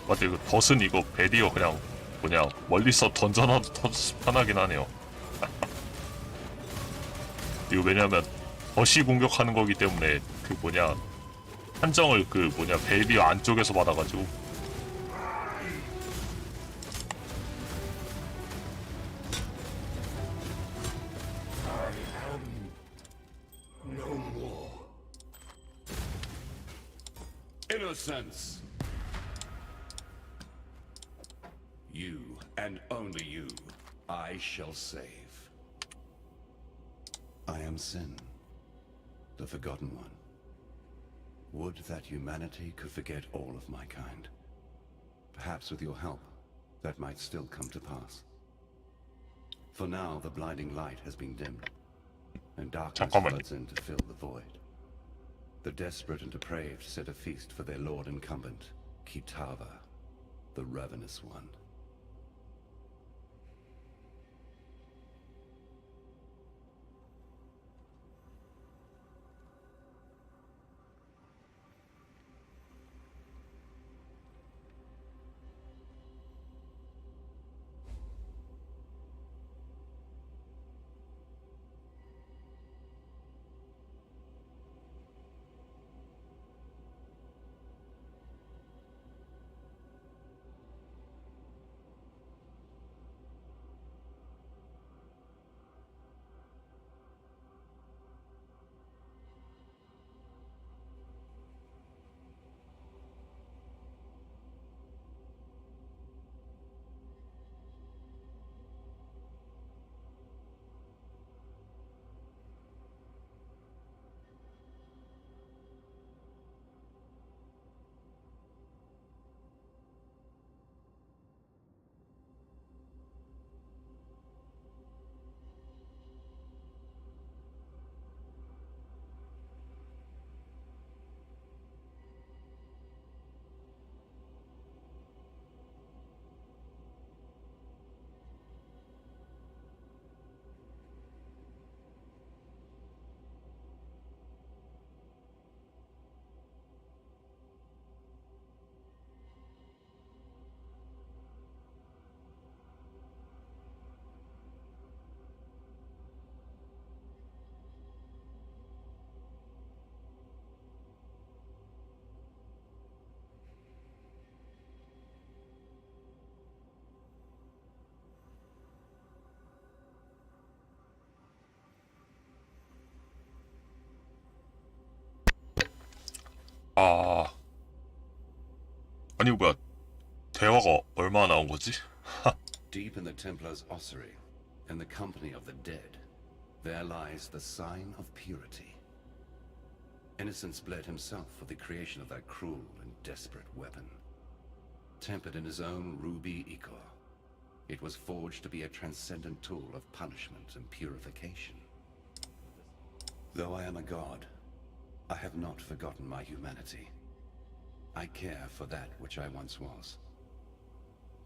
Speaker 1: 맞아, 이거 덫은 이거 베리어 그냥 뭐냐 멀리서 던져놔도 편하긴 하네요. 이거 왜냐면 덫이 공격하는 거기 때문에 그 뭐냐 한정을 그 뭐냐 베리어 안쪽에서 받아가지고.
Speaker 17: No more. Innocence. You, and only you, I shall save.
Speaker 18: I am Sin, the Forgotten One. Would that humanity could forget all of my kind. Perhaps with your help, that might still come to pass. For now, the blinding light has been dimmed, and darkness floods in to fill the void. The desperate and depraved set a feast for their lord incumbent, Kitava, the Ravenous One.
Speaker 1: 아니 뭐야 대화가 얼마나 나온 거지?
Speaker 18: Deep in the Templar's ossuary, in the company of the dead, there lies the sign of purity. Innocence bled himself for the creation of that cruel and desperate weapon. tempered in his own ruby ichor. It was forged to be a transcendent tool of punishment and purification. Though I am a god, I have not forgotten my humanity. I care for that which I once was.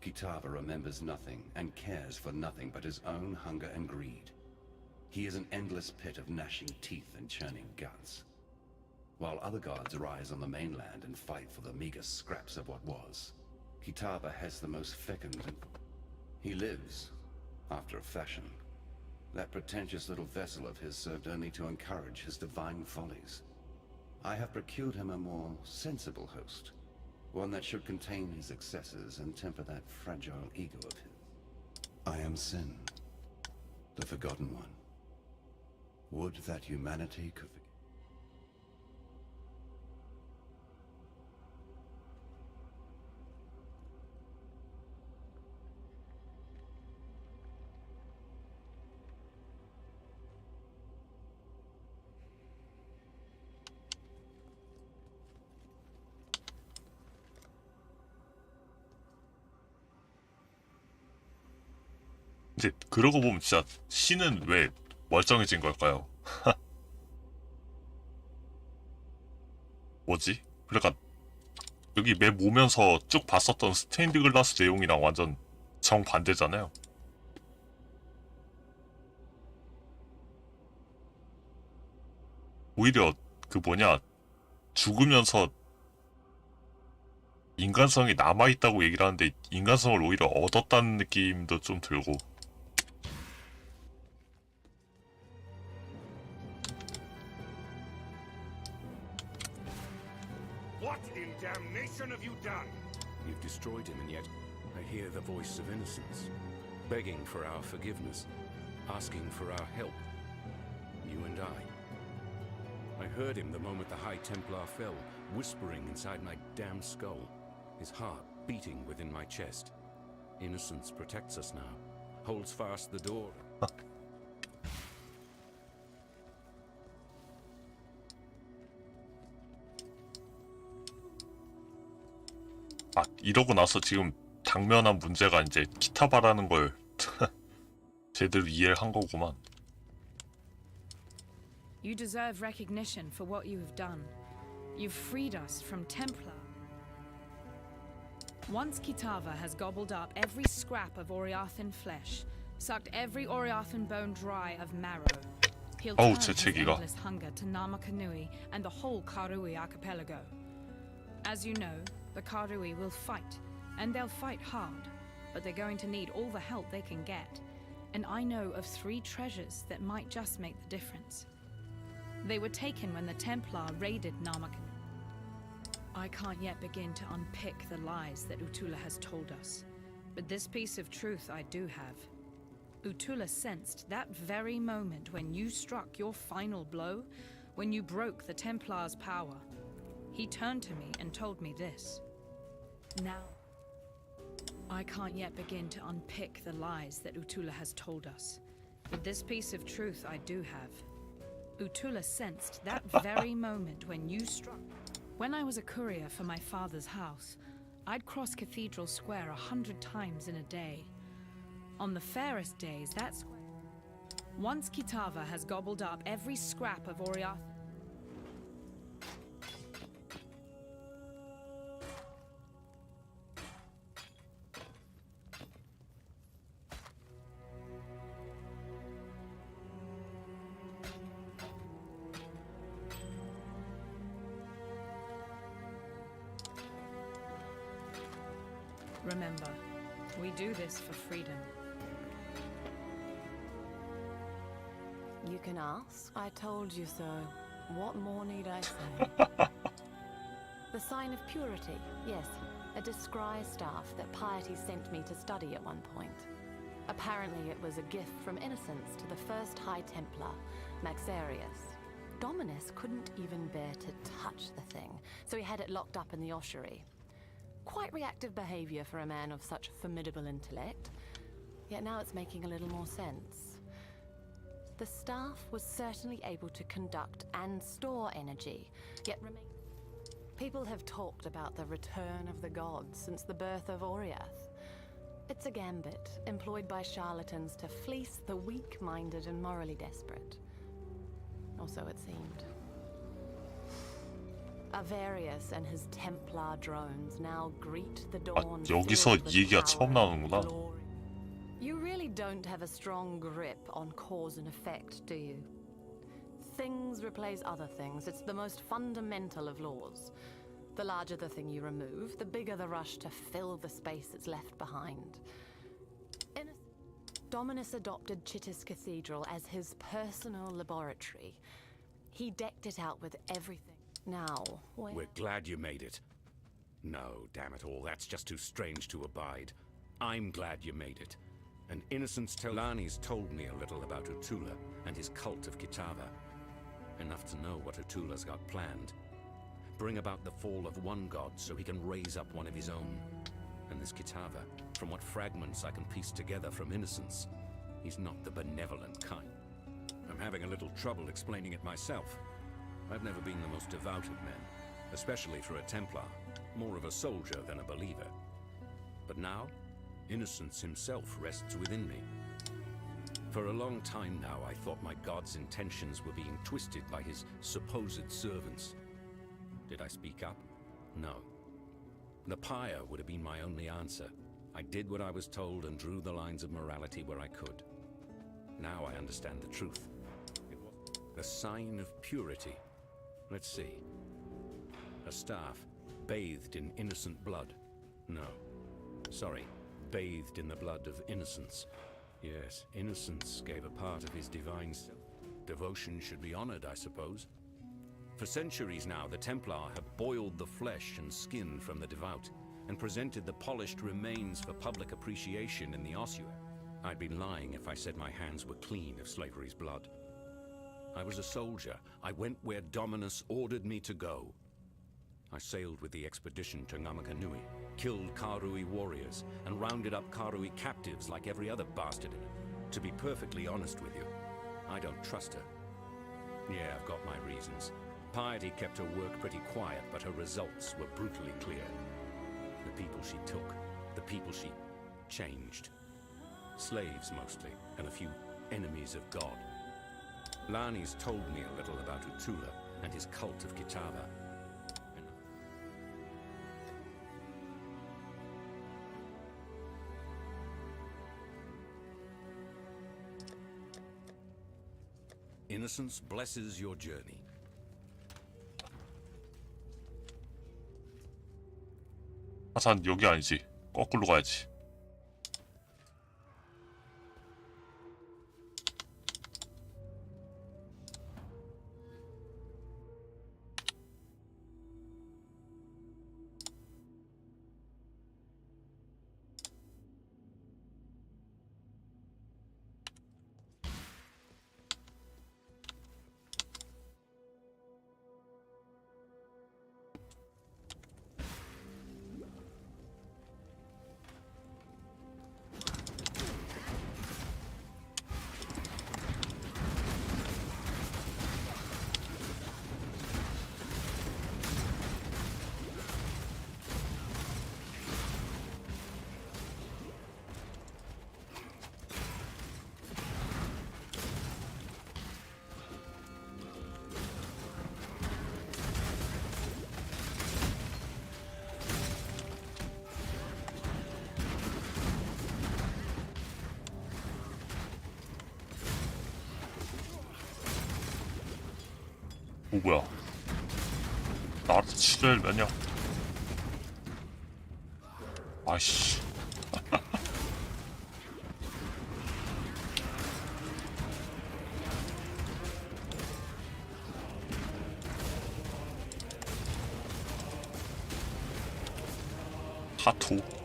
Speaker 18: Kitava remembers nothing and cares for nothing but his own hunger and greed. He is an endless pit of gnashing teeth and churning guts. While other gods rise on the mainland and fight for the meager scraps of what was, Kitava has the most fecund and... He lives, after a fashion. That pretentious little vessel of his served only to encourage his divine follies. I have procured him a more sensible host, one that should contain his excesses and temper that fragile ego of his. I am Sin, the Forgotten One. Would that humanity could forget.
Speaker 1: 이제 그러고 보면 진짜 신은 왜 멀쩡해진 걸까요? 뭐지? 그러니까 여기 맵 오면서 쭉 봤었던 스테인드 글라스 내용이랑 완전 정반대잖아요. 오히려 그 뭐냐, 죽으면서 인간성이 남아있다고 얘기를 하는데 인간성을 오히려 얻었다는 느낌도 좀 들고.
Speaker 9: What in damnation have you done? You've destroyed him, and yet I hear the voice of innocence, begging for our forgiveness, asking for our help. You and I heard him the moment the High Templar fell, whispering inside my damned skull, his heart beating within my chest. Innocence protects us now, holds fast the door.
Speaker 1: 아, 이러고 나서 지금 당면한 문제가 이제 키타바라는 걸 제대로 이해를 한 거구만.
Speaker 14: You deserve recognition for what you have done. You've freed us from Templar. Once Kitava has gobbled up every scrap of Oriathan flesh, sucked every Oriathan bone dry of marrow, he'll turn his endless hunger to Namakanui and the whole Karui archipelago. As you know, the Karui will fight, and they'll fight hard, but they're going to need all the help they can get. And I know of 3 treasures that might just make the difference. They were taken when the Templar raided Namakan. I can't yet begin to unpick the lies that Utula has told us, but this piece of truth I do have. Utula sensed that very moment when you struck your final blow, when you broke the Templar's power. He turned to me and told me this. Now, I can't yet begin to unpick the lies that Utula has told us, but this piece of truth I do have. Utula sensed that very moment when you struck. When I was a courier for my father's house, I'd cross Cathedral Square 100 times in a day. On the fairest days, that square... Once Kitava has gobbled up every scrap of Oriathan... Remember, we do this for freedom.
Speaker 15: You can ask. I told you so. What more need I say? The sign of purity, yes. A disguised staff that piety sent me to study at one point. Apparently it was a gift from innocence to the first High Templar, Maxarius. Dominus couldn't even bear to touch the thing, so he had it locked up in the ossuary. Quite reactive behavior for a man of such formidable intellect, yet now it's making a little more sense. The staff was certainly able to conduct and store energy, yet remain... People have talked about the return of the gods since the birth of Oriath. It's a gambit employed by charlatans to fleece the weak-minded and morally desperate. Or so it seemed. Avarius and his Templar drones now greet the dawn.
Speaker 1: 여기서 이 얘기가 처음 나오는구나.
Speaker 15: You really don't have a strong grip on cause and effect, do you? Things replace other things. It's the most fundamental of laws. The larger the thing you remove, the bigger the rush to fill the space that's left behind. Dominus adopted Chittis Cathedral as his personal laboratory. He decked it out with everything. Now,
Speaker 9: We're glad you made it. No, damn it all, that's just too strange to abide. I'm glad you made it. And Innocence Lani's told me a little about Utula and his cult of Kitava. Enough to know what Utula's got planned. Bring about the fall of one god so he can raise up one of his own. And this Kitava, from what fragments I can piece together from Innocence, he's not the benevolent kind. I'm having a little trouble explaining it myself. I've never been the most devout of men, especially for a Templar, more of a soldier than a believer. But now, Innocence himself rests within me. For a long time now, I thought my god's intentions were being twisted by his supposed servants. Did I speak up? No. The pyre would have been my only answer. I did what I was told and drew the lines of morality where I could. Now I understand the truth. It was a sign of purity. Let's see. A staff bathed in innocent blood. No. Sorry. Bathed in the blood of innocence. Yes, innocence gave a part of his divine self. Devotion should be honored, I suppose. For centuries now, the Templar have boiled the flesh and skin from the devout and presented the polished remains for public appreciation in the ossuary. I'd be lying if I said my hands were clean of slavery's blood. I was a soldier. I went where Dominus ordered me to go. I sailed with the expedition to Ngamakanui, killed Karui warriors, and rounded up Karui captives like every other bastard in it. To be perfectly honest with you, I don't trust her. Yeah, I've got my reasons. Piety kept her work pretty quiet, but her results were brutally clear. The people she took, the people she changed. Slaves mostly, and a few enemies of God. Lani's told me a little about Utula and his cult of Kitava. Innocence blesses your journey.
Speaker 1: 하산 여기 아니지. 거꾸로 가야지. 오 뭐야 나한테 치료를 몇냐 아이씨 하토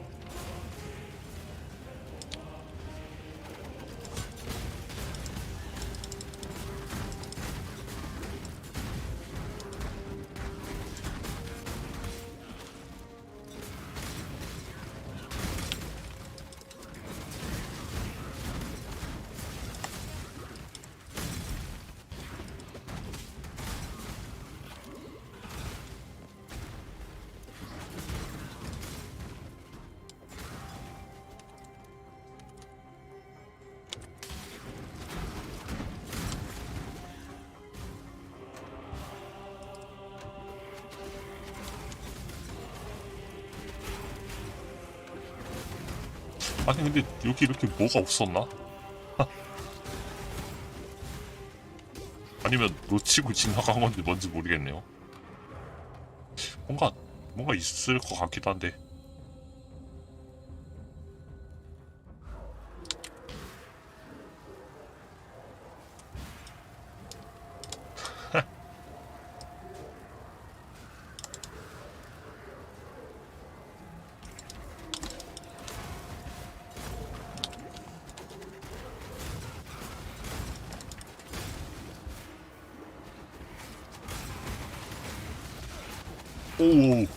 Speaker 1: 아니 근데 여기 이렇게 뭐가 없었나? 아니면 놓치고 지나간 건지 뭔지 모르겠네요. 뭔가 있을 것 같기도 한데. 오.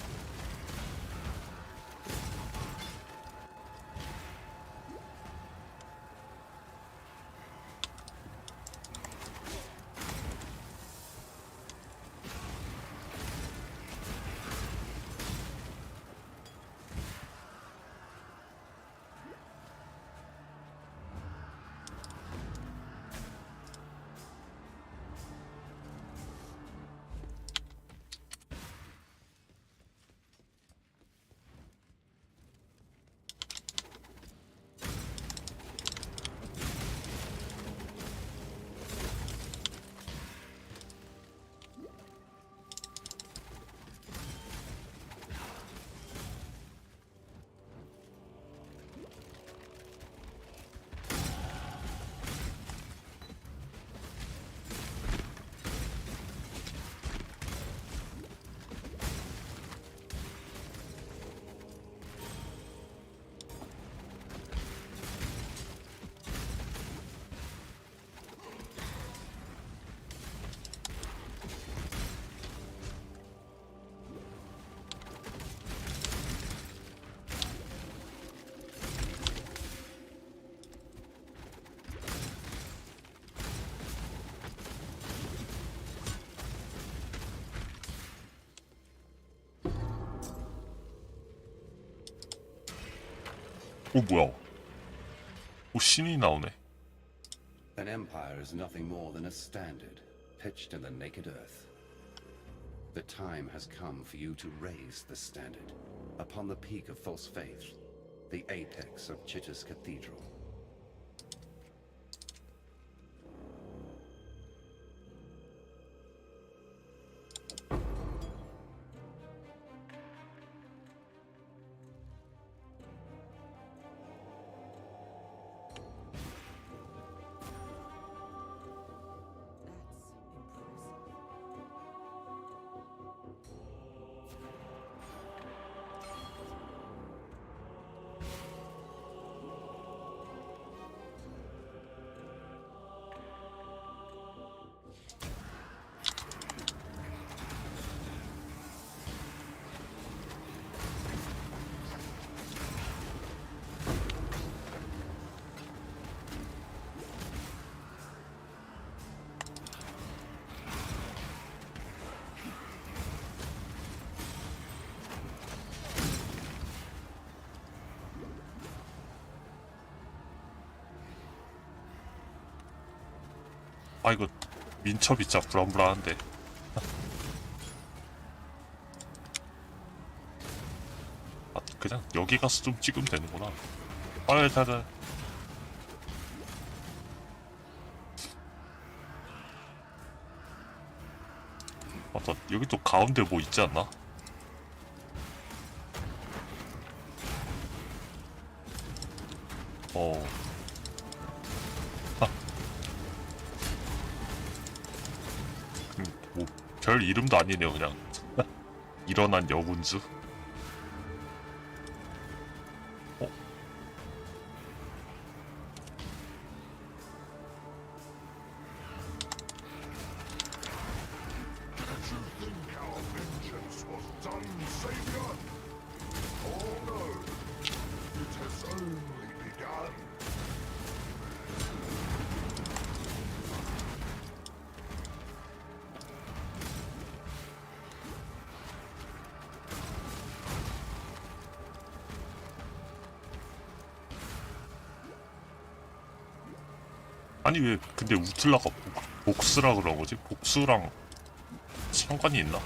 Speaker 1: 오 뭐야? 오 신이 나오네.
Speaker 18: An empire is nothing more than a standard pitched in the naked earth. The time has come for you to raise the standard upon the peak of false faith, the apex of Chitta's cathedral.
Speaker 1: 아 이거 민첩이 진짜 불안불안한데. 아 그냥 여기 가서 좀 찍으면 되는구나. 아이 다들. 맞다 여기 또 가운데 뭐 있지 않나? 뭐 별 이름도 아니네요 그냥. 일어난 여군주. 아니 왜 근데 우틀라가 복수라 그런 거지? 복수랑 상관이 있나?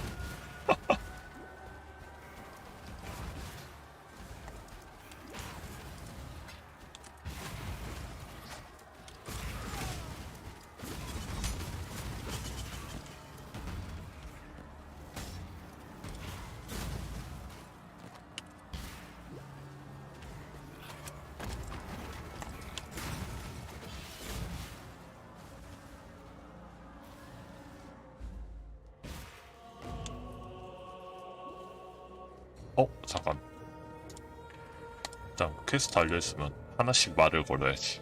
Speaker 1: 잠깐. 일단 퀘스트 알려있으면 하나씩 말을 걸어야지.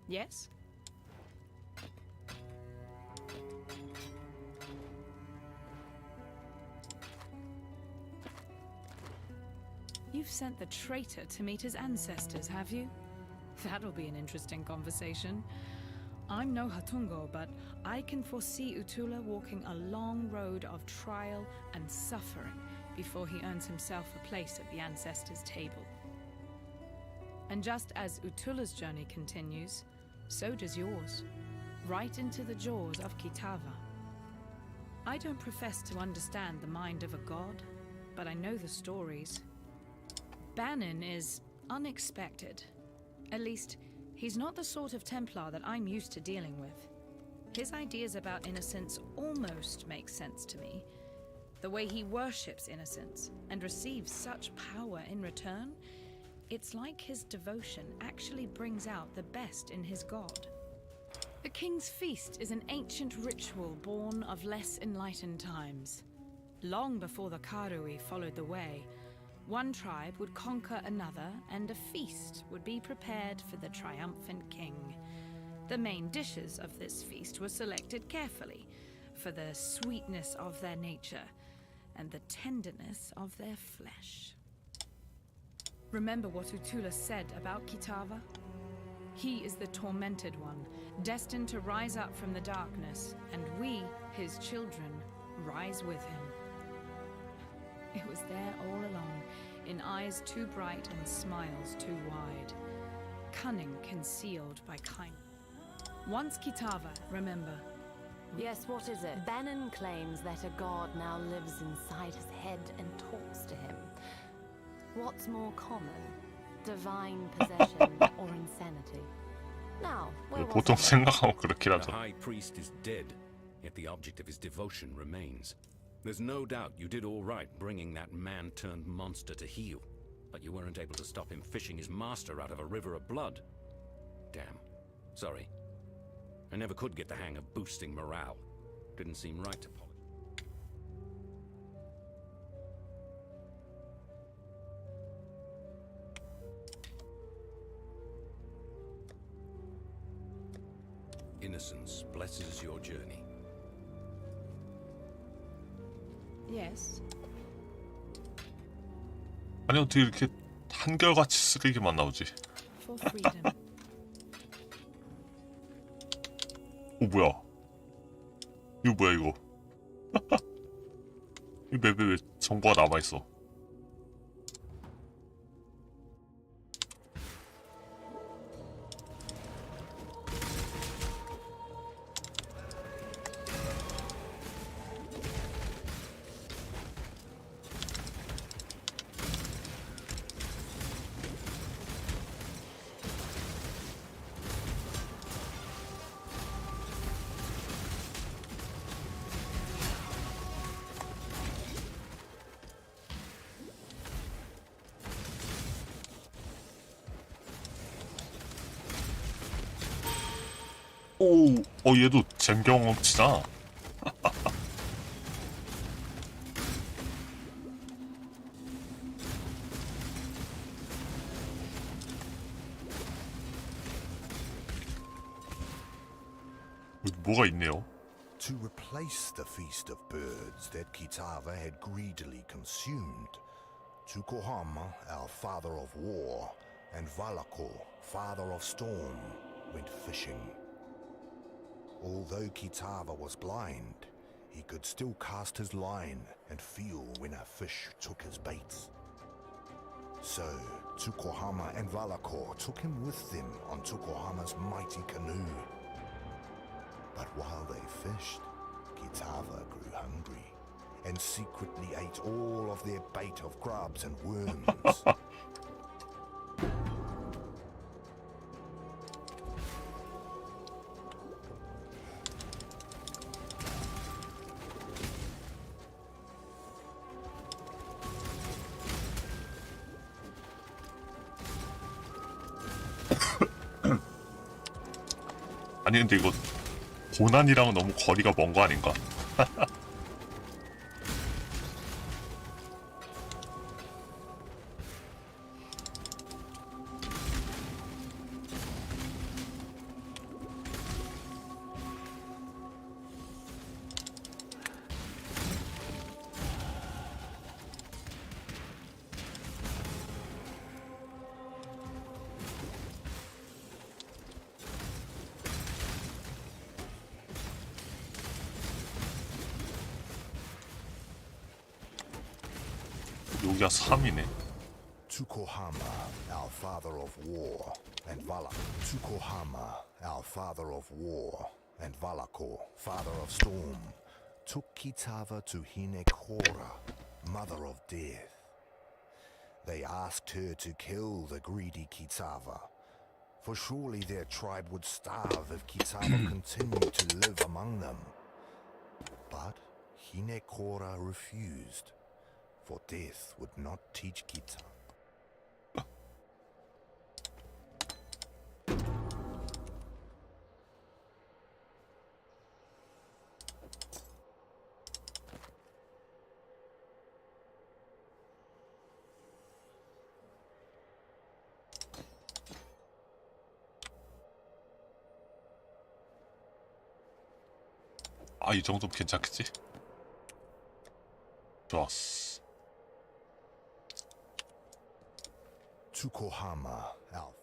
Speaker 14: Yes? You've sent the traitor to meet his ancestors, have you? That'll be an interesting conversation. I'm no Hatungo, but I can foresee Utula walking a long road of trial and suffering before he earns himself a place at the ancestors' table. And just as Utula's journey continues, so does yours, right into the jaws of Kitava. I don't profess to understand the mind of a god, but I know the stories. Bannon is unexpected. At least, he's not the sort of Templar that I'm used to dealing with. His ideas about innocence almost make sense to me. The way he worships innocence and receives such power in return, it's like his devotion actually brings out the best in his god. The King's Feast is an ancient ritual born of less enlightened times. Long before the Karui followed the way, one tribe would conquer another and a feast would be prepared for the triumphant king. The main dishes of this feast were selected carefully for the sweetness of their nature and the tenderness of their flesh. Remember what Utula said about Kitava? He is the tormented one, destined to rise up from the darkness, and we, his children, rise with him. It was there all along, in eyes too bright and smiles too wide. Cunning concealed by kindness. Once Kitava, remember.
Speaker 15: Yes, what is it? Bannon claims that a god now lives inside his head and talks to him. What's more common? Divine possession or insanity? Now, where was
Speaker 1: 보통
Speaker 15: I?
Speaker 1: 생각하면 그렇긴
Speaker 9: The
Speaker 1: 하죠.
Speaker 9: High Priest is dead, yet the object of his devotion remains. There's no doubt you did all right bringing that man-turned monster to heel, but you weren't able to stop him fishing his master out of a river of blood. Damn. Sorry. I never could get the hang of boosting morale. Didn't seem right to Polly. Innocence blesses your journey.
Speaker 14: Yes.
Speaker 1: 아니 어떻게 이렇게 한결같이 쓰레기만 나오지?
Speaker 14: For freedom.
Speaker 1: 뭐야? 이거 뭐야 이거? 이 맵에 왜 정보가 남아있어? 오, 얘도 잼경험치잖아. 뭐가 있네요.
Speaker 16: To replace the Feast of Birds that Kitava had greedily consumed, Tsukuhama, our father of war, and Valakor, father of storm, went fishing. Although Kitava was blind, he could still cast his line and feel when a fish took his baits. So, Tsukuhama and Valakor took him with them on Tsukuhama's mighty canoe. But while they fished, Kitava grew hungry and secretly ate all of their bait of grubs and worms.
Speaker 1: 아니 근데 이거 고난이랑은 너무 거리가 먼 거 아닌가? 여기가 3이네.
Speaker 16: Tukohama, our father of war, and Tukohama, our father of war, and Valako, father of storm, took Kitava to Hinekora, mother of death. They asked her to kill the greedy Kitava, for surely their tribe would starve if Kitava continued to live among them. But Hinekora refused, for death would not teach Kitava.
Speaker 1: 아, 이 정도면 괜찮겠지? 좋았어.
Speaker 16: Tukohama, Alf.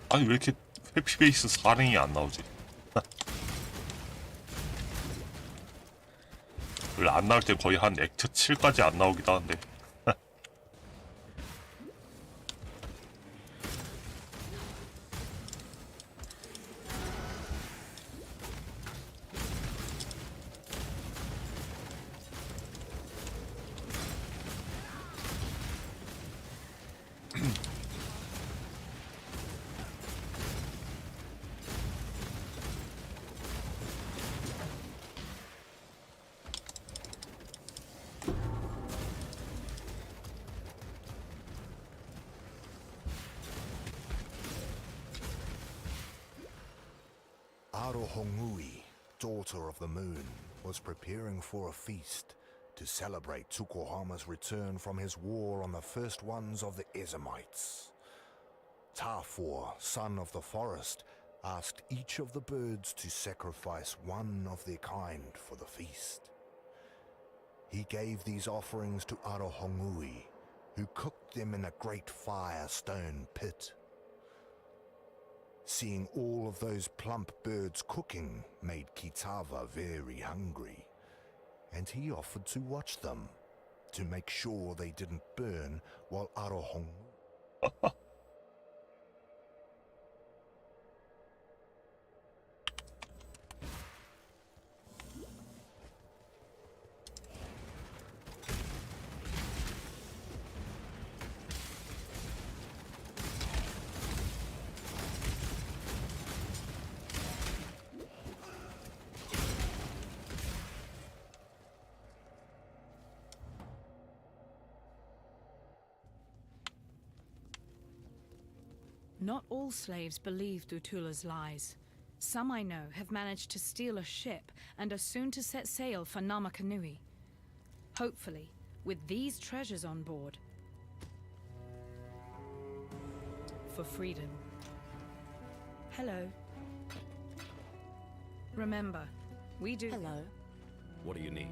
Speaker 1: 아니 왜 이렇게 회피베이스 4랭이 안 나오지? 원래 안 나올 때 거의 한 액트 7까지 안 나오기도 하는데.
Speaker 16: Arohongui, daughter of the moon, was preparing for a feast to celebrate Tukohama's return from his war on the first ones of the Ezamites. Tafor, son of the forest, asked each of the birds to sacrifice one of their kind for the feast. He gave these offerings to Arohongui, who cooked them in a great fire-stone pit. Seeing all of those plump birds cooking made Kitava very hungry, and he offered to watch them, to make sure they didn't burn while Arohongui...
Speaker 14: Not all slaves believe Dutula's lies. Some I know have managed to steal a ship and are soon to set sail for Namakanui. Hopefully, with these treasures on board. For freedom. Hello. Remember, we do...
Speaker 15: Hello.
Speaker 9: What do you need?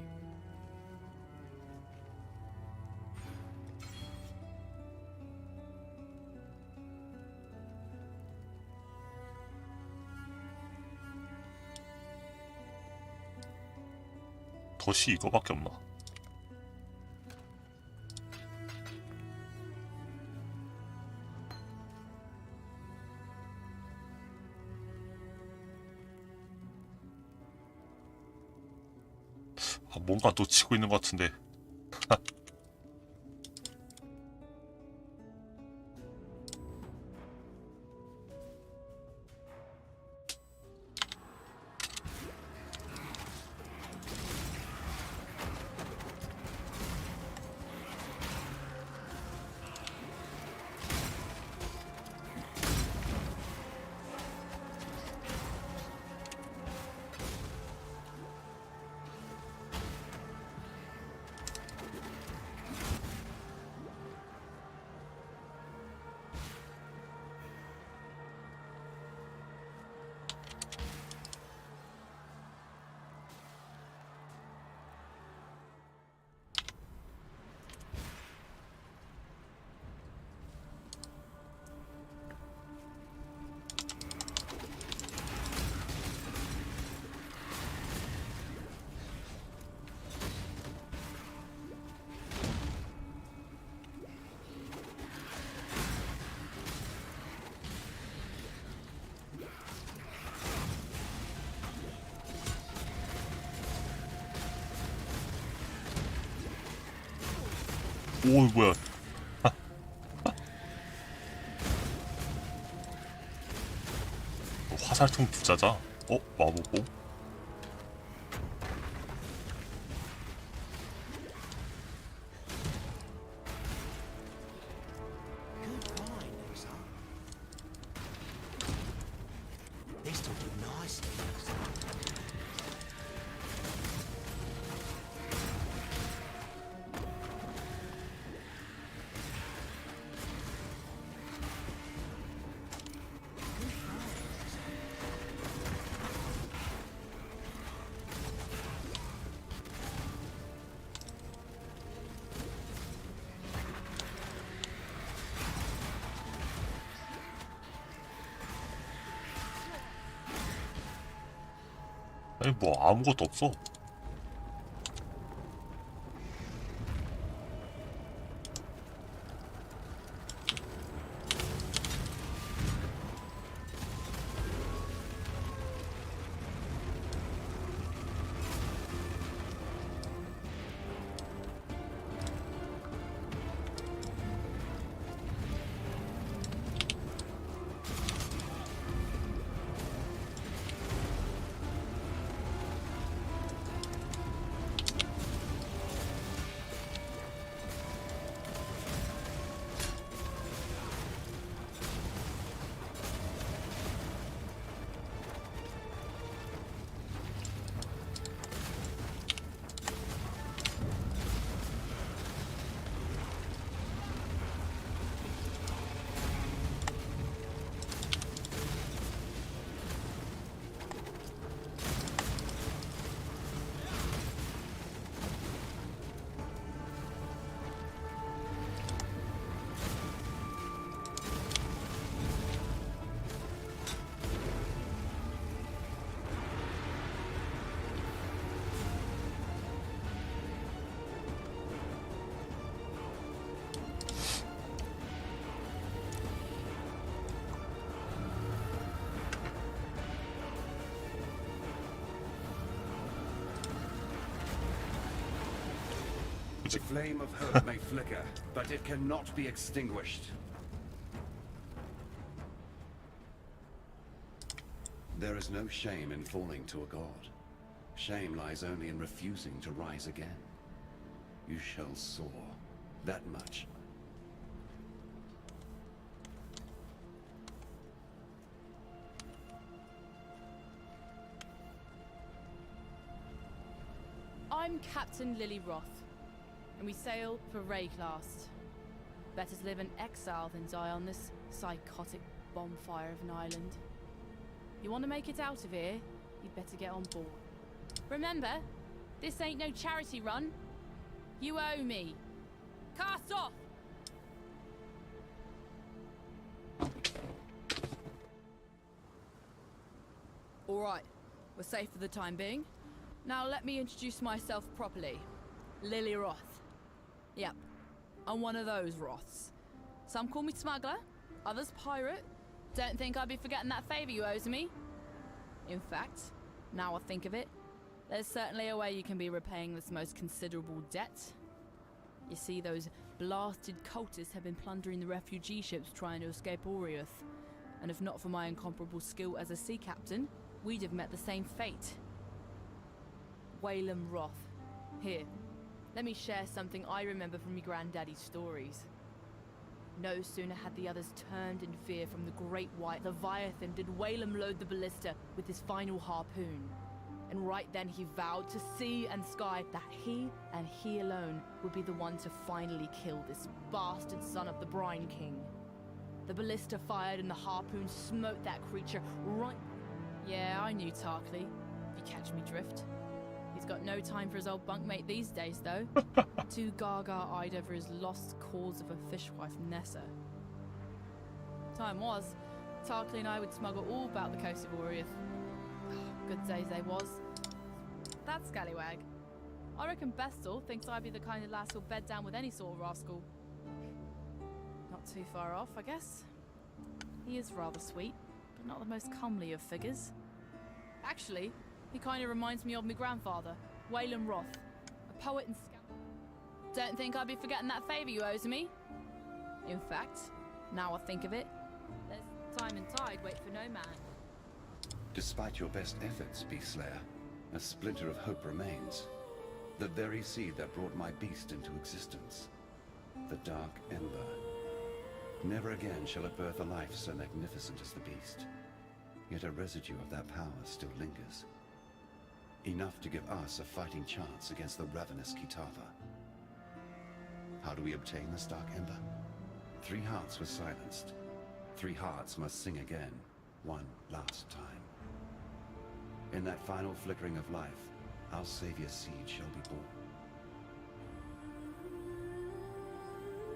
Speaker 1: 덫이 이거밖에 없나? 아, 뭔가 놓치고 있는 것 같은데. 오 뭐야? 화살통 부자자? 마법봉?
Speaker 5: This will be nice.
Speaker 1: 아니 뭐 아무것도 없어.
Speaker 17: The flame of hope may flicker, but it cannot be extinguished. There is no shame in falling to a god. Shame lies only in refusing to rise again. You shall soar. That much.
Speaker 19: I'm Captain Lily Roth, and we sail for Rayclast. Better to live in exile than die on this psychotic bonfire of an island. You want to make it out of here, you'd better get on board. Remember, this ain't no charity run. You owe me. Cast off! Alright, we're safe for the time being. Now let me introduce myself properly. Lily Roth. Yep, I'm one of those Roths. Some call me smuggler, others pirate. Don't think I'd be forgetting that favor you owe to me. In fact, now I think of it, there's certainly a way you can be repaying this most considerable debt. You see, those blasted cultists have been plundering the refugee ships trying to escape Oriath. And if not for my incomparable skill as a sea captain, we'd have met the same fate. Whalem Roth. Here, let me share something I remember from your granddaddy's stories. No sooner had the others turned in fear from the Great White Leviathan did Whalem load the ballista with his final harpoon. And right then he vowed to sea and sky that he and he alone would be the one to finally kill this bastard son of the Brine King. The ballista fired and the harpoon smote that creature right... Yeah, I knew Tarkley, if you catch me drift. He's got no time for his old bunkmate these days, though. Too gaga-eyed over his lost cause of a fishwife, Nessa. Time was, Tarkley and I would smuggle all about the coast of Oriath. Good days they was. That scallywag. I reckon Bestel thinks I'd be the kind of lass who'll bed down with any sort of rascal. Not too far off, I guess. He is rather sweet, but not the most comely of figures. Actually, he kind of reminds me of my grandfather, Whalem Roth, a poet and scout. Don't think I'd be forgetting that favor you owes me. In fact, now I think of it, there's time and tide wait for no man.
Speaker 17: Despite your best efforts, Beast Slayer, a splinter of hope remains. The very seed that brought my beast into existence. The Dark Ember. Never again shall it birth a life so magnificent as the beast. Yet a residue of that power still lingers. Enough to give us a fighting chance against the ravenous Kitava. How do we obtain this Dark Ember? 3 hearts were silenced. 3 hearts must sing again, one last time. In that final flickering of life, our savior's seed shall be born.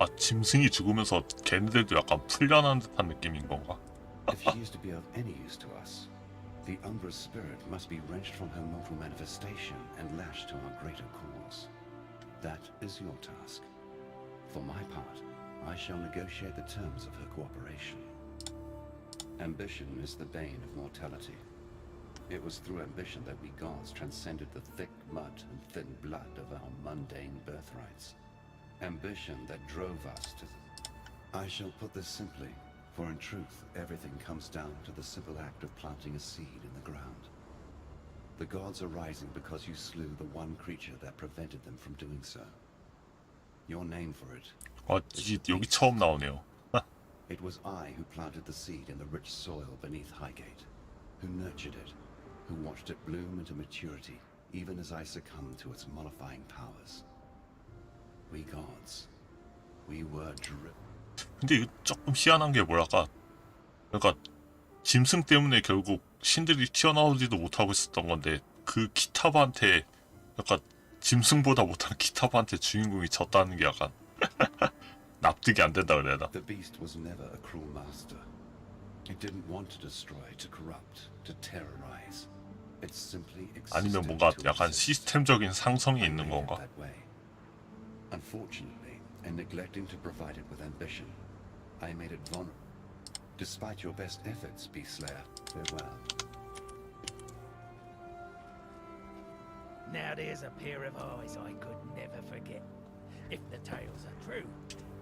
Speaker 1: 아, 짐승이 죽으면서 걔네들도 약간 풀려난 듯한 느낌인 건가?
Speaker 17: If she is to be of any use to us, the Umbra's spirit must be wrenched from her mortal manifestation and lashed to our greater cause. That is your task. For my part, I shall negotiate the terms of her cooperation. Ambition is the bane of mortality. It was through ambition that we gods transcended the thick mud and thin blood of our mundane birthrights. Ambition that drove us to I shall put this simply, for in truth, everything comes down to the simple act of planting a seed in the ground. The gods are rising because you slew the one creature that prevented them from doing so. Your name for it.
Speaker 1: 아, 여기 처음 나오네요.
Speaker 17: It was I who planted the seed in the rich soil beneath Highgate, who nurtured it, who watched it bloom into maturity, even as I succumbed to its mollifying powers. We gods, we were driven.
Speaker 1: 근데 이거 조금 희한한 게 뭐랄까, 그러니까 짐승 때문에 결국 신들이 튀어나오지도 못하고 있었던 건데 그 키타바한테 약간 짐승보다 못한 키타바한테 주인공이 졌다는 게 약간 납득이 안 된다 그래야 되나?
Speaker 17: The beast was never a cruel master. It didn't want to destroy, to corrupt, to terrorize. It simply existed.
Speaker 1: 아니면 뭔가 약간 시스템적인 상성이 있는 건가?
Speaker 17: Unfortunately, in neglecting to provide it with ambition, I made it vulnerable. Despite your best efforts, Beast Slayer, farewell.
Speaker 20: Now there's a pair of eyes I could never forget. If the tales are true,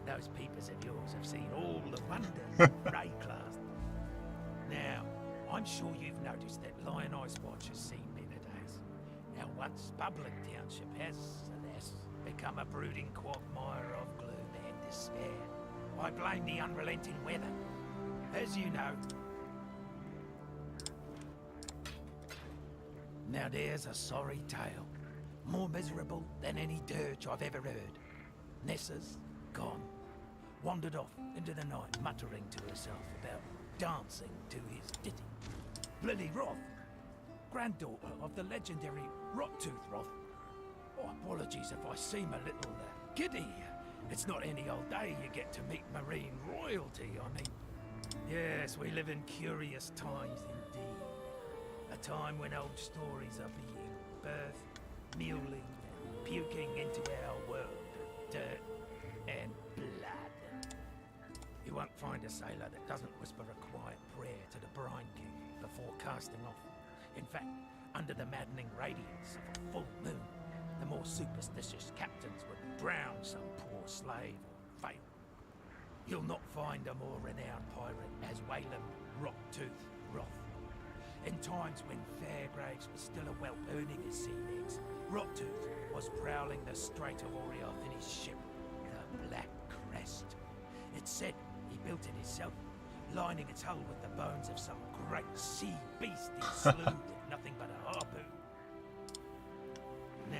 Speaker 20: those peepers of yours have seen all the wonders of Ray-class. Now, I'm sure you've noticed that Lion Ice Watch has seen better days. Our once public township has, alas, become a brooding quagmire of gloom and despair. I blame the unrelenting weather. As you know. Now there's a sorry tale. More miserable than any dirge I've ever heard. Nessa's gone. Wandered off into the night, muttering to herself about dancing to his ditty. Bloody Roth, granddaughter of the legendary Rottooth Roth. Oh, apologies if I seem a little giddy. It's not any old day you get to meet marine royalty, I mean. Yes, we live in curious times indeed. A time when old stories are being birthed, mewling, and puking into our world of dirt and blood. You won't find a sailor that doesn't whisper a quiet prayer to the Brine King before casting off. In fact, under the maddening radiance of a full moon, the more superstitious captains would drown some poor slave or fail. You'll not find a more renowned pirate as Whalem Rocktooth Roth. In times when Fairgraves was still a whelp earning his sea legs, Rocktooth was prowling the Strait of Orioth in his ship, the Black Crest. It's said he built it himself, lining its hull with the bones of some great sea beast he slew with nothing but a harpoon. Now,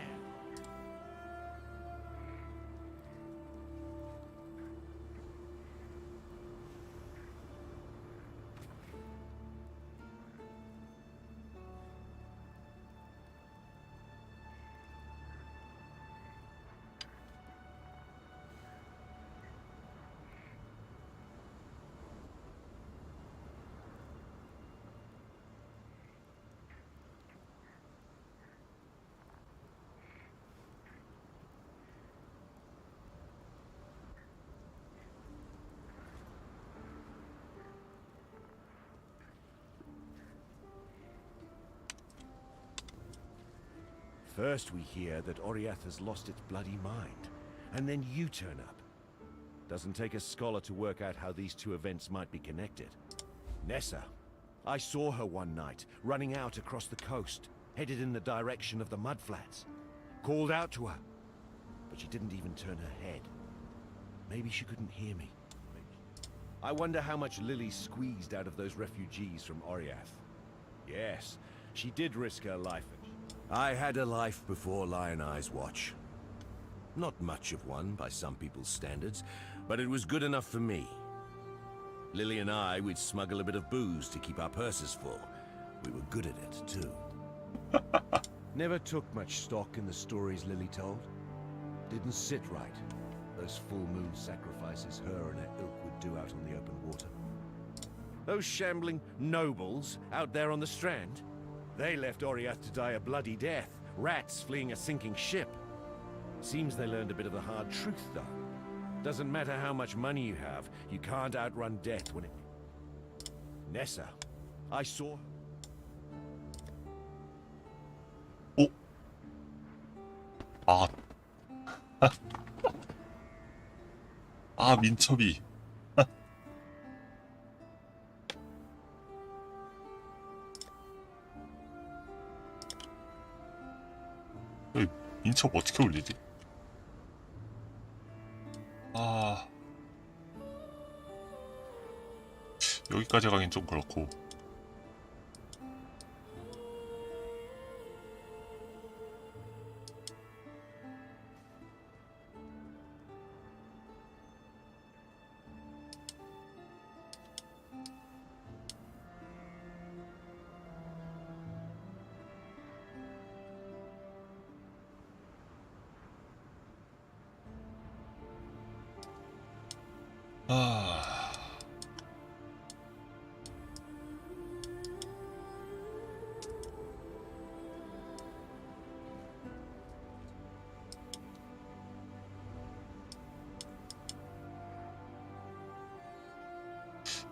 Speaker 21: first we hear that Oriath has lost its bloody mind, and then you turn up. Doesn't take a scholar to work out how these two events might be connected. Nessa, I saw her one night, running out across the coast, headed in the direction of the mudflats. Called out to her, but she didn't even turn her head. Maybe she couldn't hear me. I wonder how much Lily squeezed out of those refugees from Oriath. Yes, she did risk her life. I had a life before Lion Eye's watch. Not much of one by some people's standards, but it was good enough for me. Lily and I would smuggle a bit of booze to keep our purses full. We were good at it, too. Never took much stock in the stories Lily told. Didn't sit right. Those full moon sacrifices her and her ilk would do out on the open water. Those shambling nobles out there on the strand, they left Oriath to die a bloody death, rats fleeing a sinking ship. Seems they learned a bit of the hard truth, though. Doesn't matter how much money you have, you can't outrun death when it... Nessa, I saw...
Speaker 1: 오? 아... 아, 민첩이. 민첩 어떻게 올리지? 아... 여기까지 가긴 좀 그렇고. 아...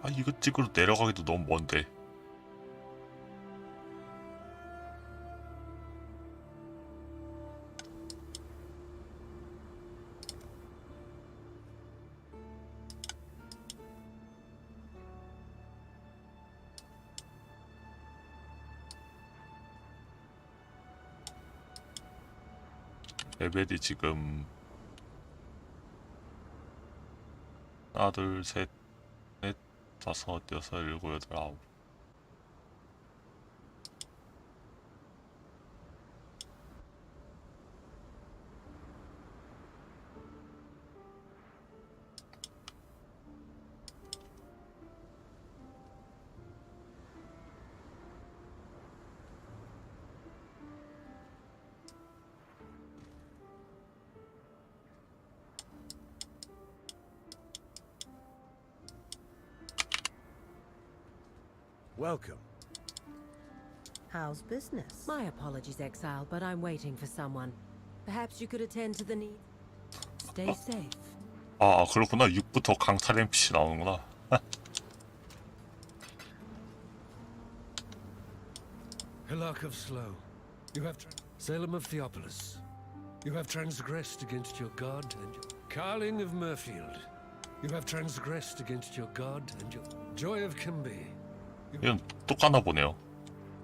Speaker 1: 아, 이거 찍으러 내려가기도 너무 먼데. 레벨이 지금 하나, 둘, 셋, 넷, 다섯, 여섯, 일곱, 여덟, 아홉.
Speaker 22: Welcome.
Speaker 23: How's business? My apologies, Exile, but I'm waiting for someone. Perhaps you could attend to the need. Stay safe.
Speaker 1: 아, 그렇구나. 6부터 강탈 NPC 나오는구나.
Speaker 9: Hillock of Slow, you have Salem of Theopolis. You have transgressed against your god and your Carling of Murfield. You have transgressed against your god and your Joy of Kimby.
Speaker 1: 이건 똑같나 보네요.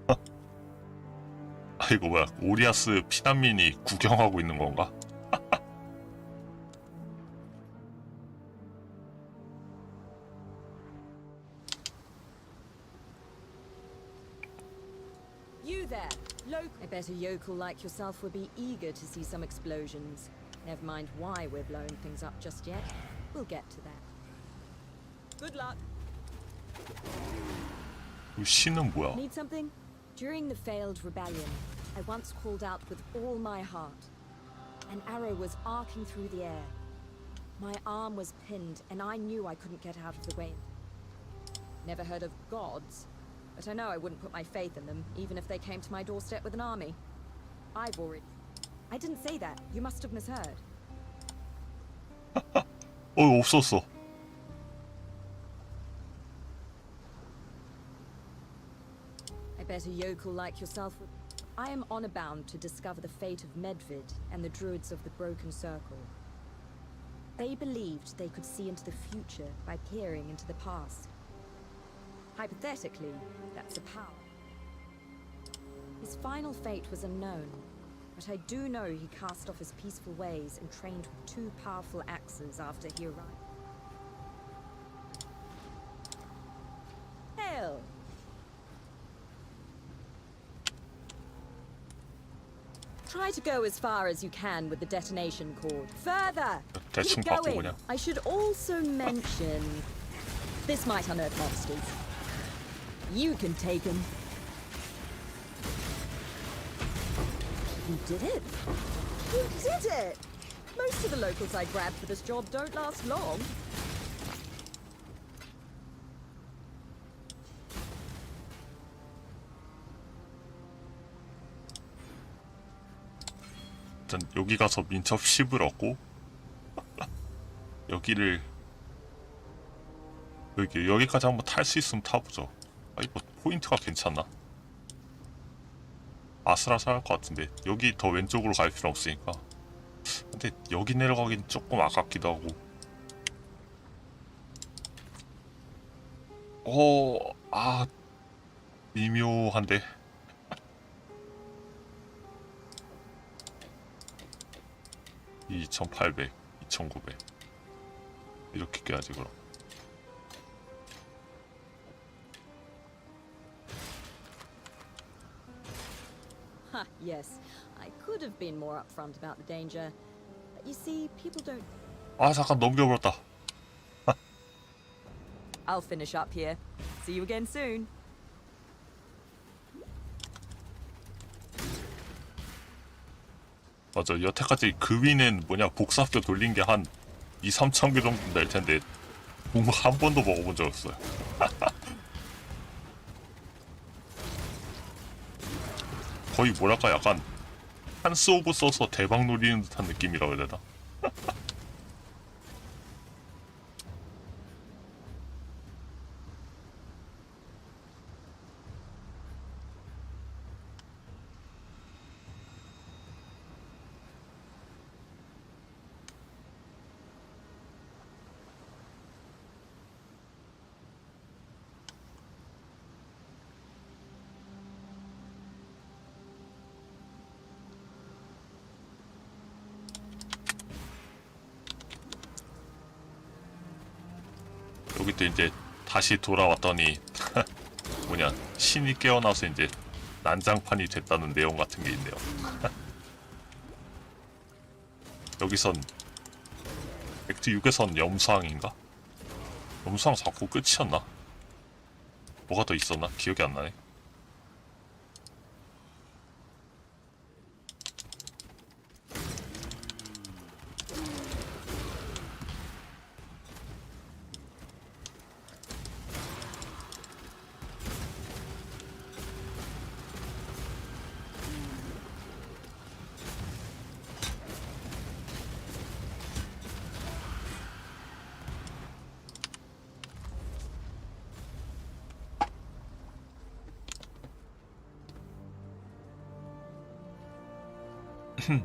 Speaker 1: 아, 이거 뭐야? 오리아스 피난민이 구경하고 있는 건가?
Speaker 24: You there, local. I bet a yokel like yourself would be eager to see some explosions. Never mind why we're blowing things up just yet. We'll get to that. Good luck.
Speaker 1: 신은 뭐야?
Speaker 24: Need something? During the failed rebellion, I once called out with all my heart. An arrow was arcing through the air. My arm was pinned, and I knew I couldn't get out of the way. Never heard of gods, but I know I wouldn't put my faith in them, even if they came to my doorstep with an army. I've already... I didn't say that. You must have misheard.
Speaker 1: 없었어.
Speaker 24: I bet a yokel like yourself would... I am honor bound to discover the fate of Medvid and the druids of the Broken Circle. They believed they could see into the future by peering into the past. Hypothetically, that's a power. His final fate was unknown, but I do know he cast off his peaceful ways and trained with 2 powerful axes after he arrived. Hell! Try to go as far as you can with the detonation cord. Further!
Speaker 1: 대충
Speaker 24: Keep
Speaker 1: 바꾸고
Speaker 24: going.
Speaker 1: 그냥.
Speaker 24: I should also mention... This might unearth monsters. You can take them. You did it! You did it! Most of the locals I grabbed for this job don't last long.
Speaker 1: 일단 여기 가서 민첩 10을 얻고 여기까지 한번 탈 수 있으면 타보죠. 아 이거 포인트가 괜찮나? 아슬아슬할 것 같은데 여기 더 왼쪽으로 갈 필요 없으니까. 근데 여기 내려가긴 조금 아깝기도 하고. 미묘한데. 2800, 2900 이렇게 깨야지 그럼.
Speaker 24: Ha, yes. I could have been more upfront about the danger. But you see, people don't...
Speaker 1: 아 잠깐 넘겨버렸다.
Speaker 24: I'll finish up here. See you again soon.
Speaker 1: 맞아, 여태까지 그 위는 복사표 돌린 게 한 2-3천 개 정도 될 텐데 뭔가 한 번도 먹어본 적 없어요. 거의 뭐랄까 약간 한스 오브 써서 대박 노리는 듯한 느낌이라고 해야 되나? 여기 또 이제 다시 돌아왔더니 신이 깨어나서 이제 난장판이 됐다는 내용 같은 게 있네요. 여기선 액트 6에선 염수항인가? 염수항 잡고 끝이었나? 뭐가 더 있었나? 기억이 안 나네.
Speaker 15: A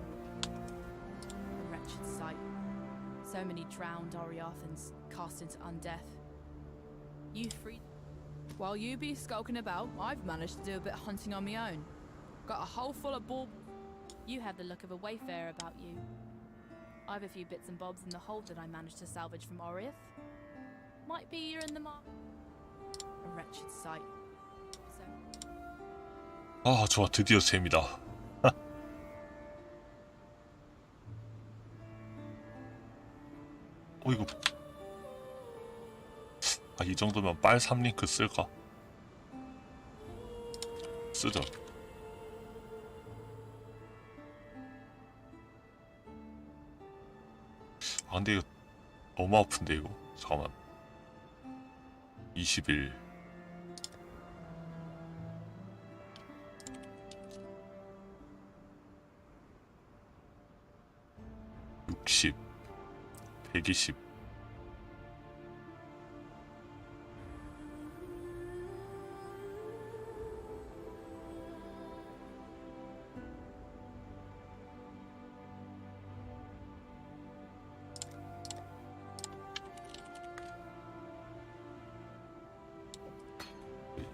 Speaker 15: wretched sight. So many drowned Oriathans cast into undeath. You freed. While you be skulking about, I've managed to do a bit of hunting on my own. Got a hole full of ball. You have the look of a wayfarer about you. I've a few bits and bobs in the hold that I managed to salvage from Oriath. Might be you're in the mark. A wretched sight. So.
Speaker 1: 아 좋아, 드디어 재미다. 이거 이 정도면 빨 3링크 쓸까? 쓰죠. 근데 이거 너무 아픈데 이거. 잠깐만. 21 60 120 1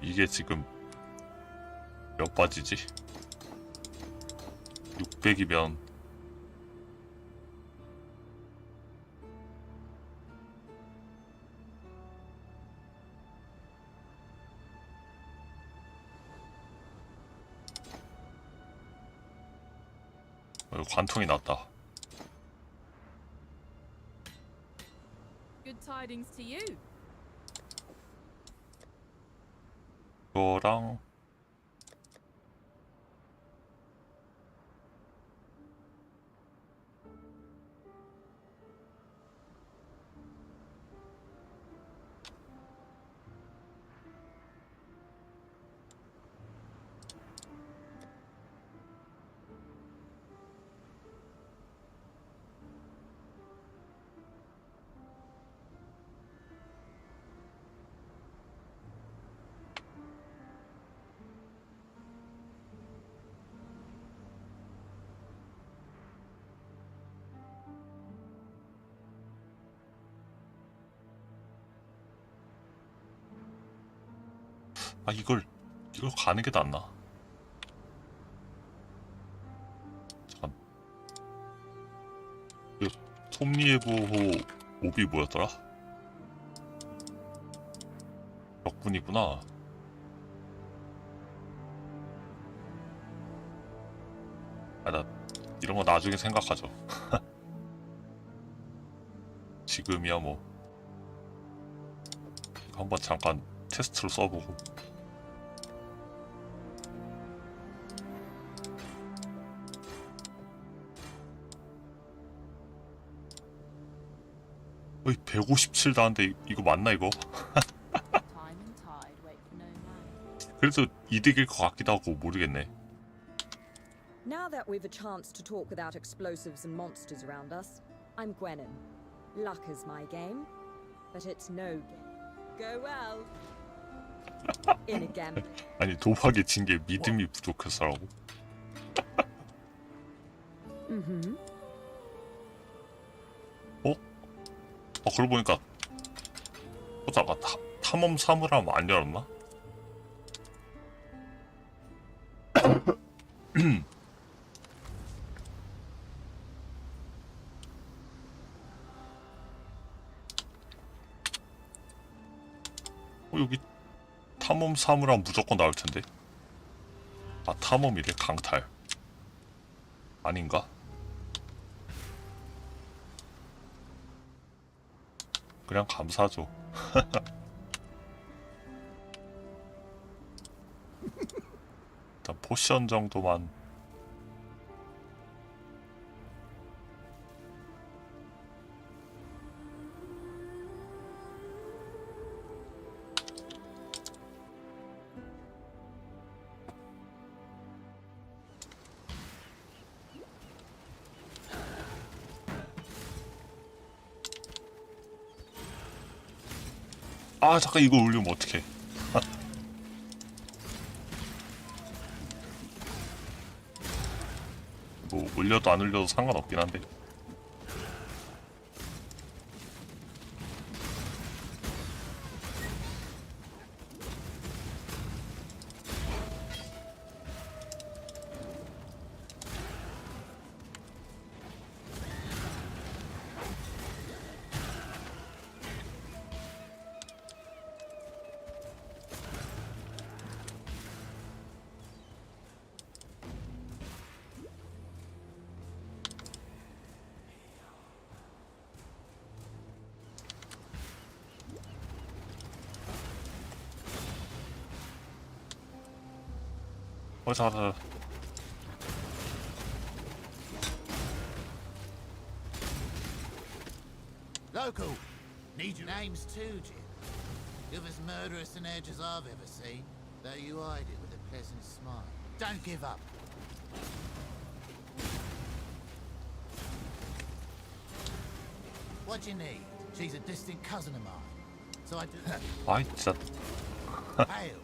Speaker 1: 이게 지금 몇 바지지? 600이면 관통이 났다.
Speaker 19: Good tidings to you.
Speaker 1: 이거랑 이걸 가는 게 낫나? 잠깐. 톱니에보호 몹이 뭐였더라? 적군이구나. 나 이런 거 나중에 생각하죠. 지금이야 뭐 한번 잠깐 테스트로 써보고. 어이 157 나왔는데 이거 맞나 이거? 그래도 이득일 것 같기도 하고 모르겠네.
Speaker 24: Now that we've a chance to talk without explosives and monsters around us, I'm Gwennon. Luck is my game, but it's no game. Go well. In a gambling.
Speaker 1: 아니 도박에 진 게 믿음이 부족해서라고? 그러고 보니까 보다가 탐험 사물함 안 열었나? 여기 탐험 사물함 무조건 나올 텐데. 탐험이래. 강탈 아닌가? 그냥 감사하죠. 일단 포션 정도만. 잠깐 이거 올리면 어떡해. 뭐 올려도 안 올려도 상관없긴 한데. 잠깐.
Speaker 4: Local, need your names too, Jim. You're as murderous an edge as I've ever seen, though you hide it with a pleasant smile. Don't give up. What do you need? She's a distant cousin of mine, so I do.
Speaker 1: 진짜.
Speaker 4: Hail.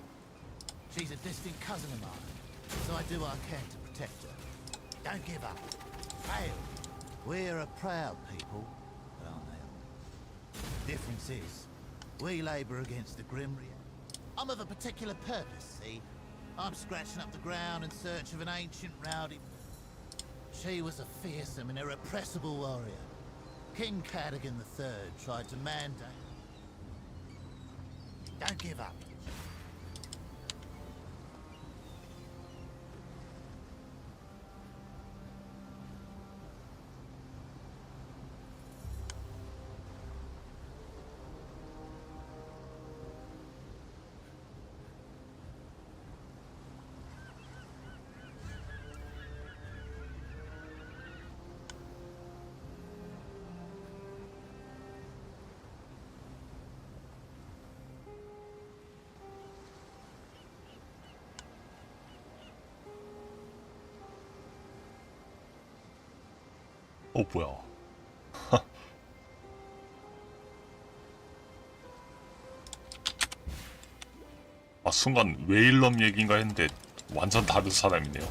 Speaker 4: She's a distant cousin of mine, so I do what I can to protect her. Don't give up. Hail. We're a proud people, aren't they? Difference is, we labour against the grim reality. I'm of a particular purpose, see? I'm scratching up the ground in search of an ancient rowdy... She was a fearsome and irrepressible warrior. King Cadogan III tried to mandate... Don't give up.
Speaker 1: 뭐야. 아, 순간 웨일럼 얘기인가 했는데 완전 다른 사람이네요.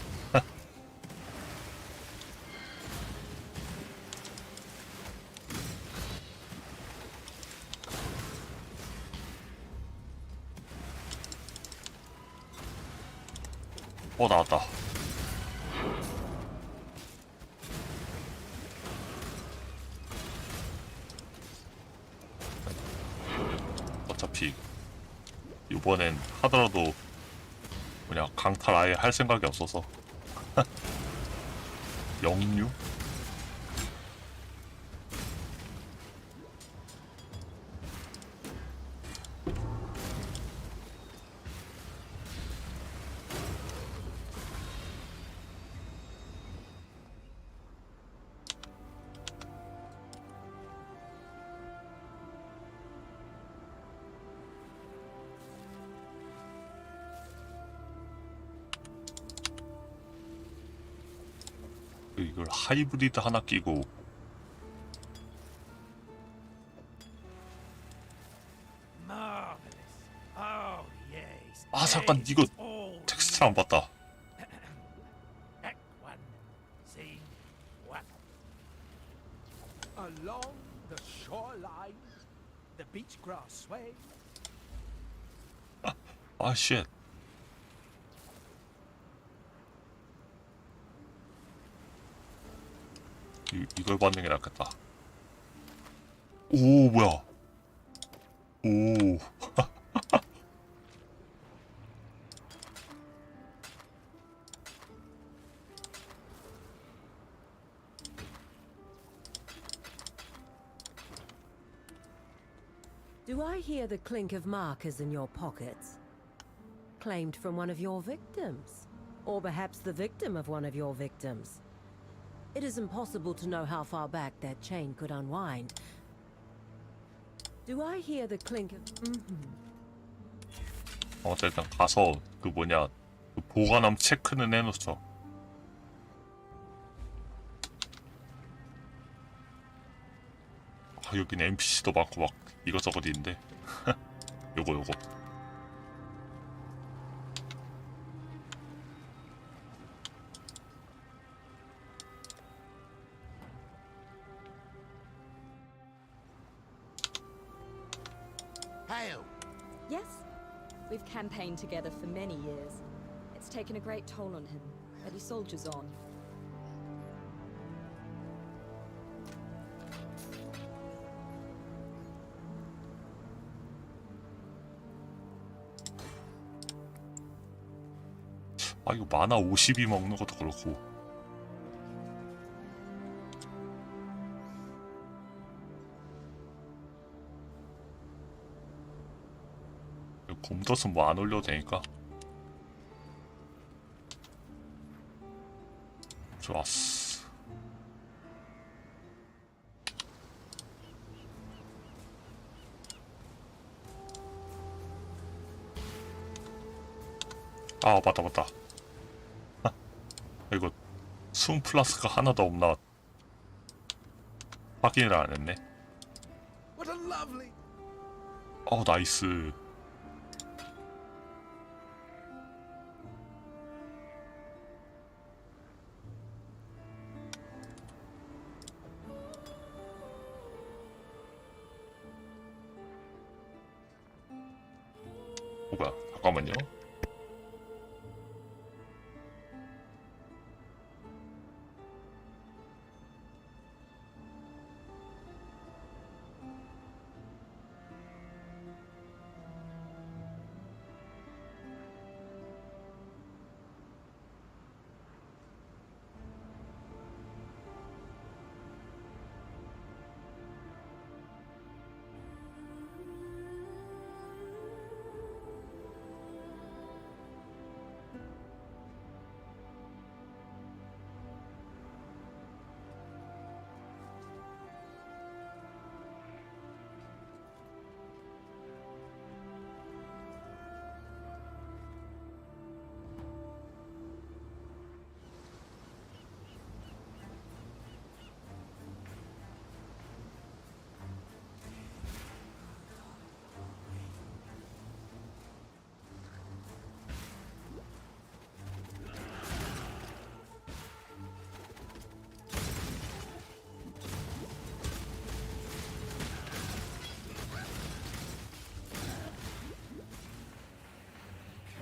Speaker 1: 나왔다. 어차피 이번엔 하더라도 그냥 강탈 아예 할 생각이 없어서. 영유? 이걸 하이브리드 하나 끼고 아 잠깐 이거 텍스트 안 봤다.
Speaker 20: Along the shoreline, the beach grass sway.
Speaker 1: 아 쉣. 이걸 받는 게 낫겠다. 오 뭐야. 오.
Speaker 23: Do I hear the clink of markers in your pockets? Claimed from one of your victims? Or perhaps the victim of one of your victims? It is impossible to know how far back that chain could unwind. Do I hear the clink of...
Speaker 1: 일단 가서 그 뭐냐 그 보관함 체크는 해놓죠. 아 여긴 NPC도 많고 막 이것저것 있는데. 요거
Speaker 4: Hail!
Speaker 24: Yes? We've campaigned together for many years. It's taken a great toll on him, but he soldiers on.
Speaker 1: 아 이거 만화 50이 먹는 것도 그렇고. 곰덫은 뭐 안 올려도 되니까. 좋았어. 아 맞다. 이거 숨 플라스가 하나도 없나 확인을 안 했네. 나이스. 뭐가? 잠깐만요.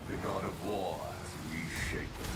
Speaker 11: The god of war has reshaped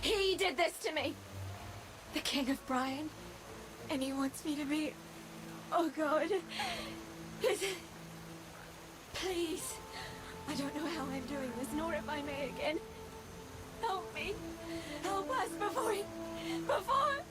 Speaker 6: He did this to me! The King of Brian. And he wants me to be... Oh God. Please. I don't know how I'm doing this, nor if I may again. Help me. Help us before he... Before...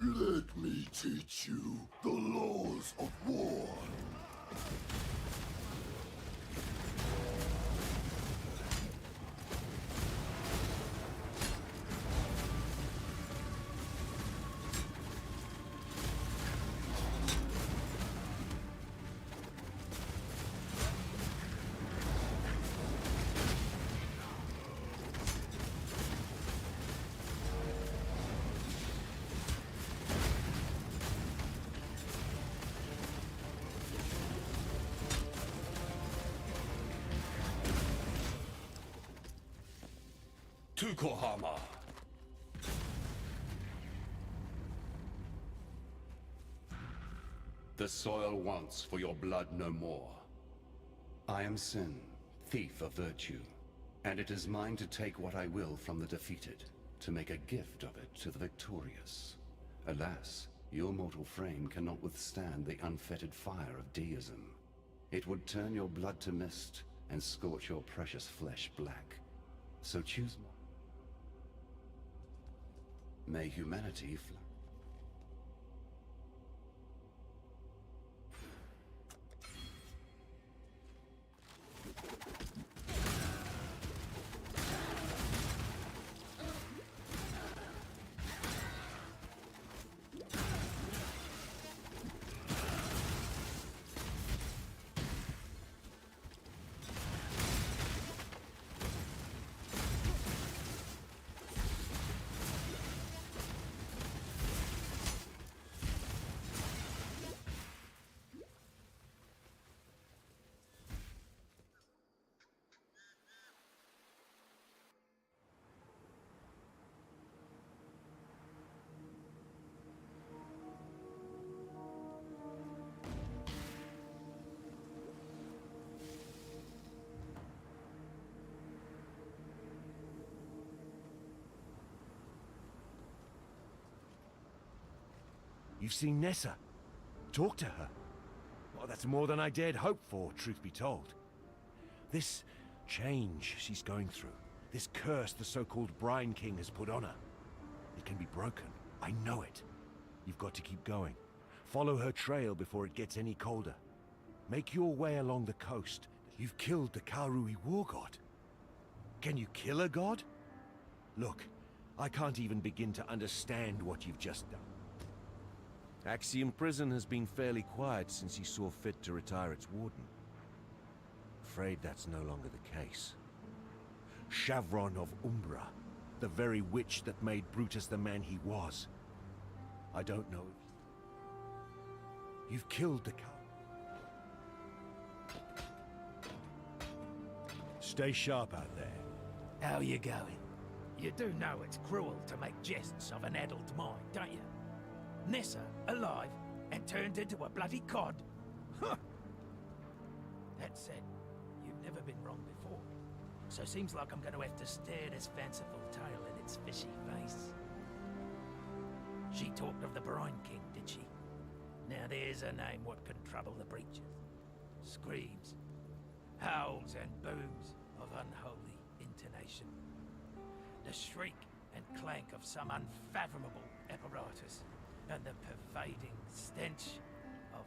Speaker 11: Let me teach you the laws of war.
Speaker 9: Tukohama.
Speaker 18: The soil wants for your blood no more. I am Sin, thief of virtue, and it is mine to take what I will from the defeated. to make a gift of it to the victorious. Alas, your mortal frame cannot withstand the unfettered fire of deism. It would turn your blood to mist and scorch your precious flesh black. So choose one. May humanity flourish.
Speaker 21: You've seen Nessa. Talk to her. Well, that's more than I dared hope for, truth be told. This change she's going through, this curse the so-called Brine King has put on her, it can be broken. I know it. You've got to keep going. Follow her trail before it gets any colder. Make your way along the coast. You've killed the Karui war god. Can you kill a god? Look, I can't even begin to understand what you've just done. Axiom Prison has been fairly quiet since he saw fit to retire its warden. Afraid that's no longer the case. Shavron of Umbra, the very witch that made Brutus the man he was. I don't know if... You've killed the cow. Stay sharp out there.
Speaker 20: How you going? You do know it's cruel to make jests of an adult mind, don't you? Nessa, alive, and turned into a bloody cod? Huh! That said, you've never been wrong before. So seems like I'm going to have to stare this fanciful tale in its fishy face. She talked of the Brine King, did she? Now there's a name what can trouble the breaches. Screams, howls and booms of unholy intonation. The shriek and clank of some unfathomable apparatus, and the pervading stench of...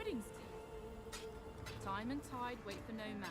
Speaker 3: tidings to you. Time and tide wait for no man.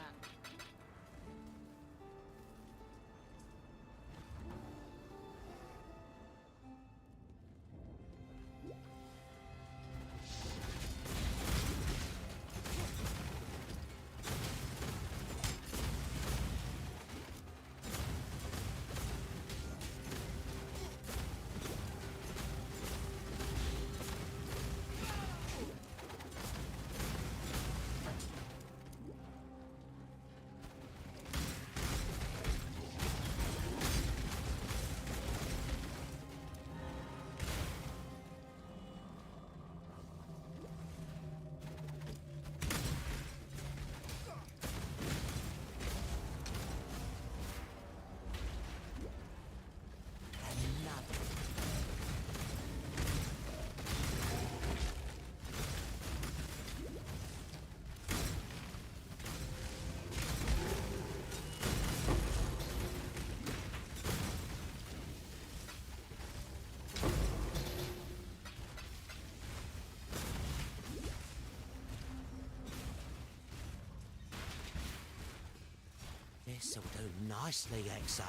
Speaker 5: This'll do nicely, Exile.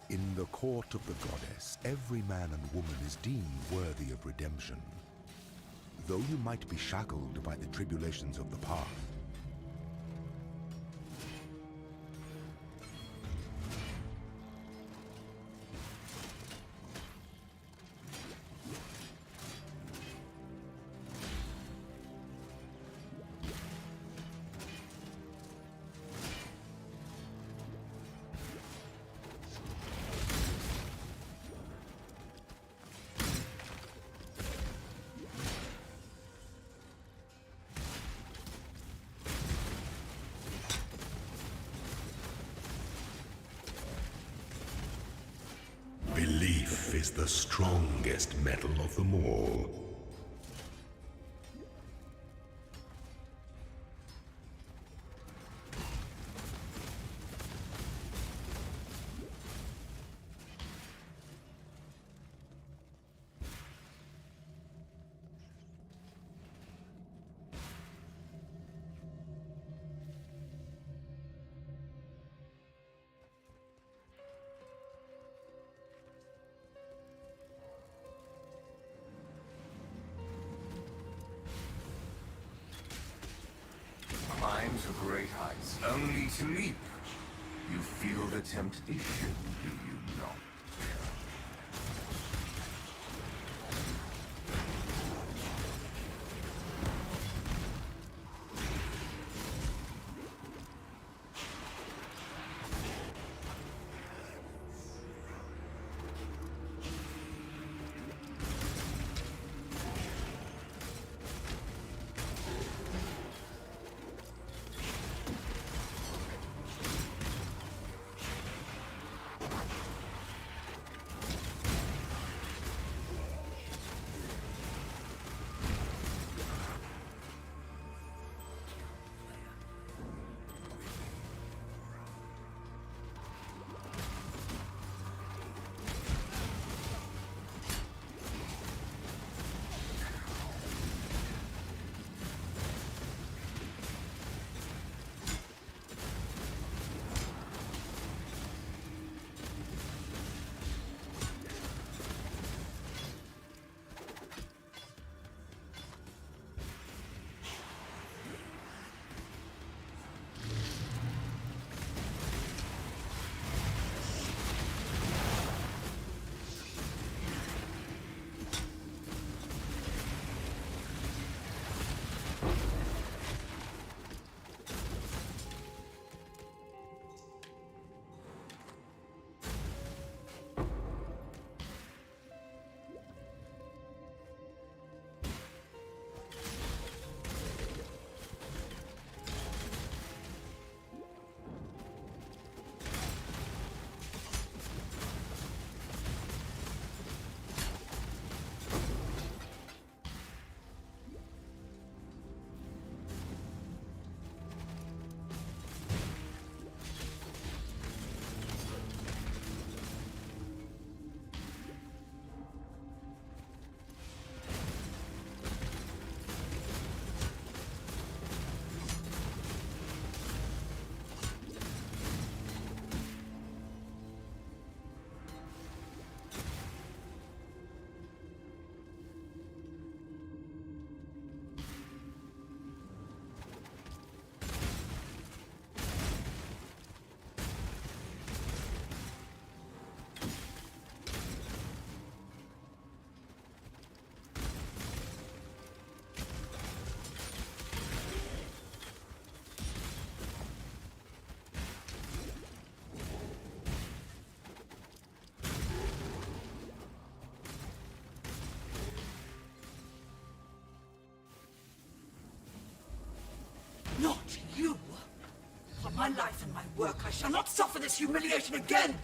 Speaker 16: In the court of the goddess, every man and woman is deemed worthy of redemption. Though you might be shackled by the tribulations of the path, belief is the strongest metal of them all.
Speaker 10: Climb to great heights, only to leap. You feel the temptation, do you not?
Speaker 7: my life and my work. I shall not suffer this humiliation again!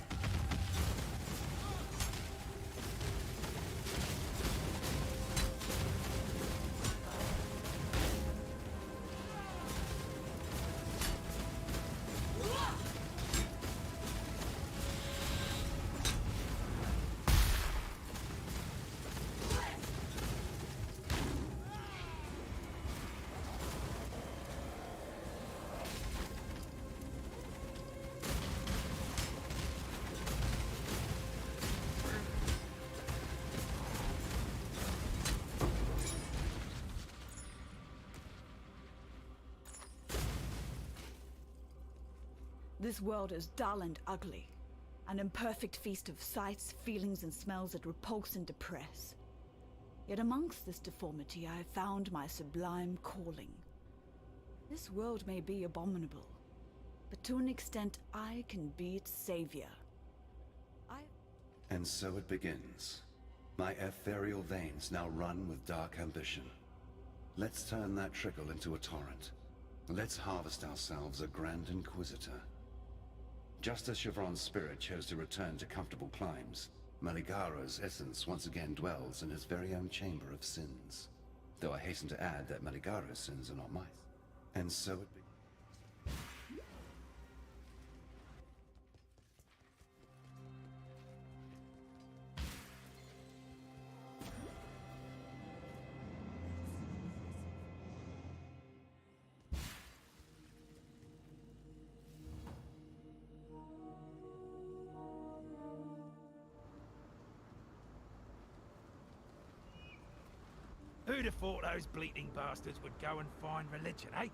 Speaker 8: This world is dull and ugly, an imperfect feast of sights, feelings, and smells that repulse and depress. Yet amongst this deformity I have found my sublime calling. This world may be abominable, but to an extent I can be its savior.
Speaker 18: And so it begins. My ethereal veins now run with dark ambition. Let's turn that trickle into a torrent. Let's harvest ourselves a Grand Inquisitor. Just as Chevron's spirit chose to return to comfortable climes, Maligaro's essence once again dwells in his very own chamber of sins. Though I hasten to add that Maligaro's sins are not mine. And so it begins.
Speaker 20: Who'd have thought those bleating bastards would go and find religion, eh?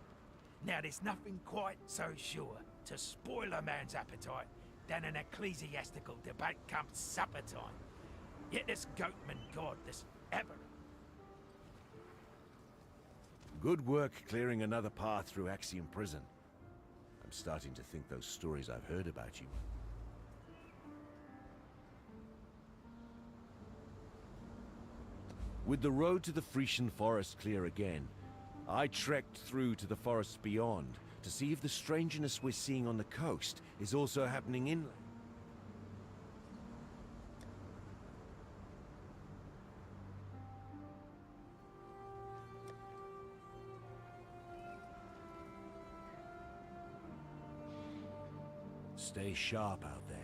Speaker 20: Now there's nothing quite so sure to spoil a man's appetite than an ecclesiastical debate come supper time. Yet this goatman god, this Aberrant.
Speaker 21: Good work clearing another path through Axiom Prison. I'm starting to think those stories I've heard about you. With the road to the Frisian forest clear again, I trekked through to the forests beyond to see if the strangeness we're seeing on the coast is also happening inland. Stay sharp out there.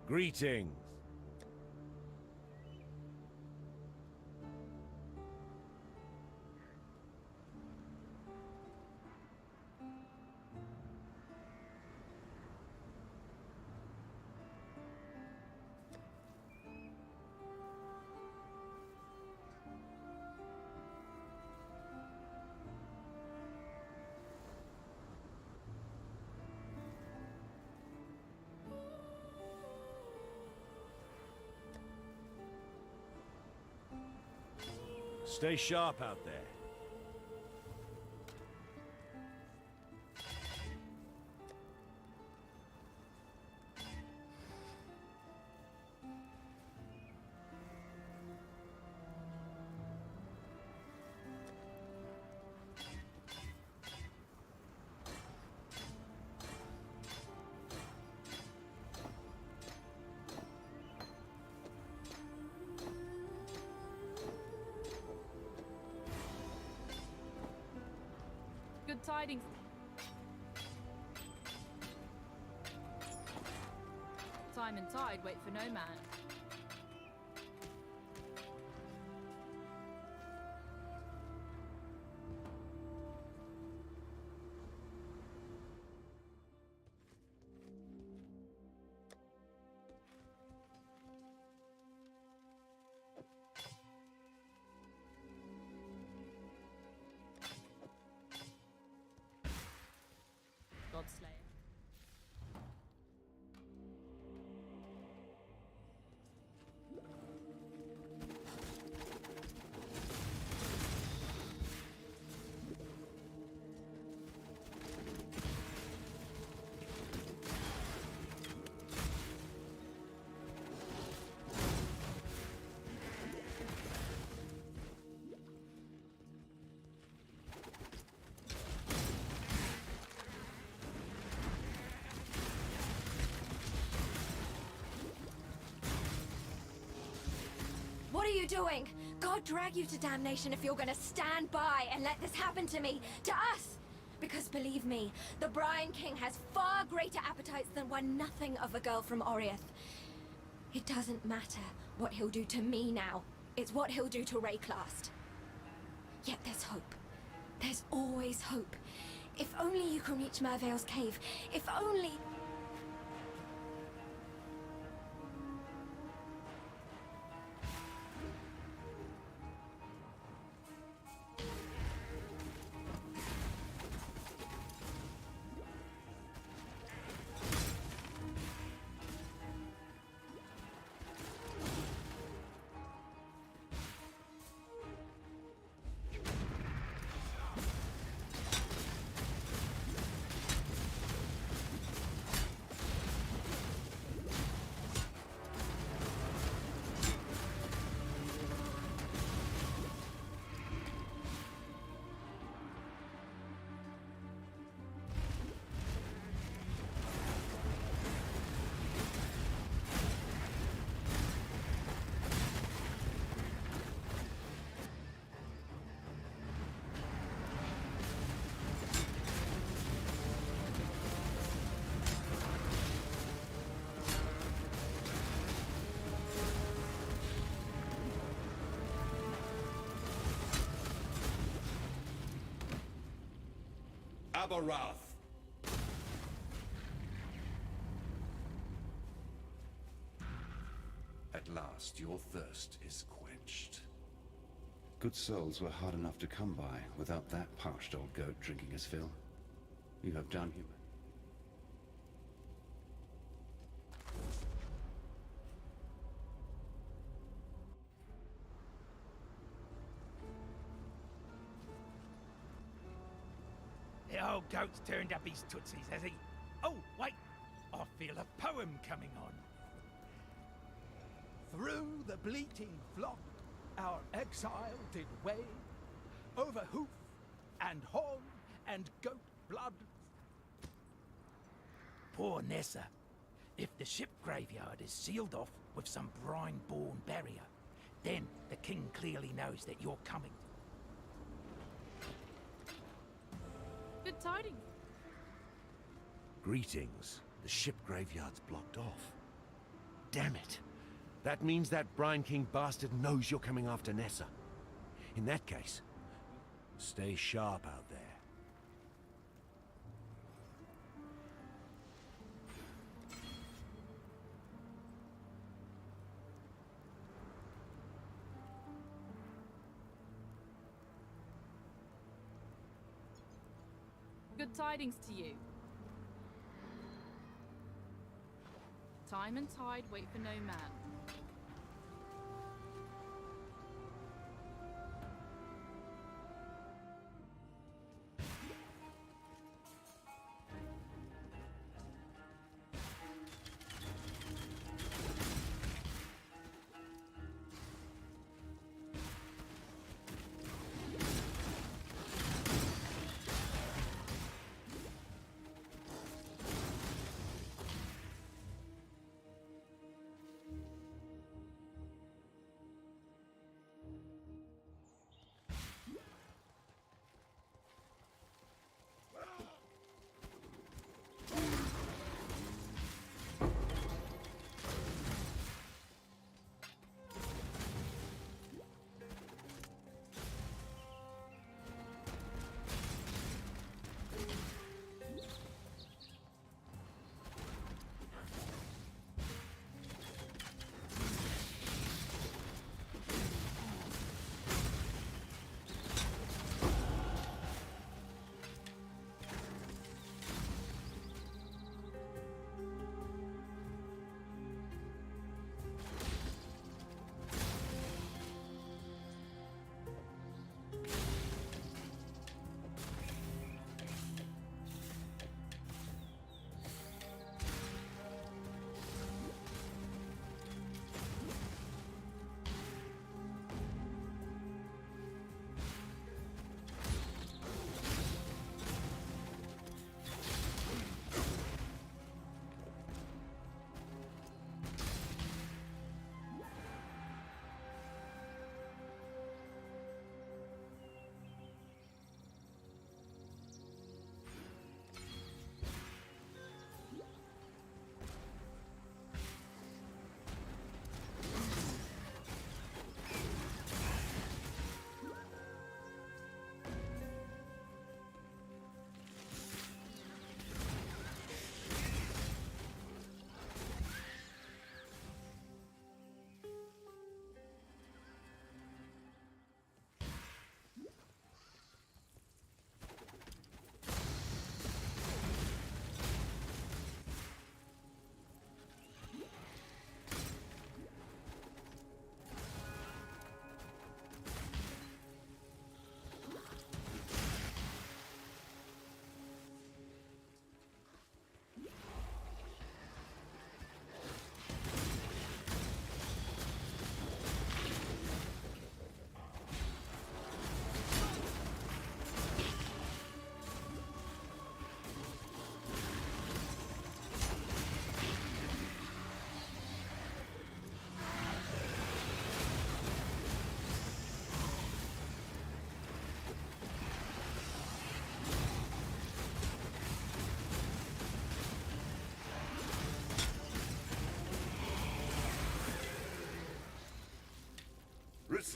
Speaker 21: Greetings. Stay sharp out there.
Speaker 3: Good tidings. Time and tide wait for no man. Godslayer.
Speaker 24: you doing? God drag you to damnation if you're gonna stand by and let this happen to me, to us! Because believe me, the Brine King has far greater appetites than one nothing of a girl from Oriath. It doesn't matter what he'll do to me now. It's what he'll do to Rayclast. Yet there's hope. There's always hope. If only you can reach Merveil's cave. If only...
Speaker 21: Abarath!
Speaker 17: At last, your thirst is quenched. Good souls were hard enough to come by without that parched old goat drinking his fill. You have done him.
Speaker 20: The old goat's turned up his tootsies, has he? Oh, wait! I feel a poem coming on. Through the bleating flock, our exile did wade, over hoof and horn and goat blood. Poor Nessa. If the ship graveyard is sealed off with some brine-born barrier, then the king clearly knows that you're coming.
Speaker 3: Good tidings.
Speaker 21: Greetings. The ship graveyard's blocked off. Damn it. That means that Brine King bastard knows you're coming after Nessa. In that case, stay sharp out there.
Speaker 3: Good tidings to you. Time and tide wait for no man.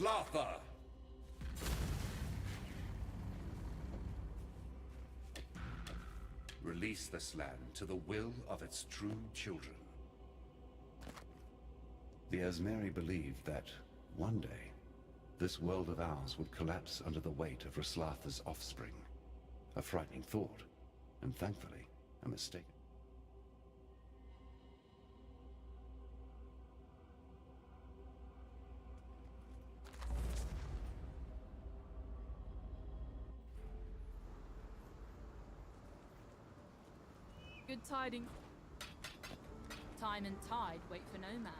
Speaker 17: Slatha! Release this land to the will of its true children. The Asmeri believed that, one day, this world of ours would collapse under the weight of Raslatha's offspring. A frightening thought, and thankfully, a mistake.
Speaker 3: Good tidings. Time and tide wait for no man.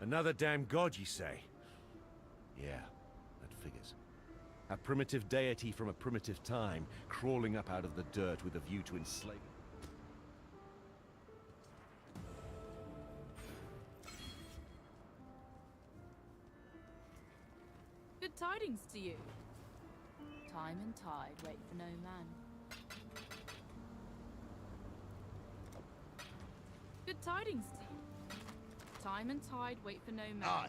Speaker 21: Another damn god, you say? Yeah, that figures. A primitive deity from a primitive time, crawling up out of the dirt with a view to enslave.
Speaker 3: Good tidings to you. Time and tide wait for no man. Good tidings to you. Time and tide wait for no man.
Speaker 4: Aye.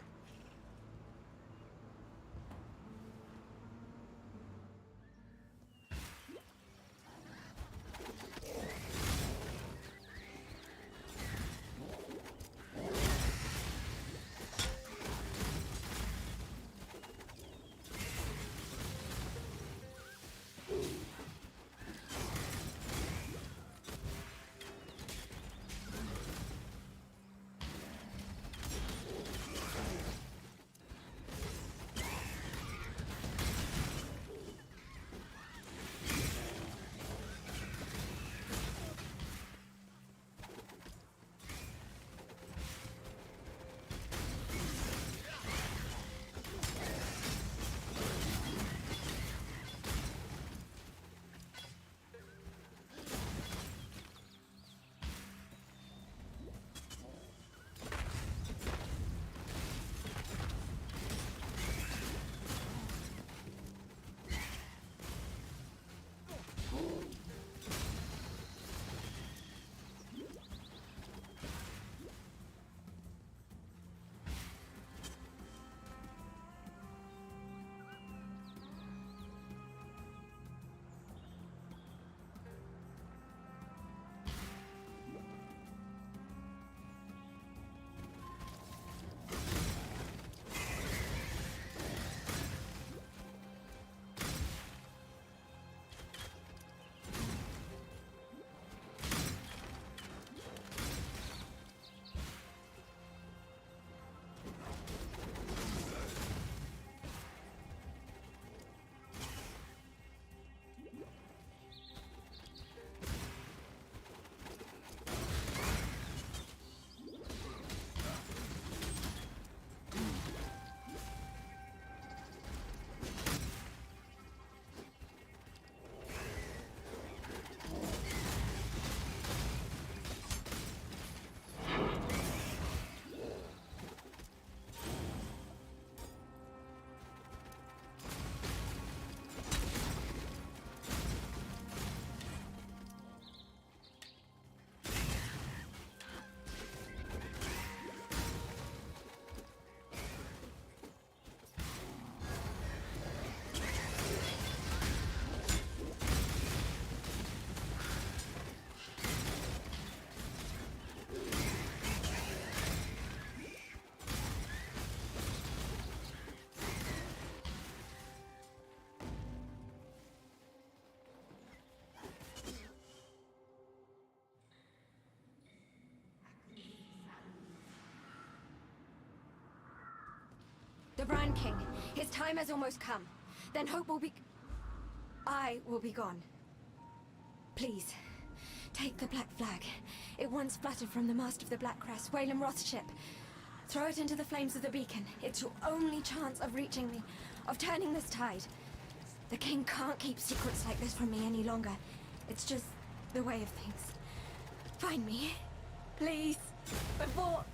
Speaker 24: The Brand King. His time has almost come. Then hope will be... I will be gone. Please, take the Black Flag. It once fluttered from the mast of the Black Crest, Whalem Roth's ship. Throw it into the flames of the beacon. It's your only chance of reaching me, of turning this tide. The King can't keep secrets like this from me any longer. It's just the way of things. Find me, please, before...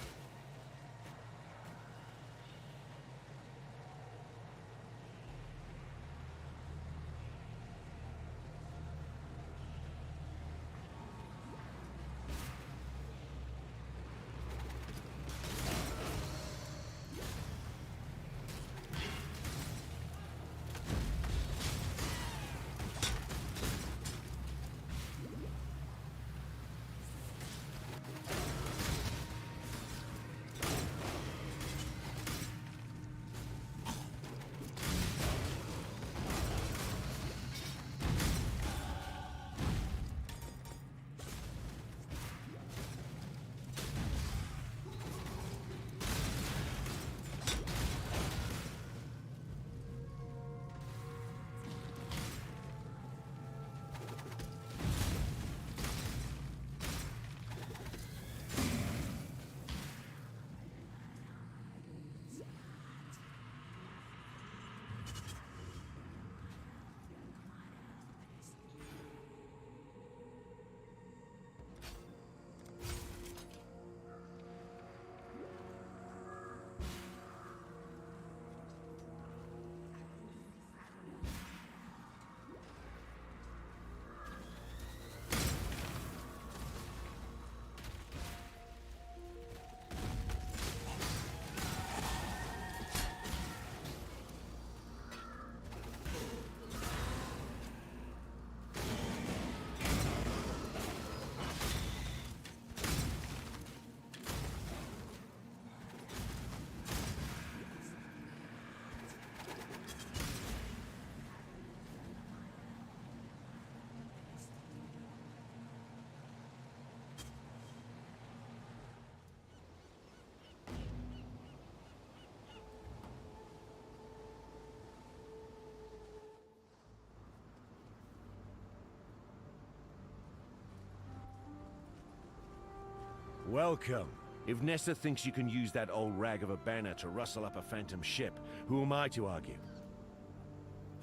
Speaker 21: Welcome. If Nessa thinks you can use that old rag of a banner to rustle up a phantom ship, who am I to argue?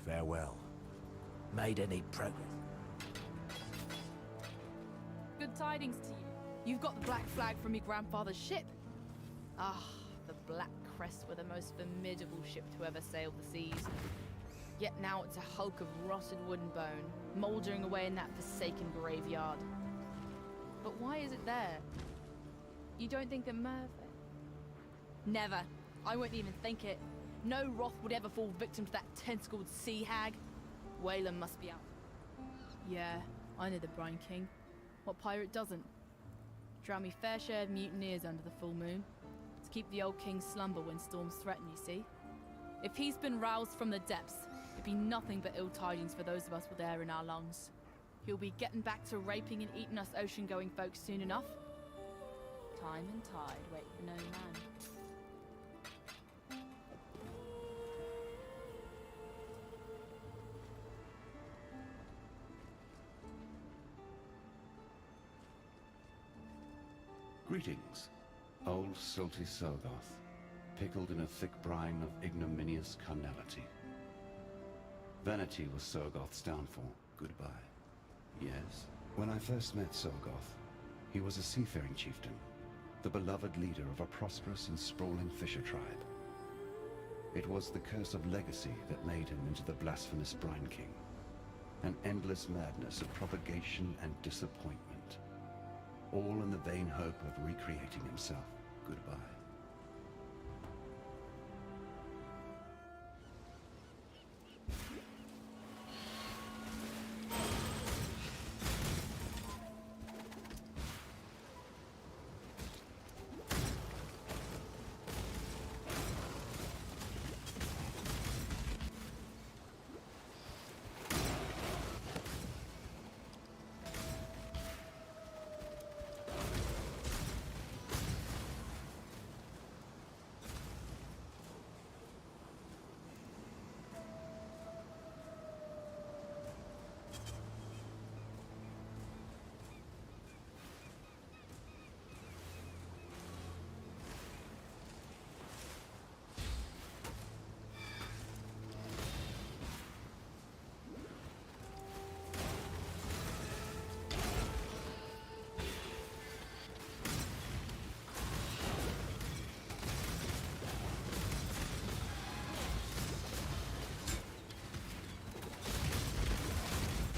Speaker 21: Farewell.
Speaker 20: Made any progress?
Speaker 19: Good tidings to you. You've got the black flag from your grandfather's ship. Ah, the Black Crest were the most formidable ship to ever sail the seas. Yet now it's a hulk of rotted wood and bone, mouldering away in that forsaken graveyard. But why is it there? You don't think that Merv... Never. I wouldn't even think it. No Roth would ever fall victim to that tentacled sea hag. Whalem must be out. Yeah, I know the Brine King. What pirate doesn't? Drown me fair share of mutineers under the full moon. To keep the old king's slumber when storms threaten, you see. If he's been roused from the depths, it'd be nothing but ill tidings for those of us with air in our lungs. He'll be getting back to raping and eating us ocean-going folks soon enough. Time and tide wait for no man.
Speaker 17: Greetings, old salty Sogoth, pickled in a thick brine of ignominious carnality. Vanity was Sogoth's downfall. Goodbye. Yes, when I first met Sogoth, he was a seafaring chieftain, the beloved leader of a prosperous and sprawling fisher tribe. It was the curse of legacy that made him into the blasphemous Brine King, an endless madness of propagation and disappointment, all in the vain hope of recreating himself. Goodbye.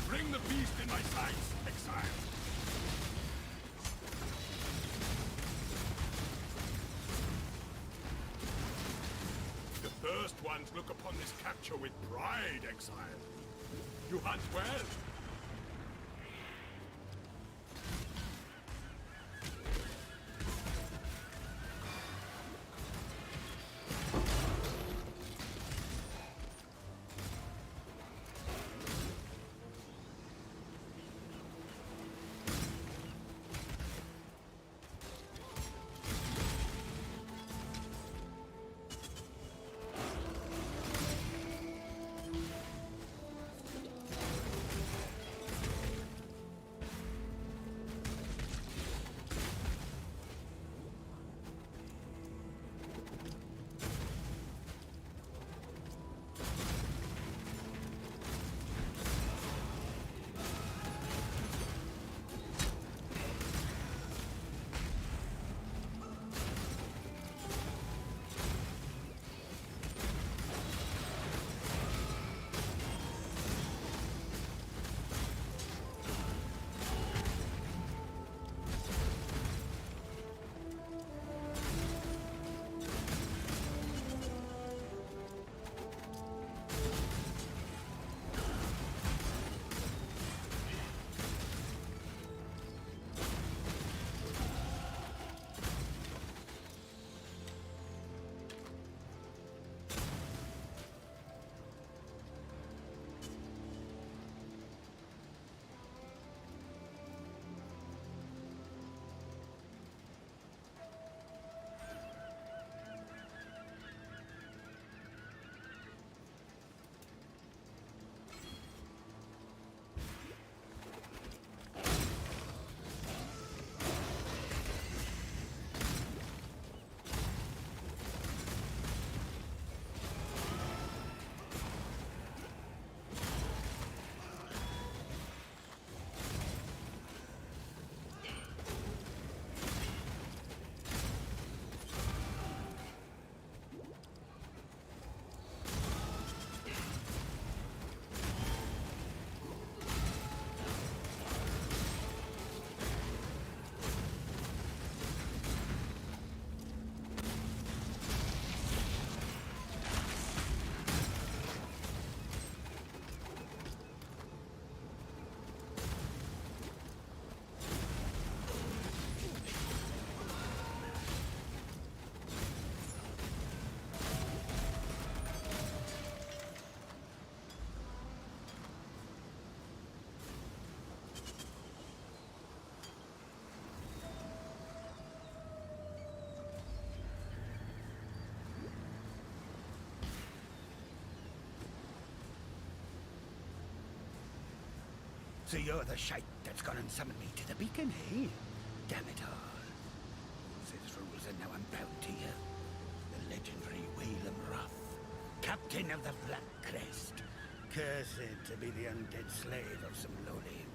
Speaker 11: Bring the beast in my sights, exile! The first ones look upon this capture with pride, exile. You hunt well.
Speaker 2: So you're the shite that's gone and summoned me to the beacon, eh? Damn it all. Says rules, and now I'm bound to you. The legendary Whalem Roth, captain of the Black Crest. Cursed to be the undead slave of some lowly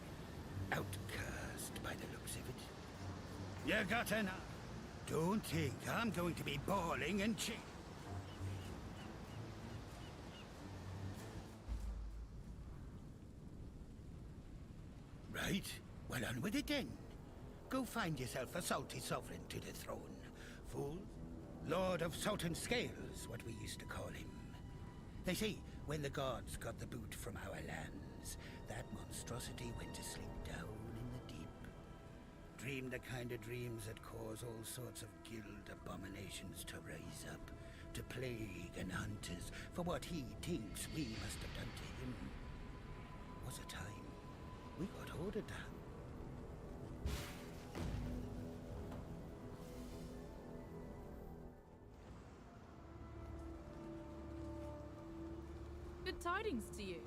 Speaker 2: outcast by the looks of it. You got enough? Don't think I'm going to be bawling and cheering. Right, well on with it then. Go find yourself a salty sovereign to the throne. Fool, Lord of Salt and Scales, what we used to call him. They say, when the gods got the boot from our lands, that monstrosity went to sleep down in the deep. Dream the kind of dreams that cause all sorts of guild abominations to rise up, to plague and hunt us for what he thinks we must have done to him. Was a time we got ordered that.
Speaker 3: Good tidings to you.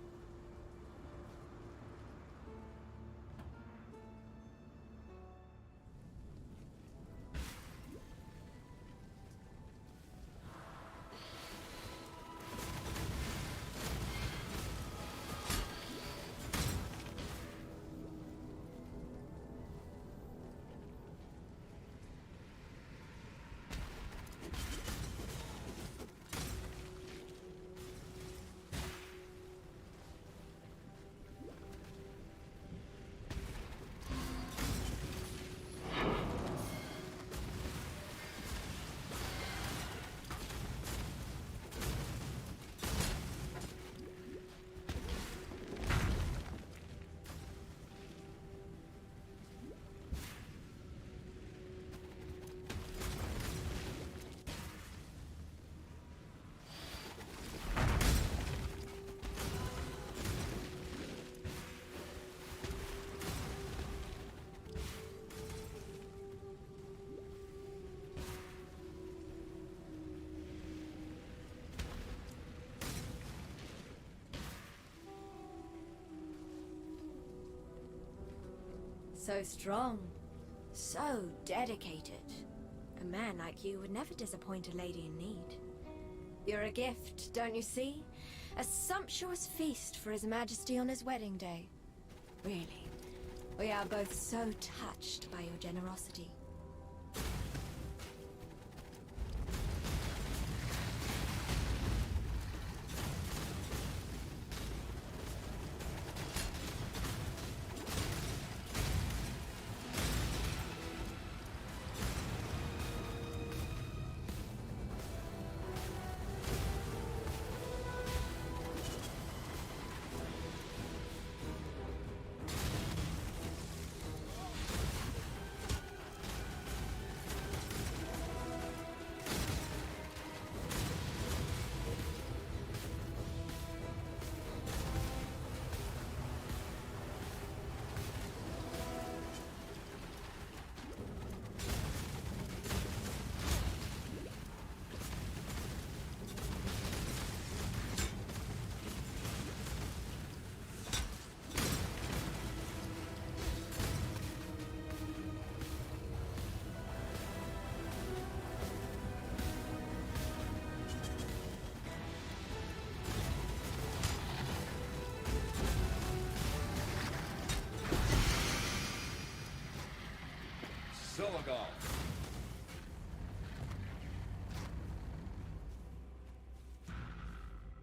Speaker 24: So strong. So dedicated. A man like you would never disappoint a lady in need. You're a gift, don't you see? A sumptuous feast for His Majesty on his wedding day. Really, we are both so touched by your generosity.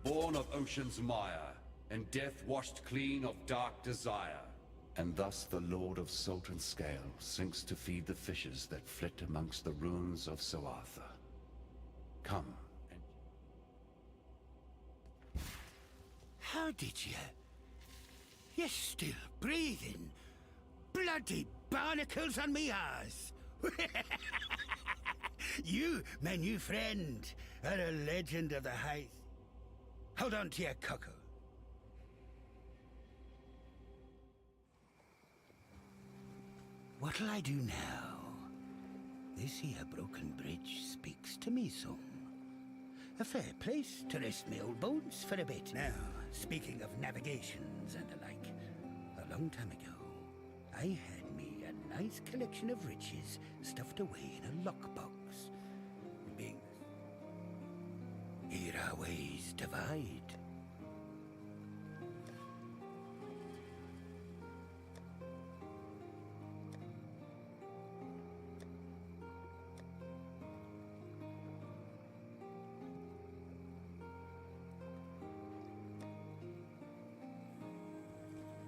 Speaker 17: Born of ocean's mire, and death washed clean of dark desire. And thus the Lord of Salt and Scale sinks to feed the fishes that flit amongst the ruins of Soartha. Come and...
Speaker 2: How did you? You're still breathing. Bloody barnacles on me arse. You, my new friend, are a legend of the heights. Hold on to your cockle. What'll I do now? This here broken bridge speaks to me some. A fair place to rest me old bones for a bit. Now, speaking of navigations and the like, a long time ago, I had me a nice collection of riches stuffed away in a lockbox. Being here our ways divide.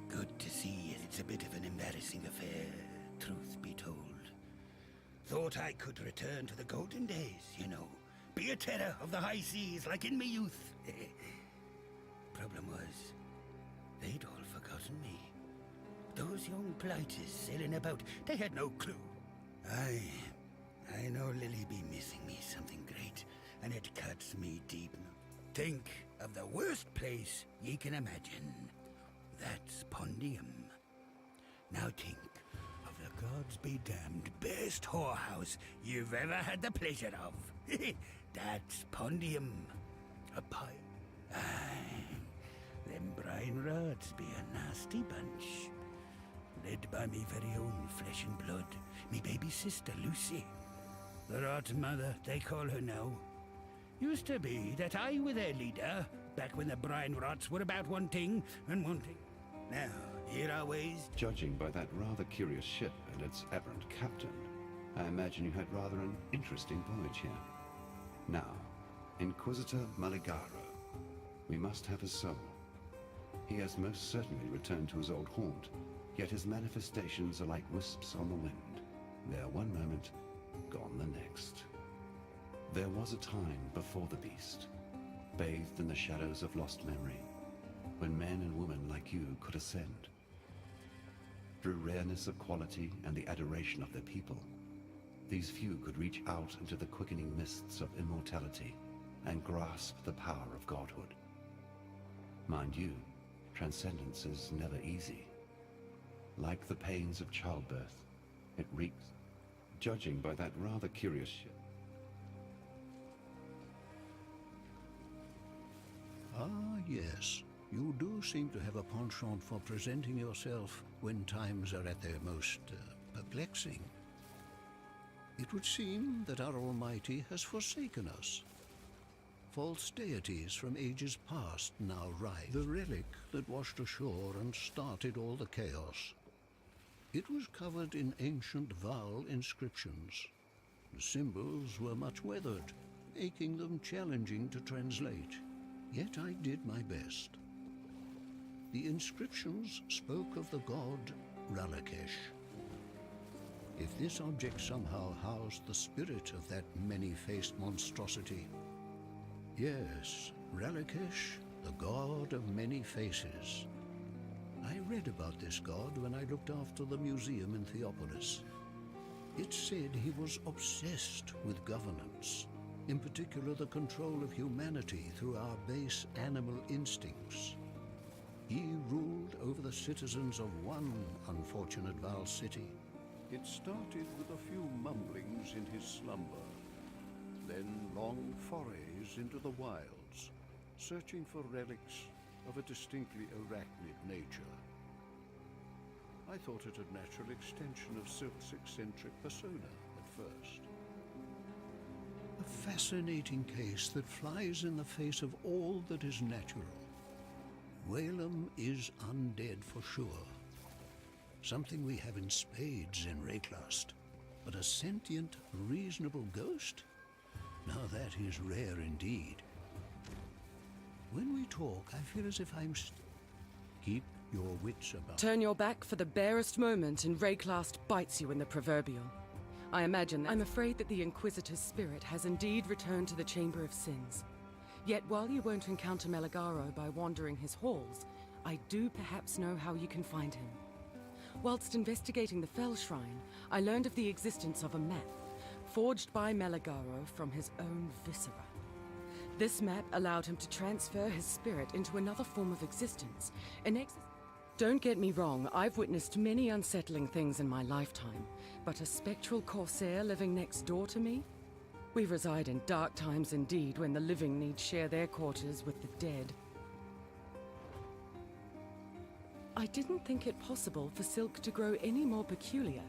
Speaker 2: Good to see it's a bit of an embarrassing affair, truth be told. Thought I could return to the golden days, you know. Be a terror of the high seas like in my youth. Problem was, they'd all forgotten me. Those young blighters sailing about, they had no clue. I know Lily be missing me something great, and it cuts me deep. Think of the worst place ye can imagine. That's Pondium. Now think of the gods be damned best whorehouse you've ever had the pleasure of. That's Pondium. A pie. Aye, them brine rods be a nasty bunch. Led by me very own flesh and blood, me baby sister Lucy. The rot mother, they call her now. Used to be that I were their leader, back when the brine rots were about one thing and one thing. Now, here our ways.
Speaker 17: Judging by that rather curious ship and its aberrant captain, I imagine you had rather an interesting voyage here. Now, Inquisitor Maligaro. We must have his soul. He has most certainly returned to his old haunt, yet his manifestations are like wisps on the wind. There one moment, gone the next. There was a time before the beast, bathed in the shadows of lost memory, when men and women like you could ascend. Through rareness of quality and the adoration of their people, these few could reach out into the quickening mists of immortality and grasp the power of godhood. Mind you, transcendence is never easy. Like the pains of childbirth, it reeks, judging by that rather curious ship.
Speaker 12: Ah, yes. You do seem to have a penchant for presenting yourself when times are at their most perplexing. It would seem that our Almighty has forsaken us. False deities from ages past now rise. The relic that washed ashore and started all the chaos. It was covered in ancient vowel inscriptions. The symbols were much weathered, making them challenging to translate. Yet I did my best. The inscriptions spoke of the god Ralakesh. If this object somehow housed the spirit of that many-faced monstrosity. Yes, Ralakesh, the god of many faces. I read about this god when I looked after the museum in Theopolis. It said he was obsessed with governance, in particular the control of humanity through our base animal instincts. He ruled over the citizens of one unfortunate Val city.
Speaker 13: It started with a few mumblings in his slumber, then long forays into the wilds, searching for relics of a distinctly arachnid nature. I thought it a natural extension of Silk's eccentric persona at first.
Speaker 12: A fascinating case that flies in the face of all that is natural. Whalem is undead for sure. Something we have in spades in Rayclast. But a sentient, reasonable ghost? Now that is rare indeed. When we talk, I feel as if I'm keep your wits about.
Speaker 14: Turn your back for the barest moment and Rayclast bites you in the proverbial. I imagine that. I'm afraid that the Inquisitor's spirit has indeed returned to the Chamber of Sins. Yet while you won't encounter Meligaro by wandering his halls, I do perhaps know how you can find him. Whilst investigating the Fell Shrine, I learned of the existence of a map, forged by Meligaro from his own viscera. This map allowed him to transfer his spirit into another form of existence, Don't get me wrong, I've witnessed many unsettling things in my lifetime, but a spectral corsair living next door to me? We reside in dark times indeed when the living need share their quarters with the dead. I didn't think it possible for silk to grow any more peculiar.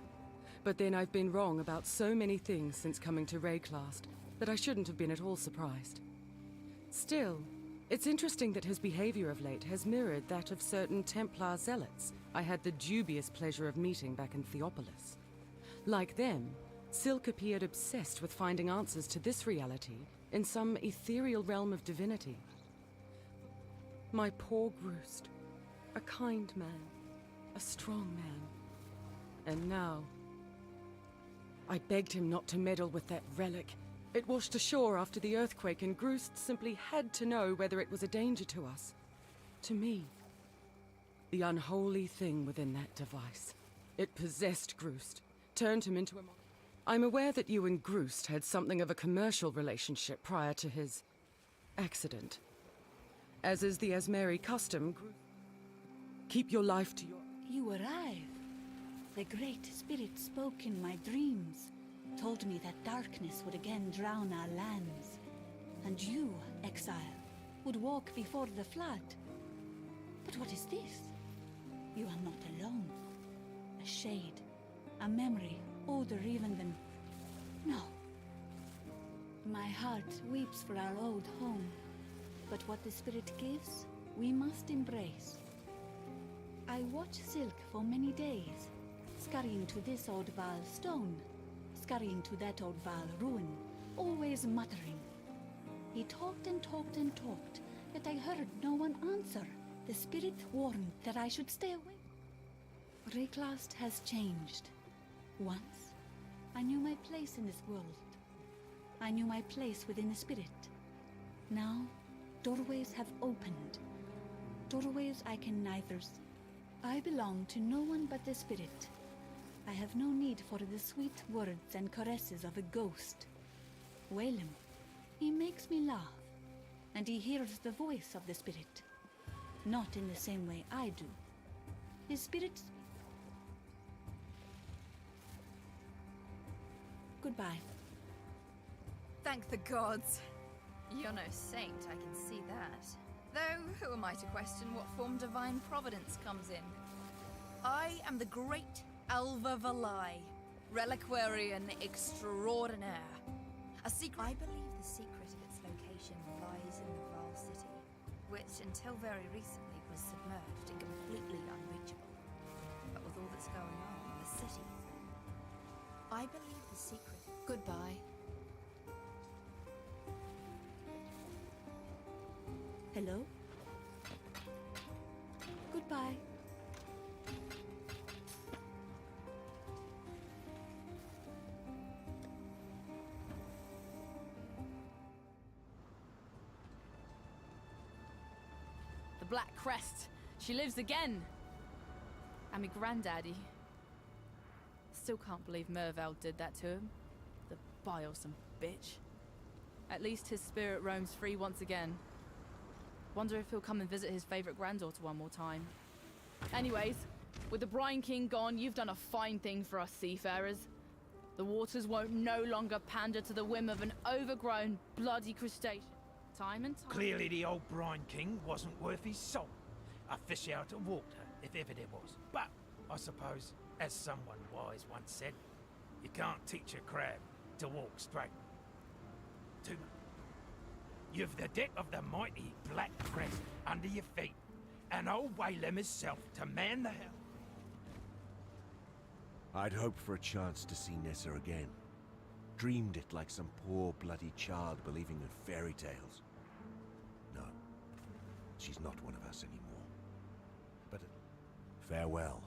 Speaker 14: But then I've been wrong about so many things since coming to Rayclast that I shouldn't have been at all surprised. Still, it's interesting that his behavior of late has mirrored that of certain Templar zealots I had the dubious pleasure of meeting back in Theopolis. Like them, Silk appeared obsessed with finding answers to this reality in some ethereal realm of divinity. My poor Groost, a kind man, a strong man. And now, I begged him not to meddle with that relic. It washed ashore after the earthquake, and Groost simply had to know whether it was a danger to us. To me. The unholy thing within that device. It possessed Groost, turned him into a monster. I'm aware that you and Groost had something of a commercial relationship prior to his accident. As is the Asmeri custom, keep your life to your...
Speaker 8: You arrive. The Great Spirit spoke in my dreams, told me that darkness would again drown our lands. And you, exile, would walk before the flood. But what is this? You are not alone. A shade, a memory, older even than... No. My heart weeps for our old home. But what the Spirit gives, we must embrace. I watched Silk for many days, scurrying to this old Val stone, scurrying to that old Val ruin, always muttering. He talked and talked and talked, yet I heard no one answer. The Spirit warned that I should stay away. Rayclast has changed. Once, I knew my place in this world. I knew my place within the Spirit. Now, doorways have opened. Doorways I can neither see. I belong to no one but the Spirit. I have no need for the sweet words and caresses of a ghost. Waylem, he makes me laugh, and he hears the voice of the Spirit. Not in the same way I do. His Spirit... Goodbye.
Speaker 1: Thank the gods. You're no saint, I can see that. Though, who am I to question what form divine providence comes in? I am the great Alva Valai, reliquarian extraordinaire. A secret... I believe the secret of its location lies in the Val City, which until very recently was submerged and completely unreachable. But with all that's going on, the city... I believe the secret... Goodbye.
Speaker 8: Hello? Goodbye.
Speaker 19: The Black Crest. She lives again. And my granddaddy. Still can't believe Mervale did that to him. The bilesome bitch. At least his spirit roams free once again. Wonder if he'll come and visit his favorite granddaughter one more time. Anyways, with the Brine King gone, you've done a fine thing for us seafarers. The waters won't no longer pander to the whim of an overgrown, bloody crustacean. Time and time...
Speaker 20: Clearly the old Brine King wasn't worth his salt. A fish out of water, if ever there was. But, I suppose, as someone wise once said, you can't teach a crab to walk straight. Too much. You've the deck of the mighty Black Crest under your feet, and old Waylem himself to man the helm.
Speaker 21: I'd hoped for a chance to see Nessa again. Dreamed it like some poor bloody child believing in fairy tales. No, she's not one of us anymore. But farewell.